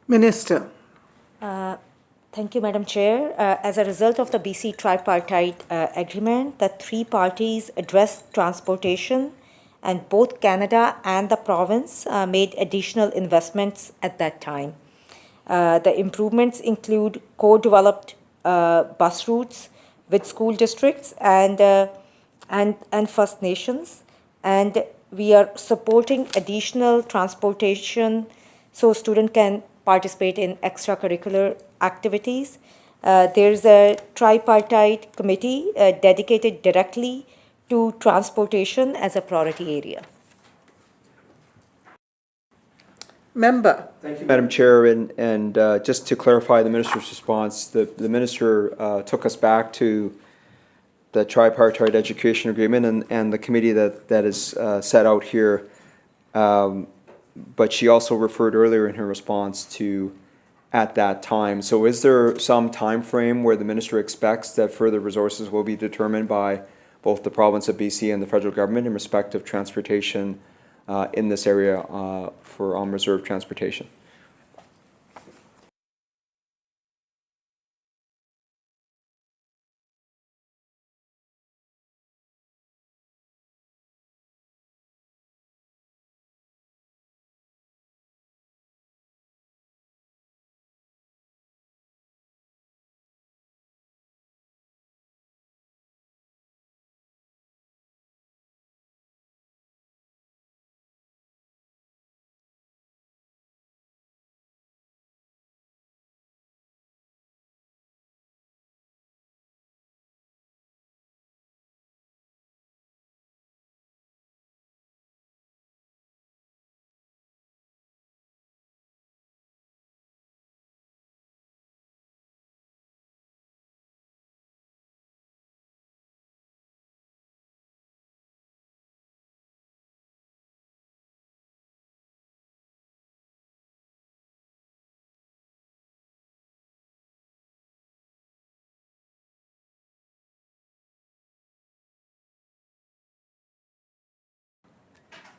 Minister. Thank you, Madam Chair. As a result of the BC tripartite agreement, the three parties addressed transportation, and both Canada and the province made additional investments at that time. The improvements include co-developed bus routes with school districts and First Nations, and we are supporting additional transportation so students can participate in extracurricular activities. There's a tripartite committee dedicated directly to transportation as a priority area. Member. Thank you, Madam Chair, and just to clarify the Minister's response, the Minister took us back to the tripartite education agreement and the committee that is set out here. But she also referred earlier in her response to at that time. So is there some time frame where the Minister expects that further resources will be determined by both the province of BC and the federal government in respect of transportation in this area for on-reserve transportation?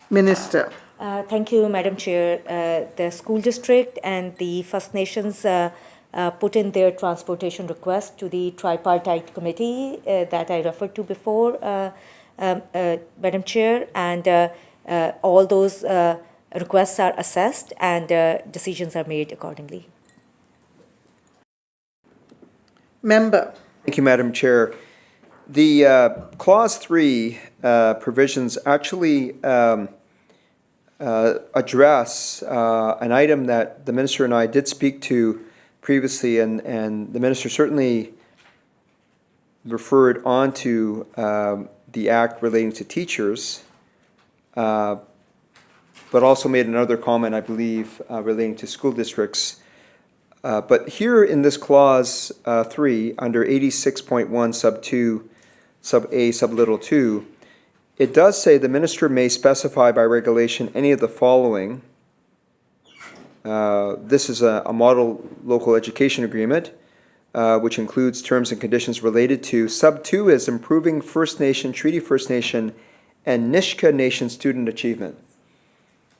Minister. Thank you, Madam Chair. The school district and the First Nations put in their transportation request to the tripartite committee that I referred to before, Madam Chair, and all those requests are assessed and decisions are made accordingly. Member. Thank you, Madam Chair. The Clause 3 provisions actually address an item that the Minister and I did speak to previously, and the Minister certainly referred on to the Act relating to teachers, but also made another comment, I believe, relating to school districts. But here in this Clause 3, under 86.1 sub 2, sub A, sub little 2, it does say the Minister may specify by regulation any of the following. This is a model local education agreement, which includes terms and conditions related to. Sub 2 is improving First Nation, Treaty First Nation, and Nisga'a Nation student achievement.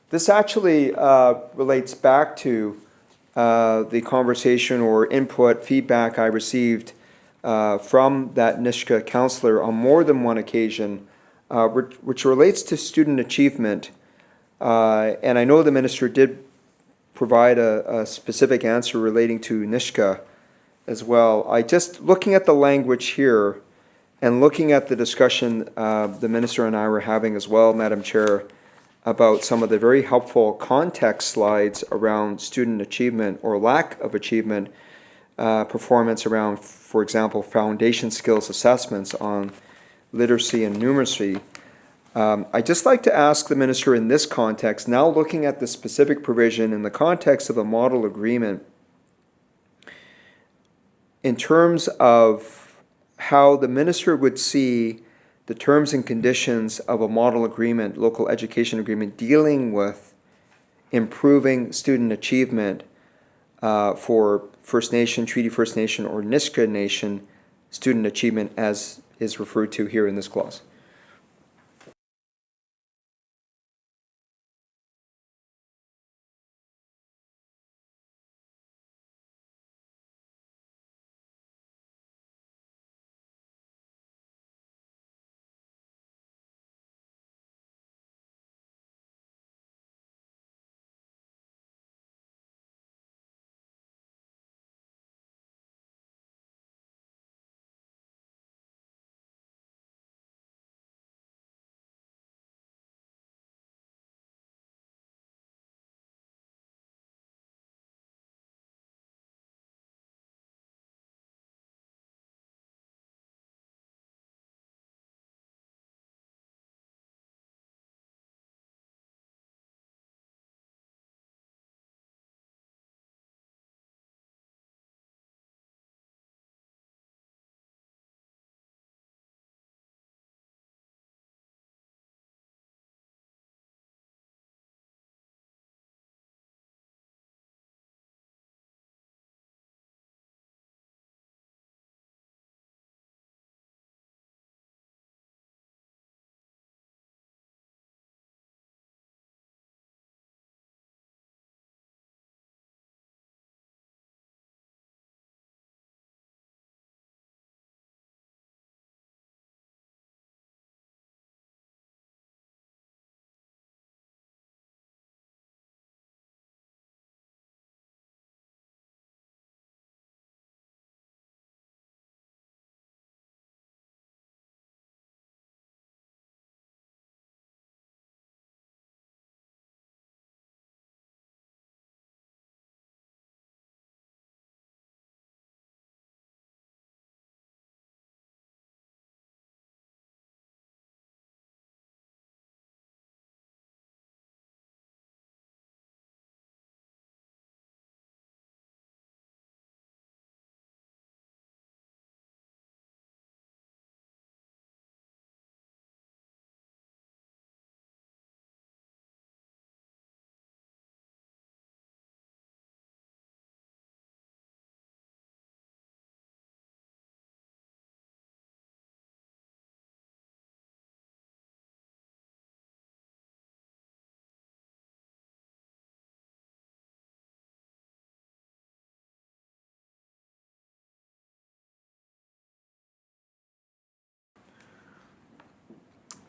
This actually relates back to the conversation or input, feedback I received from that Nisga'a councillor on more than one occasion, which relates to student achievement. And I know the Minister did provide a specific answer relating to Nisga'a as well. I just, looking at the language here and looking at the discussion the Minister and I were having as well, Madam Chair, about some of the very helpful context slides around student achievement or lack of achievement performance around, for example, foundation skills assessments on literacy and numeracy. I'd just like to ask the Minister in this context, now looking at the specific provision in the context of a model agreement, in terms of how the Minister would see the terms and conditions of a model agreement, local education agreement, dealing with improving student achievement for First Nation, Treaty First Nation, or Nisga'a Nation student achievement as is referred to here in this clause.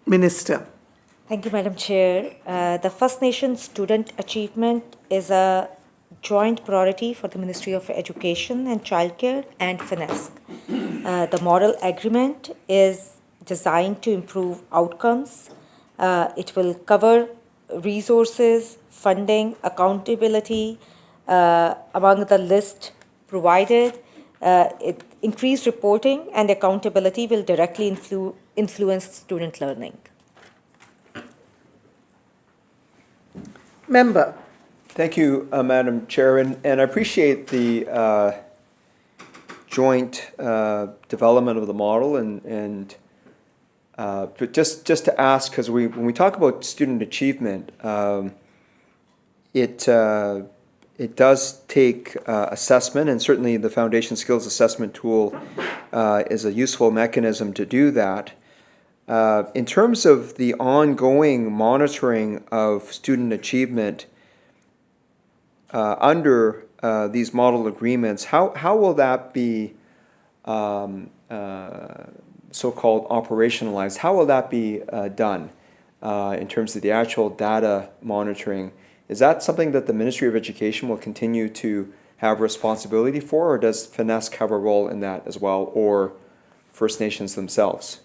Minister. Thank you, Madam Chair. The First Nations student achievement is a joint priority for the Ministry of Education and Childcare and FINESC. The model agreement is designed to improve outcomes. It will cover resources, funding, accountability among the list provided. Increased reporting and accountability will directly influence student learning. Member. Thank you, Madam Chair, and I appreciate the joint development of the model and but just to ask, because when we talk about student achievement, it does take assessment, and certainly the Foundation Skills Assessment tool is a useful mechanism to do that. In terms of the ongoing monitoring of student achievement under these model agreements, how will that be so-called operationalized? How will that be done in terms of the actual data monitoring? Is that something that the Ministry of Education will continue to have responsibility for, or does FINESC have a role in that as well, or First Nations themselves?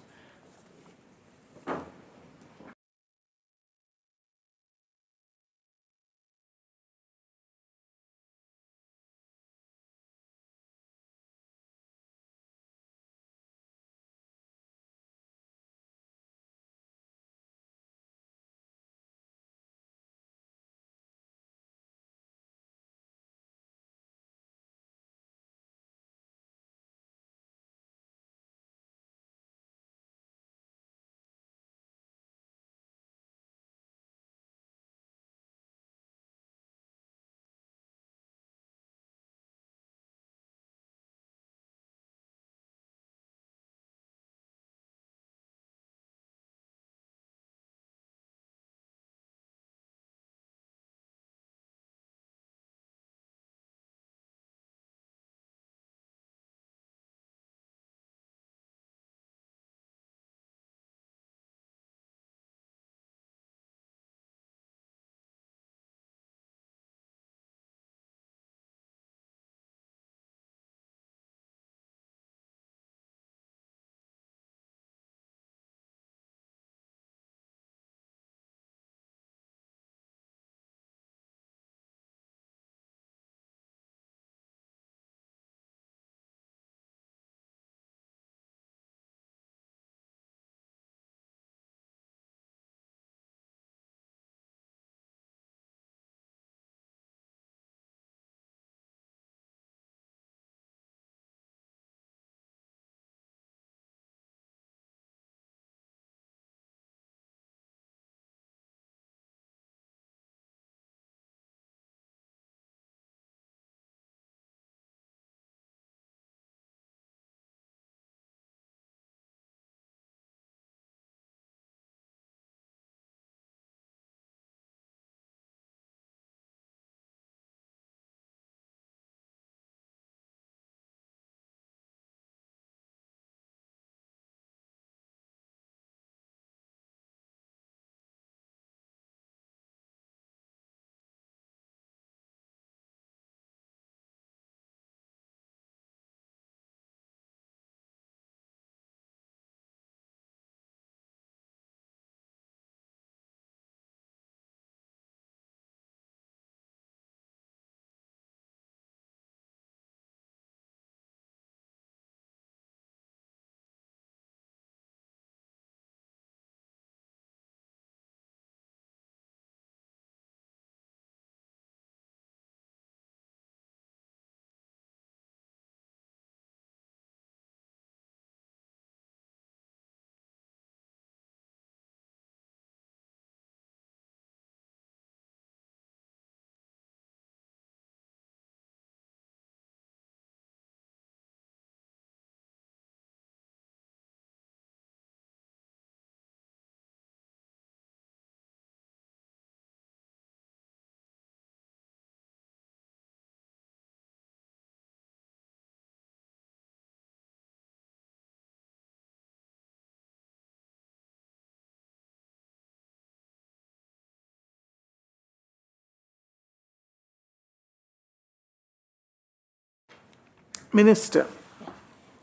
Minister.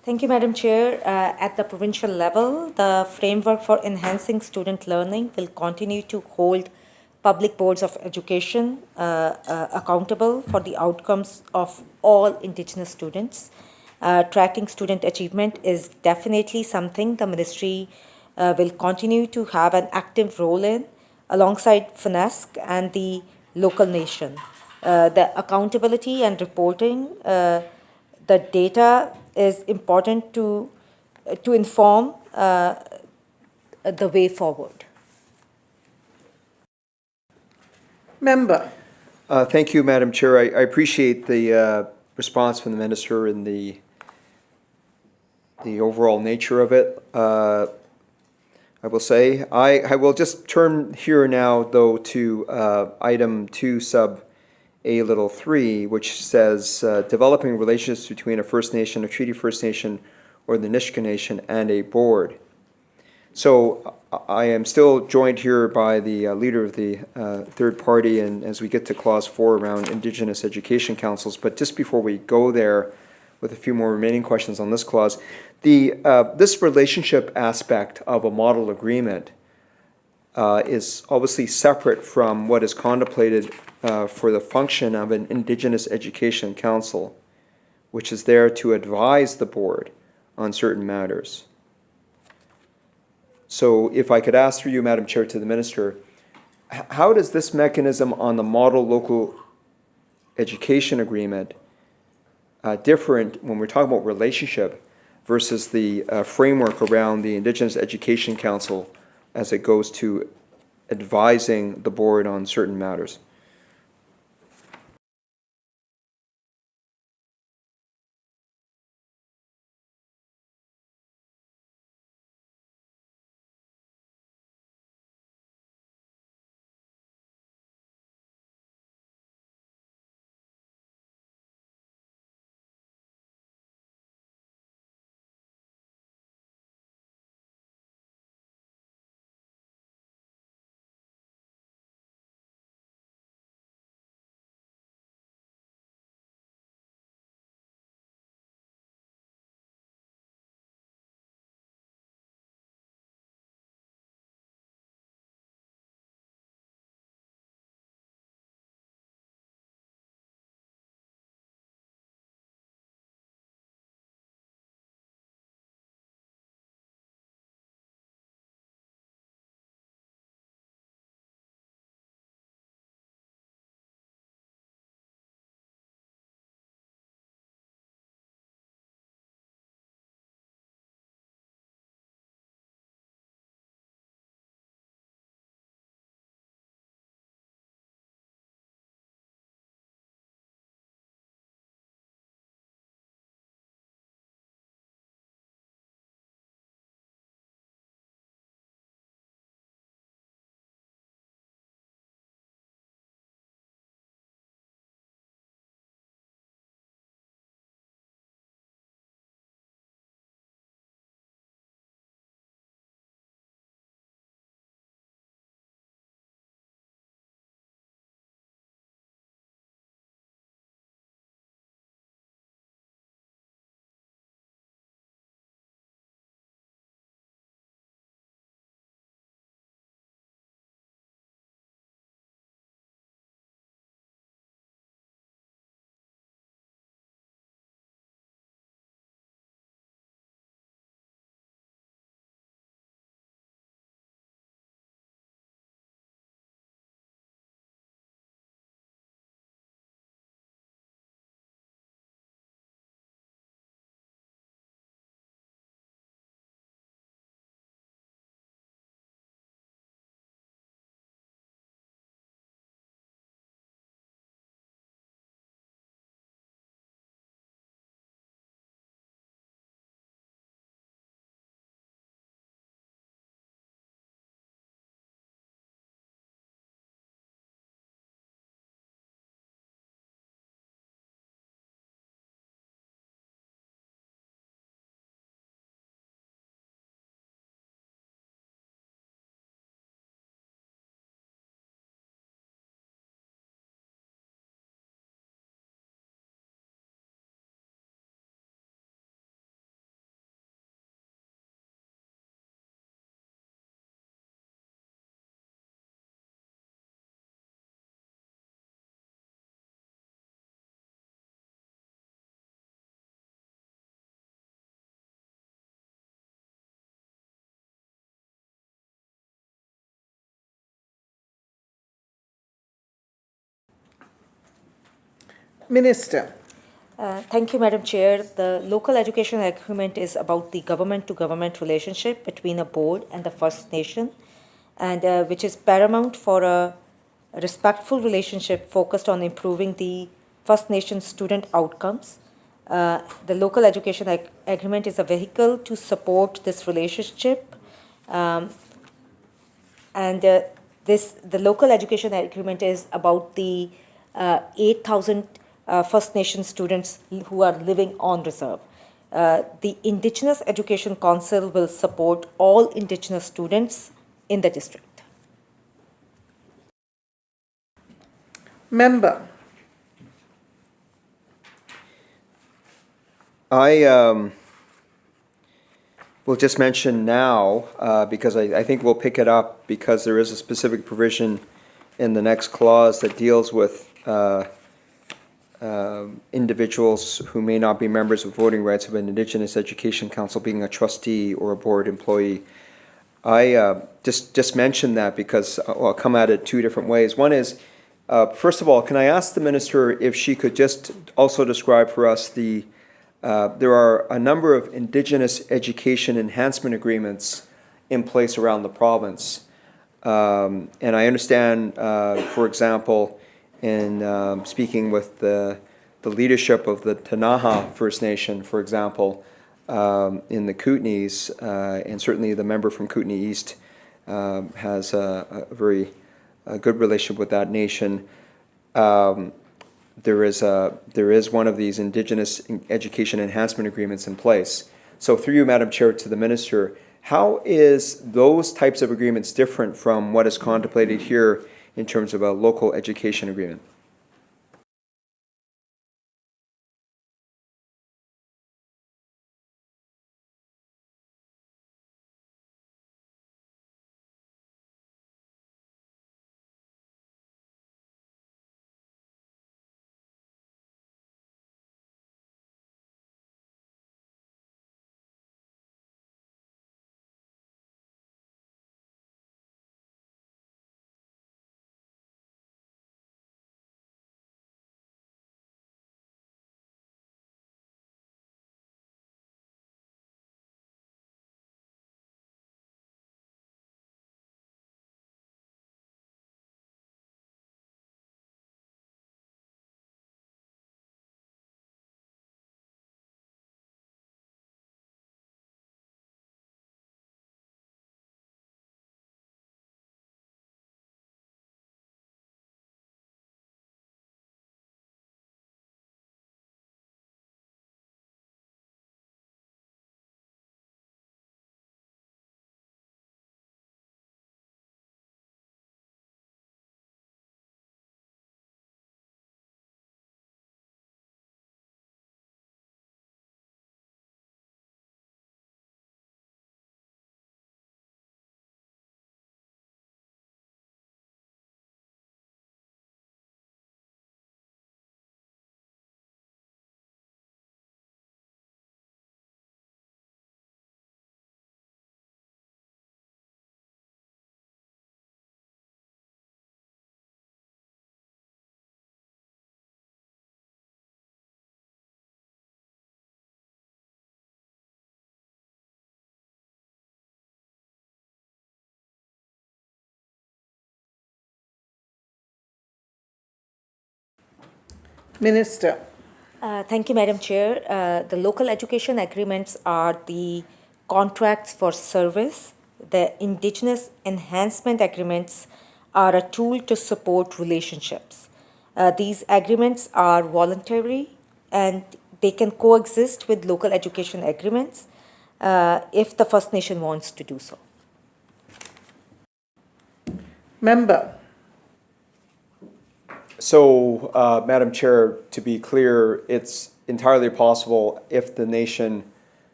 Thank you, Madam Chair. At the provincial level, the framework for enhancing student learning will continue to hold public boards of education accountable for the outcomes of all Indigenous students. Tracking student achievement is definitely something the ministry will continue to have an active role in, alongside FNESC and the local nation. The accountability and reporting, the data is important to inform the way forward. Member. Thank you, Madam Chair. I appreciate the response from the minister and the overall nature of it. I will say, I will just turn here now, though, to item 2 sub A little 3, which says developing relationships between a First Nation, a Treaty First Nation, or the Nisga'a Nation and a board. So I am still joined here by the leader of the third party, and as we get to clause 4 around Indigenous Education Councils, but just before we go there with a few more remaining questions on this clause, this relationship aspect of a model agreement is obviously separate from what is contemplated for the function of an Indigenous Education Council, which is there to advise the board on certain matters. So if I could ask through you, Madam Chair, to the Minister, how does this mechanism on the model local education agreement different when we're talking about relationship versus the framework around the Indigenous Education Council as it goes to advising the board on certain matters? Minister. Thank you, Madam Chair. The local education agreement is about the government-to-government relationship between a board and the First Nation, and which is paramount for a respectful relationship focused on improving the First Nation student outcomes. The local education agreement is a vehicle to support this relationship, and the local education agreement is about the 8,000 First Nation students who are living on reserve. The Indigenous Education Council will support all Indigenous students in the district. Member. I will just mention now, because I think we'll pick it up because there is a specific provision in the next clause that deals with individuals who may not be members with voting rights of an Indigenous Education Council being a trustee or a board employee. I just mentioned that because I'll come at it two different ways. One is, first of all, can I ask the minister if she could just also describe for us there are a number of Indigenous education enhancement agreements in place around the province. And I understand, for example, in speaking with the leadership of the Tanaha First Nation, for example, in the Kootenays, and certainly the member from Kootenay East has a very good relationship with that nation. There is one of these Indigenous education enhancement agreements in place. So through you, Madam Chair, to the Minister, how is those types of agreements different from what is contemplated here in terms of a local education agreement? Minister. Thank you, Madam Chair. The local education agreements are the contracts for service. The Indigenous enhancement agreements are a tool to support relationships. These agreements are voluntary and they can coexist with local education agreements if the First Nation wants to do so. Member. So, Madam Chair, to be clear, it's entirely possible if the nation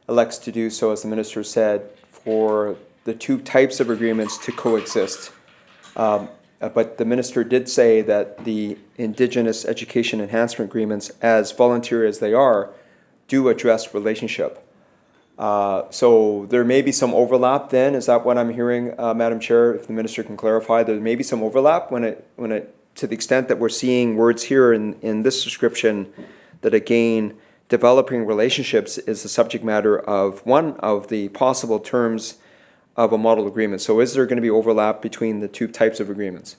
elects to do so, as the Minister said, for the two types of agreements to coexist. But the Minister did say that the Indigenous Education Enhancement Agreements, as voluntary as they are, do address relationship. So there may be some overlap then, is that what I'm hearing, Madam Chair? If the Minister can clarify, there may be some overlap when it to the extent that we're seeing words here in this description that again, developing relationships is the subject matter of one of the possible terms of a model agreement. So is there going to be overlap between the two types of agreements?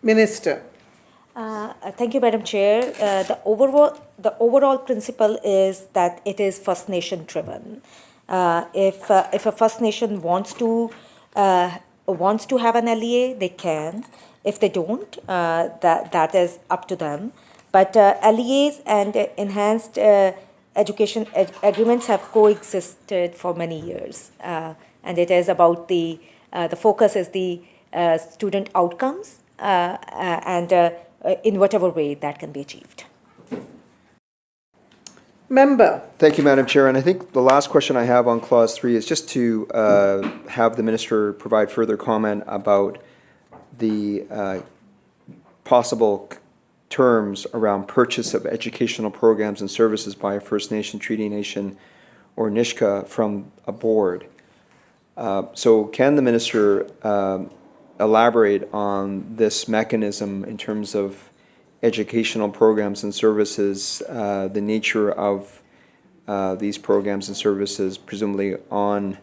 Minister. Thank you, Madam Chair. The overall principle is that it is First Nation driven. If a First Nation wants to have an LEA, they can. If they don't, that is up to them. But LEAs and enhanced education agreements have coexisted for many years, and it is about the focus is the student outcomes and in whatever way that can be achieved. Member. Thank you, Madam Chair. And I think the last question I have on Clause 3 is just to have the Minister provide further comment about the possible terms around purchase of educational programs and services by a First Nation, Treaty Nation, or Nishka from a board. So can the Minister elaborate on this mechanism in terms of educational programs and services, the nature of these programs and services, presumably on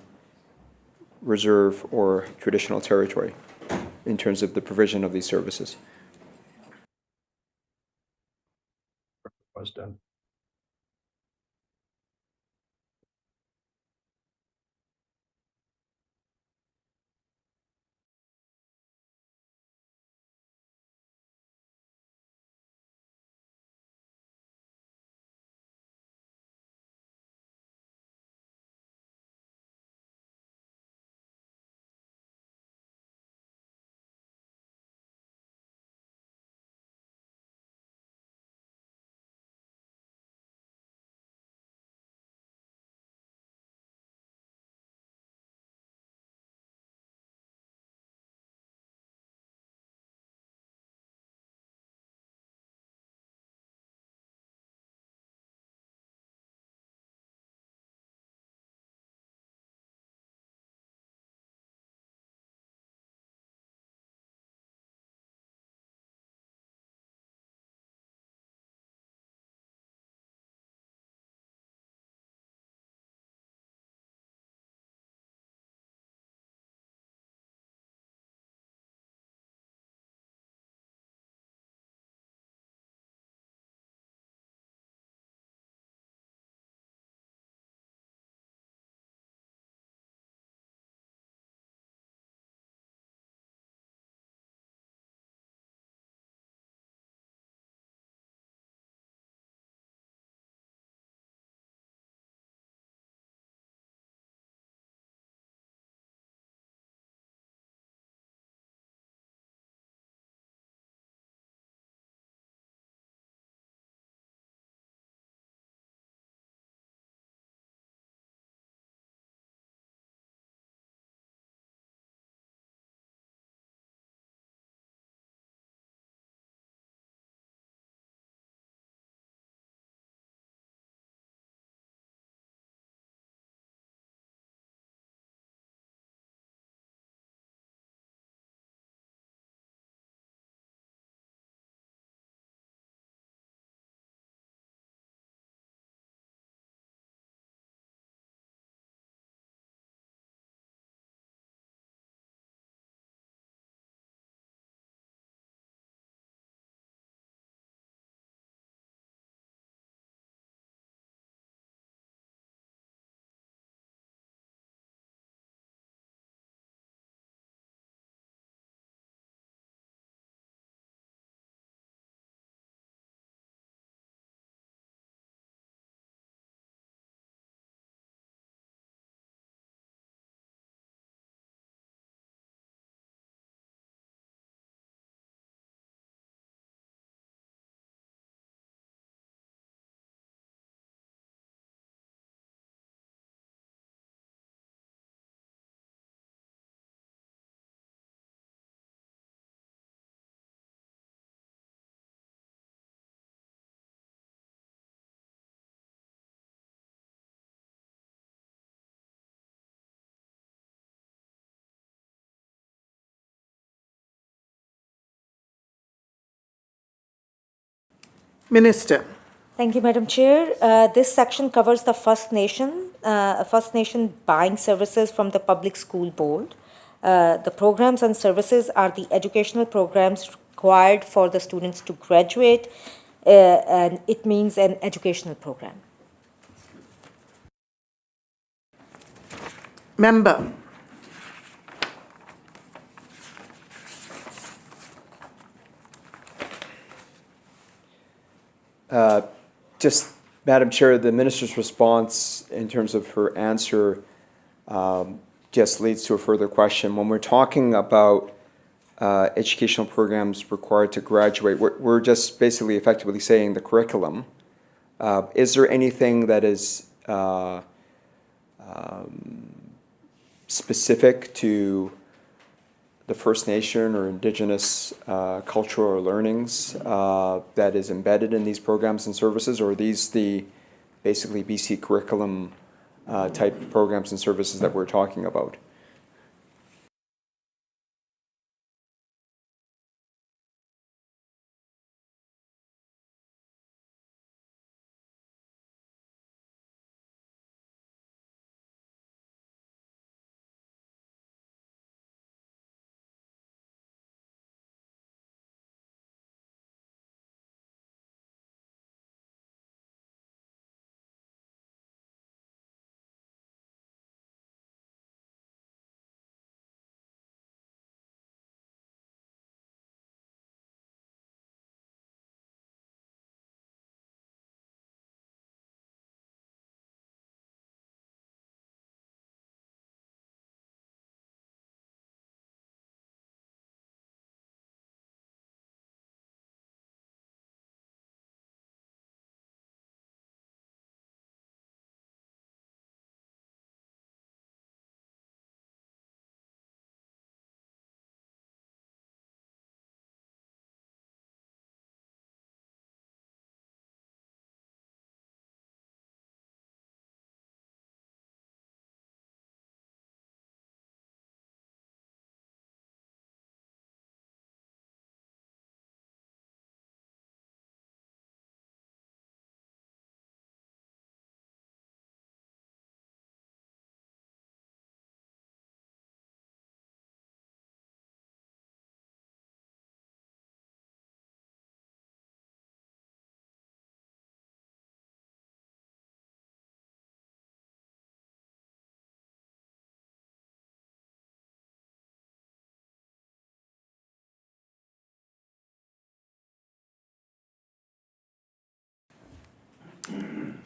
reserve or traditional territory, in terms of the provision of these services? Was done. Minister. Thank you, Madam Chair. This section covers the First Nation buying services from the Public School Board. The programs and services are the educational programs required for the students to graduate, and it means an educational program. Member. Just, Madam Chair, the minister's response in terms of her answer just leads to a further question. When we're talking about educational programs required to graduate, we're just basically effectively saying the curriculum. Is there anything that is specific to the First Nation or Indigenous cultural or learnings that is embedded in these programs and services, or are these the basically BC curriculum type programs and services that we're talking about?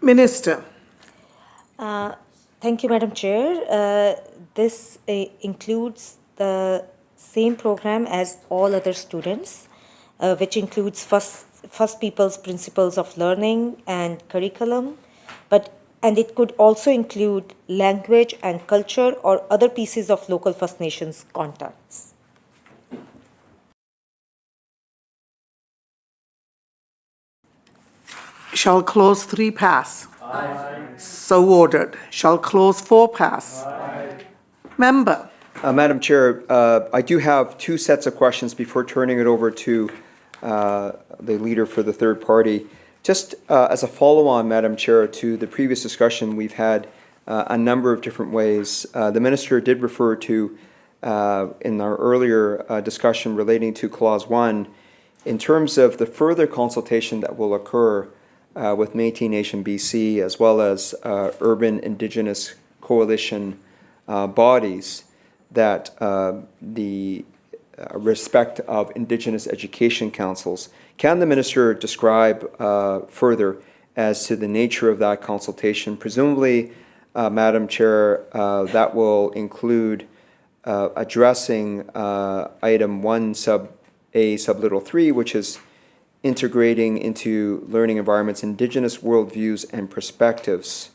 Minister. Thank you, Madam Chair. This includes the same program as all other students, which includes First People's Principles of Learning and curriculum, and it could also include language and culture or other pieces of local First Nations contacts. Shall clause 3 pass? Aye. So ordered. Shall clause 4 pass? Aye. Member. Madam Chair, I do have two sets of questions before turning it over to the leader for the third party. Just as a follow-on, Madam Chair, to the previous discussion we've had a number of different ways. The Minister did refer to, in our earlier discussion relating to Clause 1, in terms of the further consultation that will occur with Métis Nation BC, as well as urban Indigenous coalition bodies, that the respect of Indigenous education councils. Can the Minister describe further as to the nature of that consultation? Presumably, Madam Chair, that will include addressing item 1 sub A sub little 3, which is integrating into learning environments Indigenous worldviews and perspectives,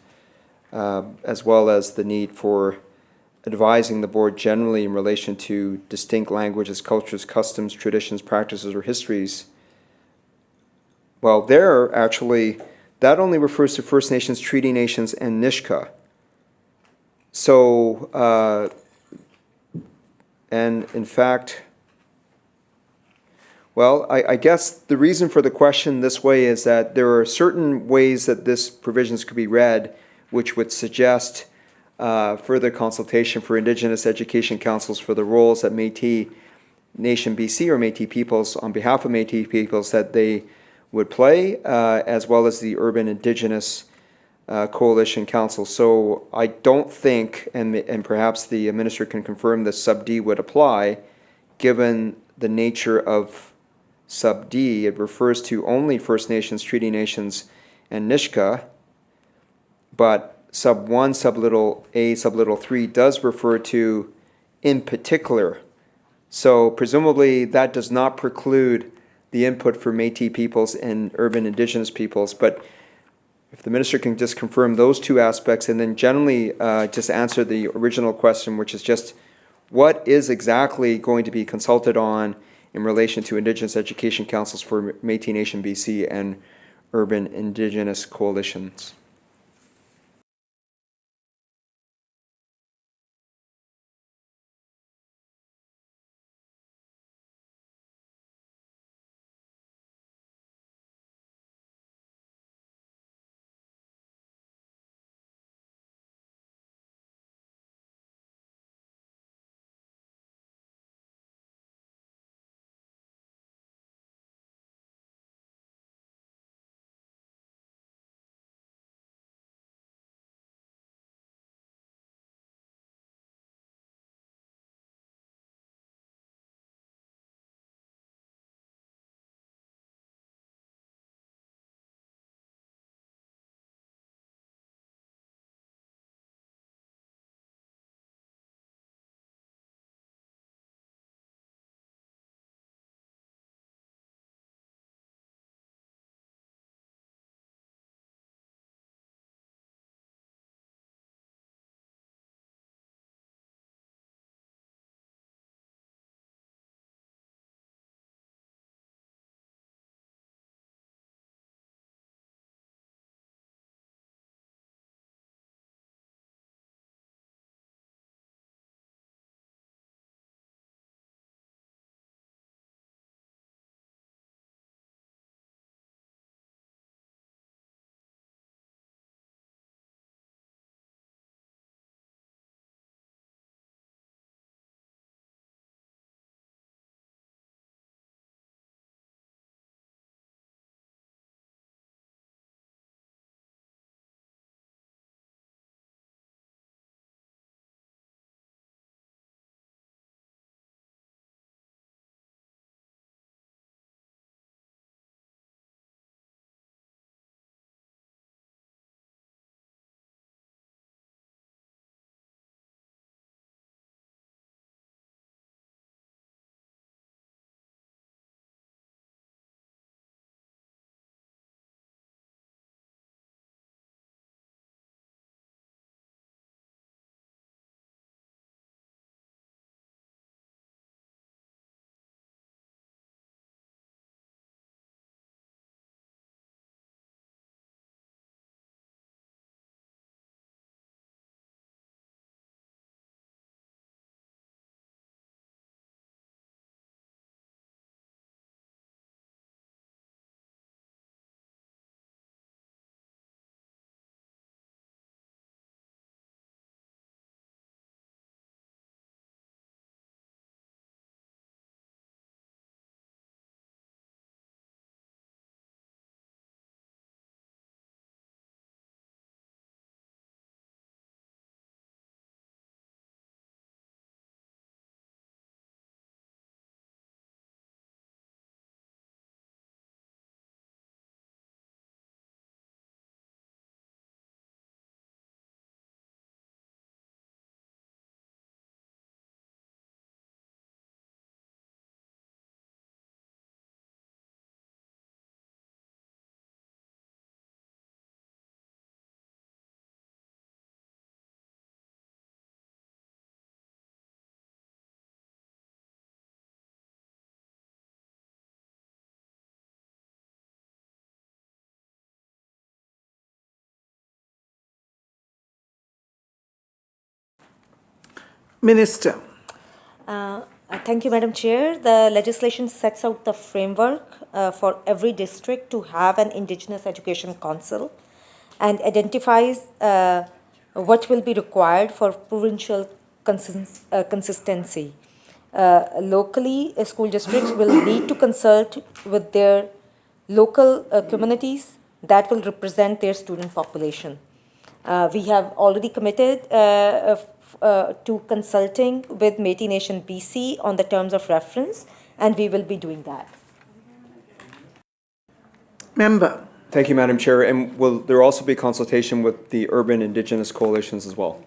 as well as the need for advising the board generally in relation to distinct languages, cultures, customs, traditions, practices, or histories. Well, there, actually, that only refers to First Nations, Treaty Nations, and Nishka. So, and in fact, Well, I guess the reason for the question this way is that there are certain ways that this provisions could be read, which would suggest further consultation for Indigenous education councils for the roles that Métis Nation BC or Métis peoples, on behalf of Métis peoples, that they would play, as well as the Urban Indigenous Coalition Council. So I don't think, and perhaps the minister can confirm, the sub D would apply, given the nature of sub D. It refers to only First Nations, Treaty Nations, and Nishka, but sub 1, sub little a, sub little 3 does refer to in particular. So presumably that does not preclude the input for Métis peoples and urban Indigenous peoples, but if the minister can just confirm those two aspects and then generally just answer the original question, which is just what is exactly going to be consulted on in relation to Indigenous education councils for Métis Nation BC and urban Indigenous coalitions. Minister. Thank you, Madam Chair. The legislation sets out the framework for every district to have an Indigenous Education Council and identifies what will be required for provincial consistency. Locally, school districts will need to consult with their local communities that will represent their student population. We have already committed to consulting with Métis Nation BC on the terms of reference, and we will be doing that. Member. Thank you, Madam Chair. And will there also be consultation with the urban Indigenous coalitions as well?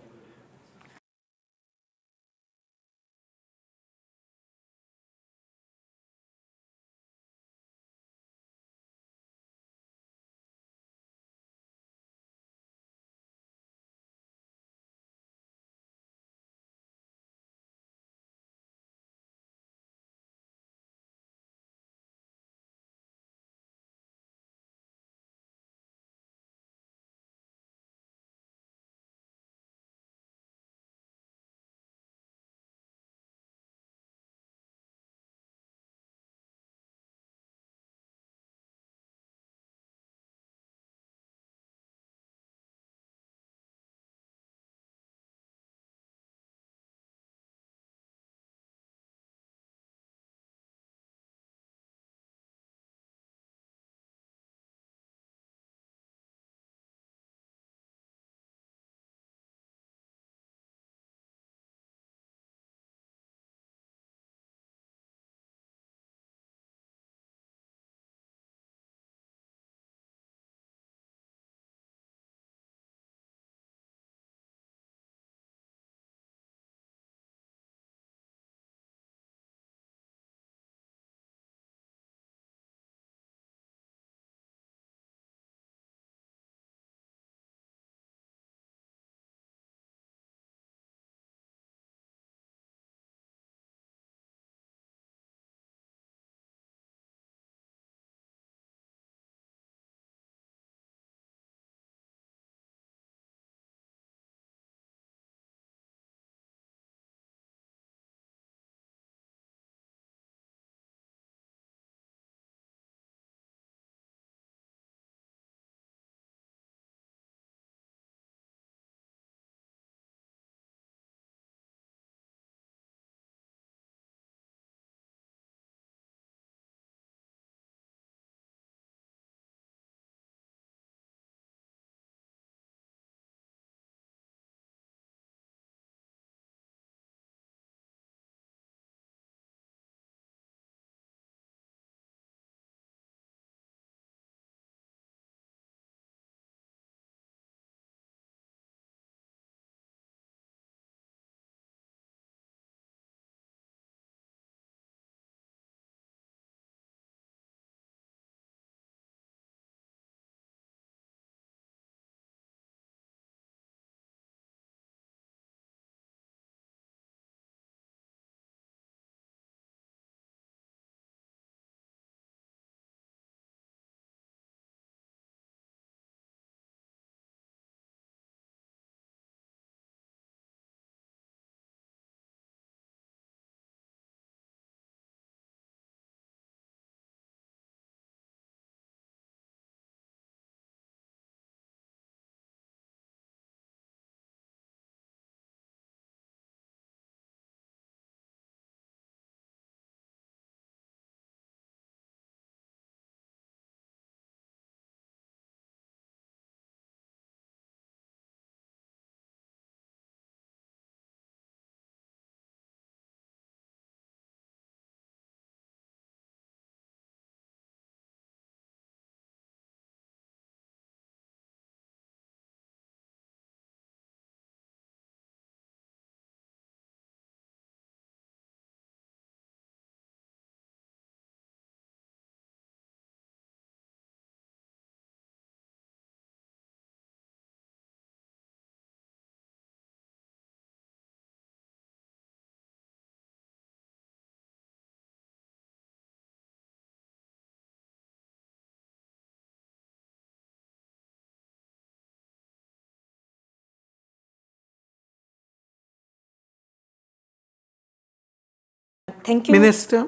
Thank you. Minister?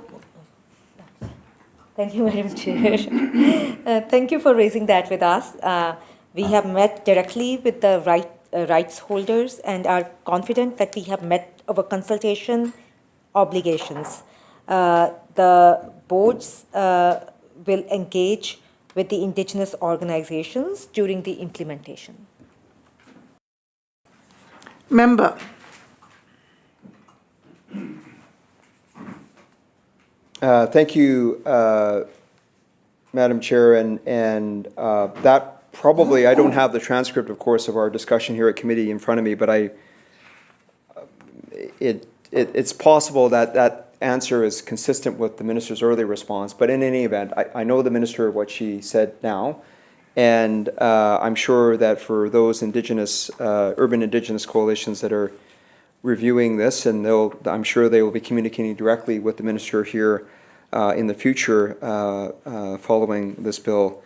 Thank you, Madam Chair. Thank you for raising that with us. We have met directly with the rights holders and are confident that we have met our consultation obligations. The boards will engage with the indigenous organizations during the implementation. Member? Thank you, Madam Chair, and that probably, I don't have the transcript, of course, of our discussion here at committee in front of me, but it's possible that that answer is consistent with the minister's earlier response, but in any event, I know the minister, what she said now, and I'm sure that for those indigenous, urban indigenous coalitions that are reviewing this, and I'm sure they will be communicating directly with the minister here in the future following this bill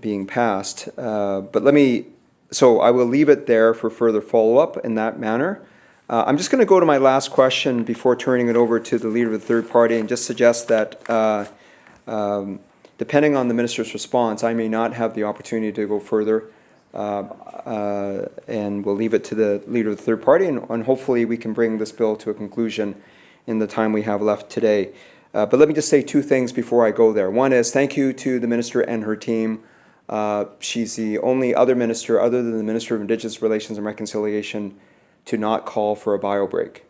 being passed. So I will leave it there for further follow-up in that manner. I'm just going to go to my last question before turning it over to the leader of the third party and just suggest that depending on the minister's response, I may not have the opportunity to go further. And we'll leave it to the leader of the third party, and hopefully we can bring this bill to a conclusion in the time we have left today. But let me just say two things before I go there. One is thank you to the minister and her team. She's the only other minister other than the Minister of Indigenous Relations and Reconciliation to not call for a bio break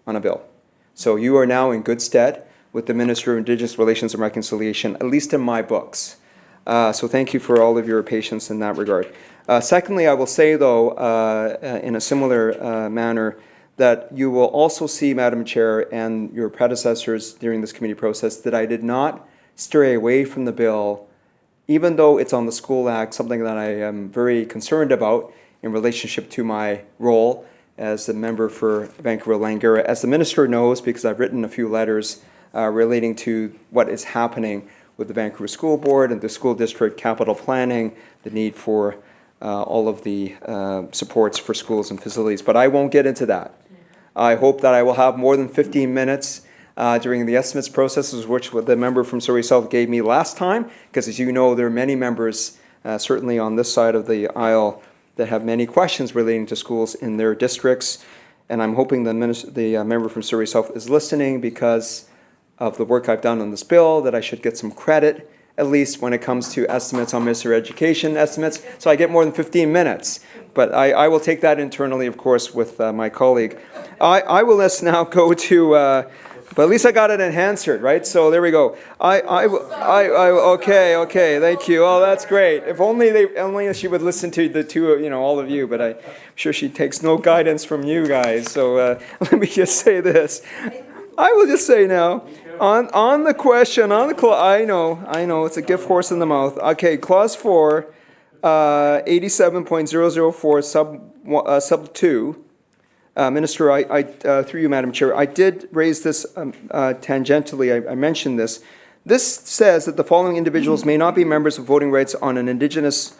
on a bill. So you are now in good stead with the Minister of Indigenous Relations and Reconciliation, at least in my books. So thank you for all of your patience in that regard. Secondly, I will say, though, in a similar manner, that you will also see, Madam Chair, and your predecessors during this committee process, that I did not stray away from the bill, even though it's on the School Act, something that I am very concerned about in relationship to my role as a member for Vancouver-Langara. As the Minister knows, because I've written a few letters relating to what is happening with the Vancouver School Board and the school district capital planning, the need for all of the supports for schools and facilities. But I won't get into that. I hope that I will have more than 15 minutes during the estimates processes, which the member from Surrey South gave me last time, because as you know, there are many members, certainly on this side of the aisle, that have many questions relating to schools in their districts. And I'm hoping the member from Surrey South is listening because of the work I've done on this bill, that I should get some credit, at least when it comes to estimates on Minister of Education estimates. So I get more than 15 minutes. But I will take that internally, of course, with my colleague. I will just now go to, but at least I got it answered, right? So there we go. Okay, thank you. Oh, that's great. If only she would listen to the two, all of you, but I'm sure she takes no guidance from you guys. So let me just say this. I will just say now, on the question, I know, it's a gift horse in the mouth. Okay, clause 4, 87.004 sub 2. Minister, I through you, Madam Chair, I did raise this tangentially. I mentioned this. This says that the following individuals may not be members of voting rights on an Indigenous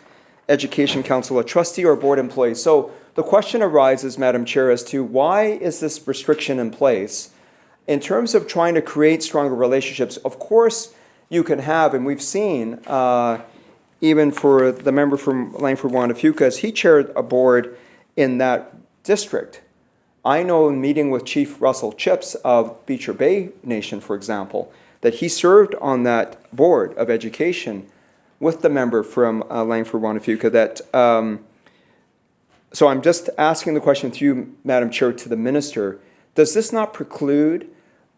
Education Council, a trustee or board employee. So the question arises, Madam Chair, as to why is this restriction in place? In terms of trying to create stronger relationships, of course you can have, and we've seen, even for the member from Langford-Wandafuka, as he chaired a board in that district. I know in meeting with Chief Russell Chips of Beecher Bay Nation, for example, that he served on that board of education with the member from Langford-Wandafuka. So I'm just asking the question through you, Madam Chair, to the Minister. Does this not preclude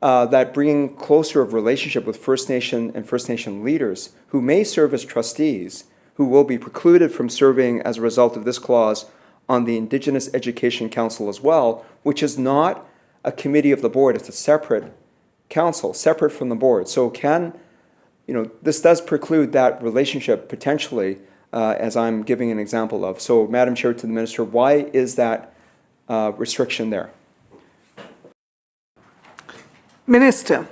that bringing closer of relationship with First Nation and First Nation leaders who may serve as trustees, who will be precluded from serving as a result of this clause on the Indigenous Education Council as well, which is not a committee of the board, it's a separate council, separate from the board. So this does preclude that relationship potentially, as I'm giving an example of. So, Madam Chair, to the Minister, why is that restriction there? Minister.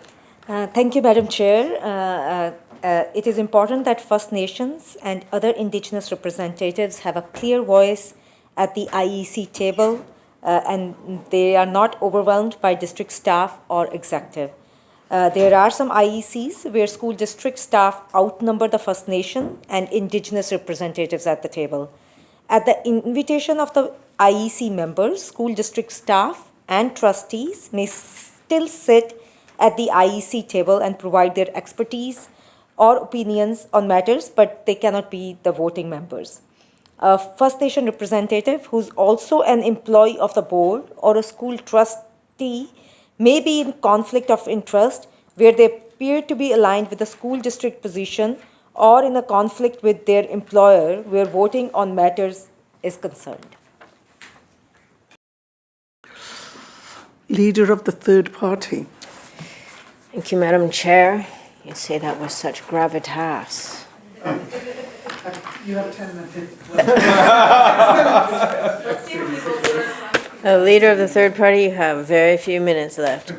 Thank you, Madam Chair. It is important that First Nations and other Indigenous representatives have a clear voice at the IEC table and they are not overwhelmed by district staff or executive. There are some IECs where school district staff outnumber the First Nation and Indigenous representatives at the table. At the invitation of the IEC members, school district staff and trustees may still sit at the IEC table and provide their expertise or opinions on matters, but they cannot be the voting members. A First Nation representative who's also an employee of the board or a school trustee may be in conflict of interest where they appear to be aligned with the school district position or in a conflict with their employer where voting on matters is concerned. Leader of the third party. Thank you, Madam Chair. You say that with such gravitas. You have 10 minutes. Leader of the third party, you have very few minutes left.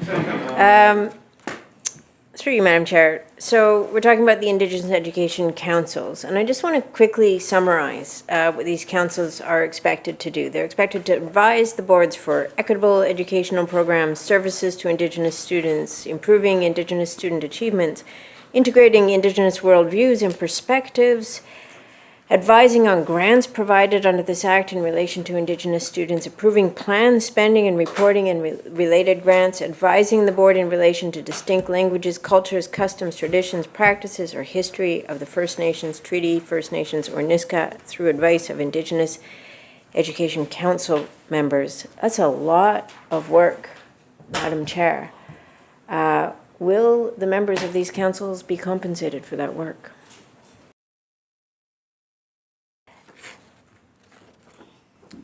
Through you, Madam Chair. So we're talking about the Indigenous Education Councils, and I just want to quickly summarize what these councils are expected to do. They're expected to advise the boards for equitable educational programs, services to Indigenous students, improving Indigenous student achievement, integrating Indigenous worldviews and perspectives, advising on grants provided under this Act in relation to Indigenous students, approving planned spending and reporting and related grants, advising the board in relation to distinct languages, cultures, customs, traditions, practices, or history of the First Nations, Treaty First Nations, or Niska through advice of Indigenous Education Council members. That's a lot of work, Madam Chair. Will the members of these councils be compensated for that work?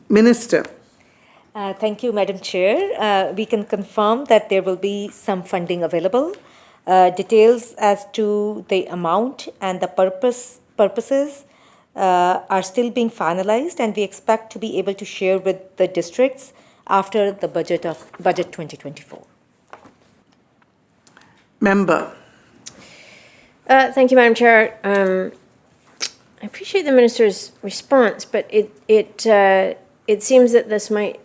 Minister. Thank you, Madam Chair. We can confirm that there will be some funding available. Details as to the amount and the purposes are still being finalized, and we expect to be able to share with the districts after the budget 2024. Member. Thank you, Madam Chair. I appreciate the minister's response, but it seems that this might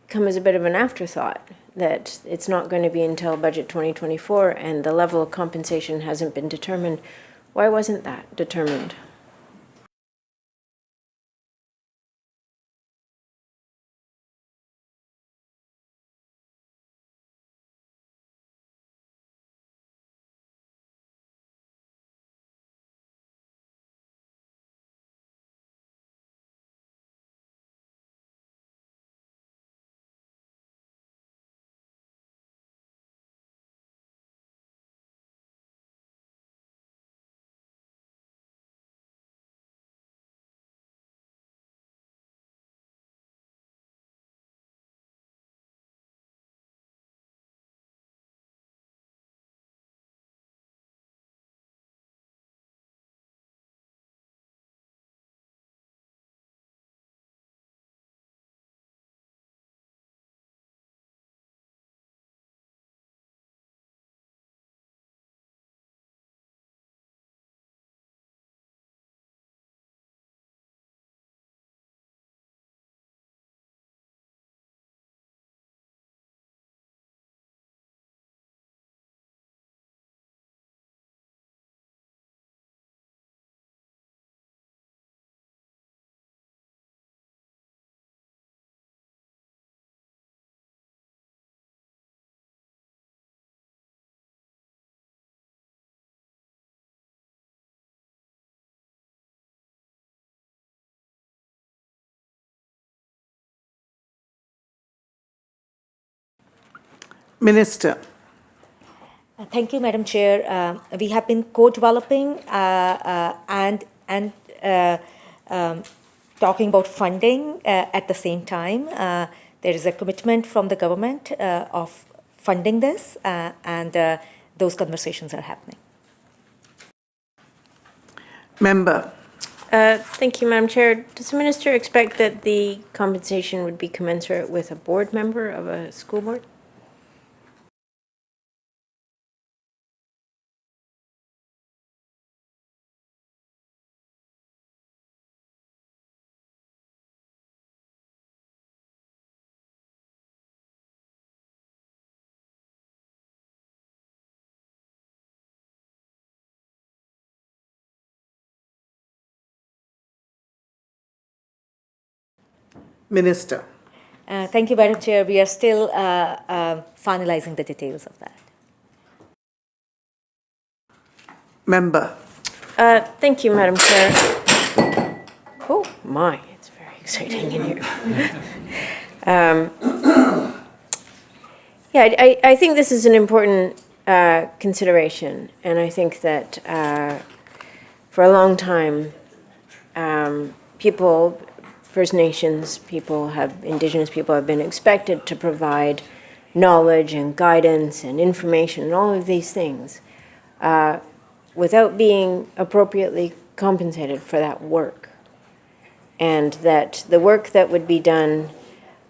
come as a bit of an afterthought, that it's not going to be until budget 2024 and the level of compensation hasn't been determined. Why wasn't that determined? Minister. Thank you, Madam Chair. We have been co-developing and talking about funding at the same time. There is a commitment from the government of funding this, and those conversations are happening. Member. Thank you, Madam Chair. Does the minister expect that the compensation would be commensurate with a board member of a school board? Minister. Thank you, Madam Chair. We are still finalizing the details of that. Member. Thank you, Madam Chair. Oh, my, it's very exciting in here. Yeah, I think this is an important consideration, and I think that for a long time, people, First Nations people, Indigenous people have been expected to provide knowledge and guidance and information and all of these things without being appropriately compensated for that work. And that the work that would be done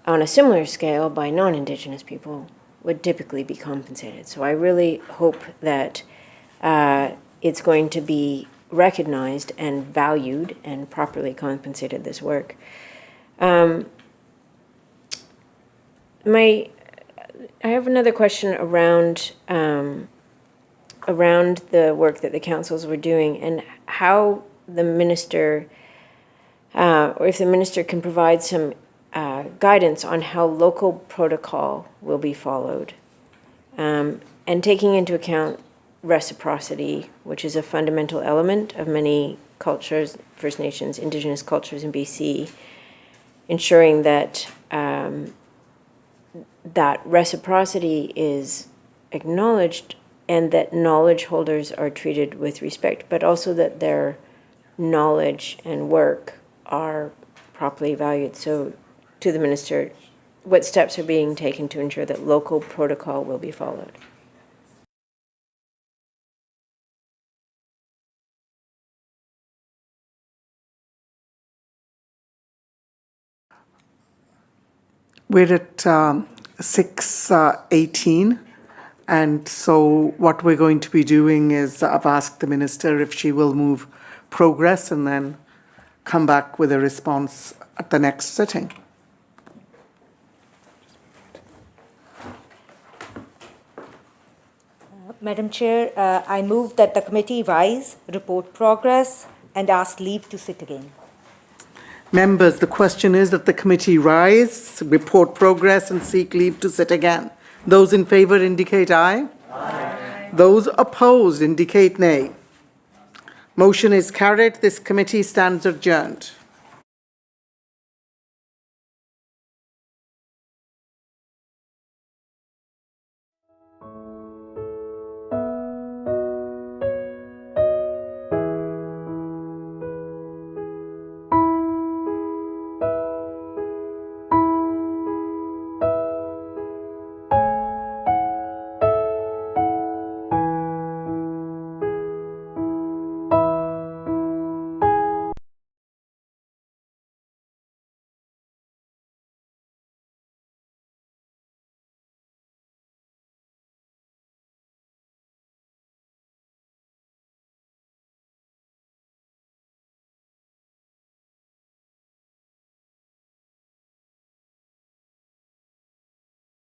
on a similar scale by non-Indigenous people would typically be compensated. So I really hope that it's going to be recognized and valued and properly compensated, this work. I have another question around the work that the councils were doing and how the minister, or if the minister can provide some guidance on how local protocol will be followed, and taking into account reciprocity, which is a fundamental element of many cultures, First Nations, Indigenous cultures in BC, ensuring that that reciprocity is acknowledged and that knowledge holders are treated with respect, but also that their knowledge and work are properly valued. So, to the minister, what steps are being taken to ensure that local protocol will be followed? We're at 6:18, and so what we're going to be doing is I've asked the minister if she will move progress and then come back with a response at the next sitting. Madam Chair, I move that the committee rise, report progress, and ask leave to sit again. Members, the question is that the committee rise, report progress, and seek leave to sit again. Those in favour indicate aye. Aye. Those opposed indicate nay. Motion is carried. This committee stands adjourned.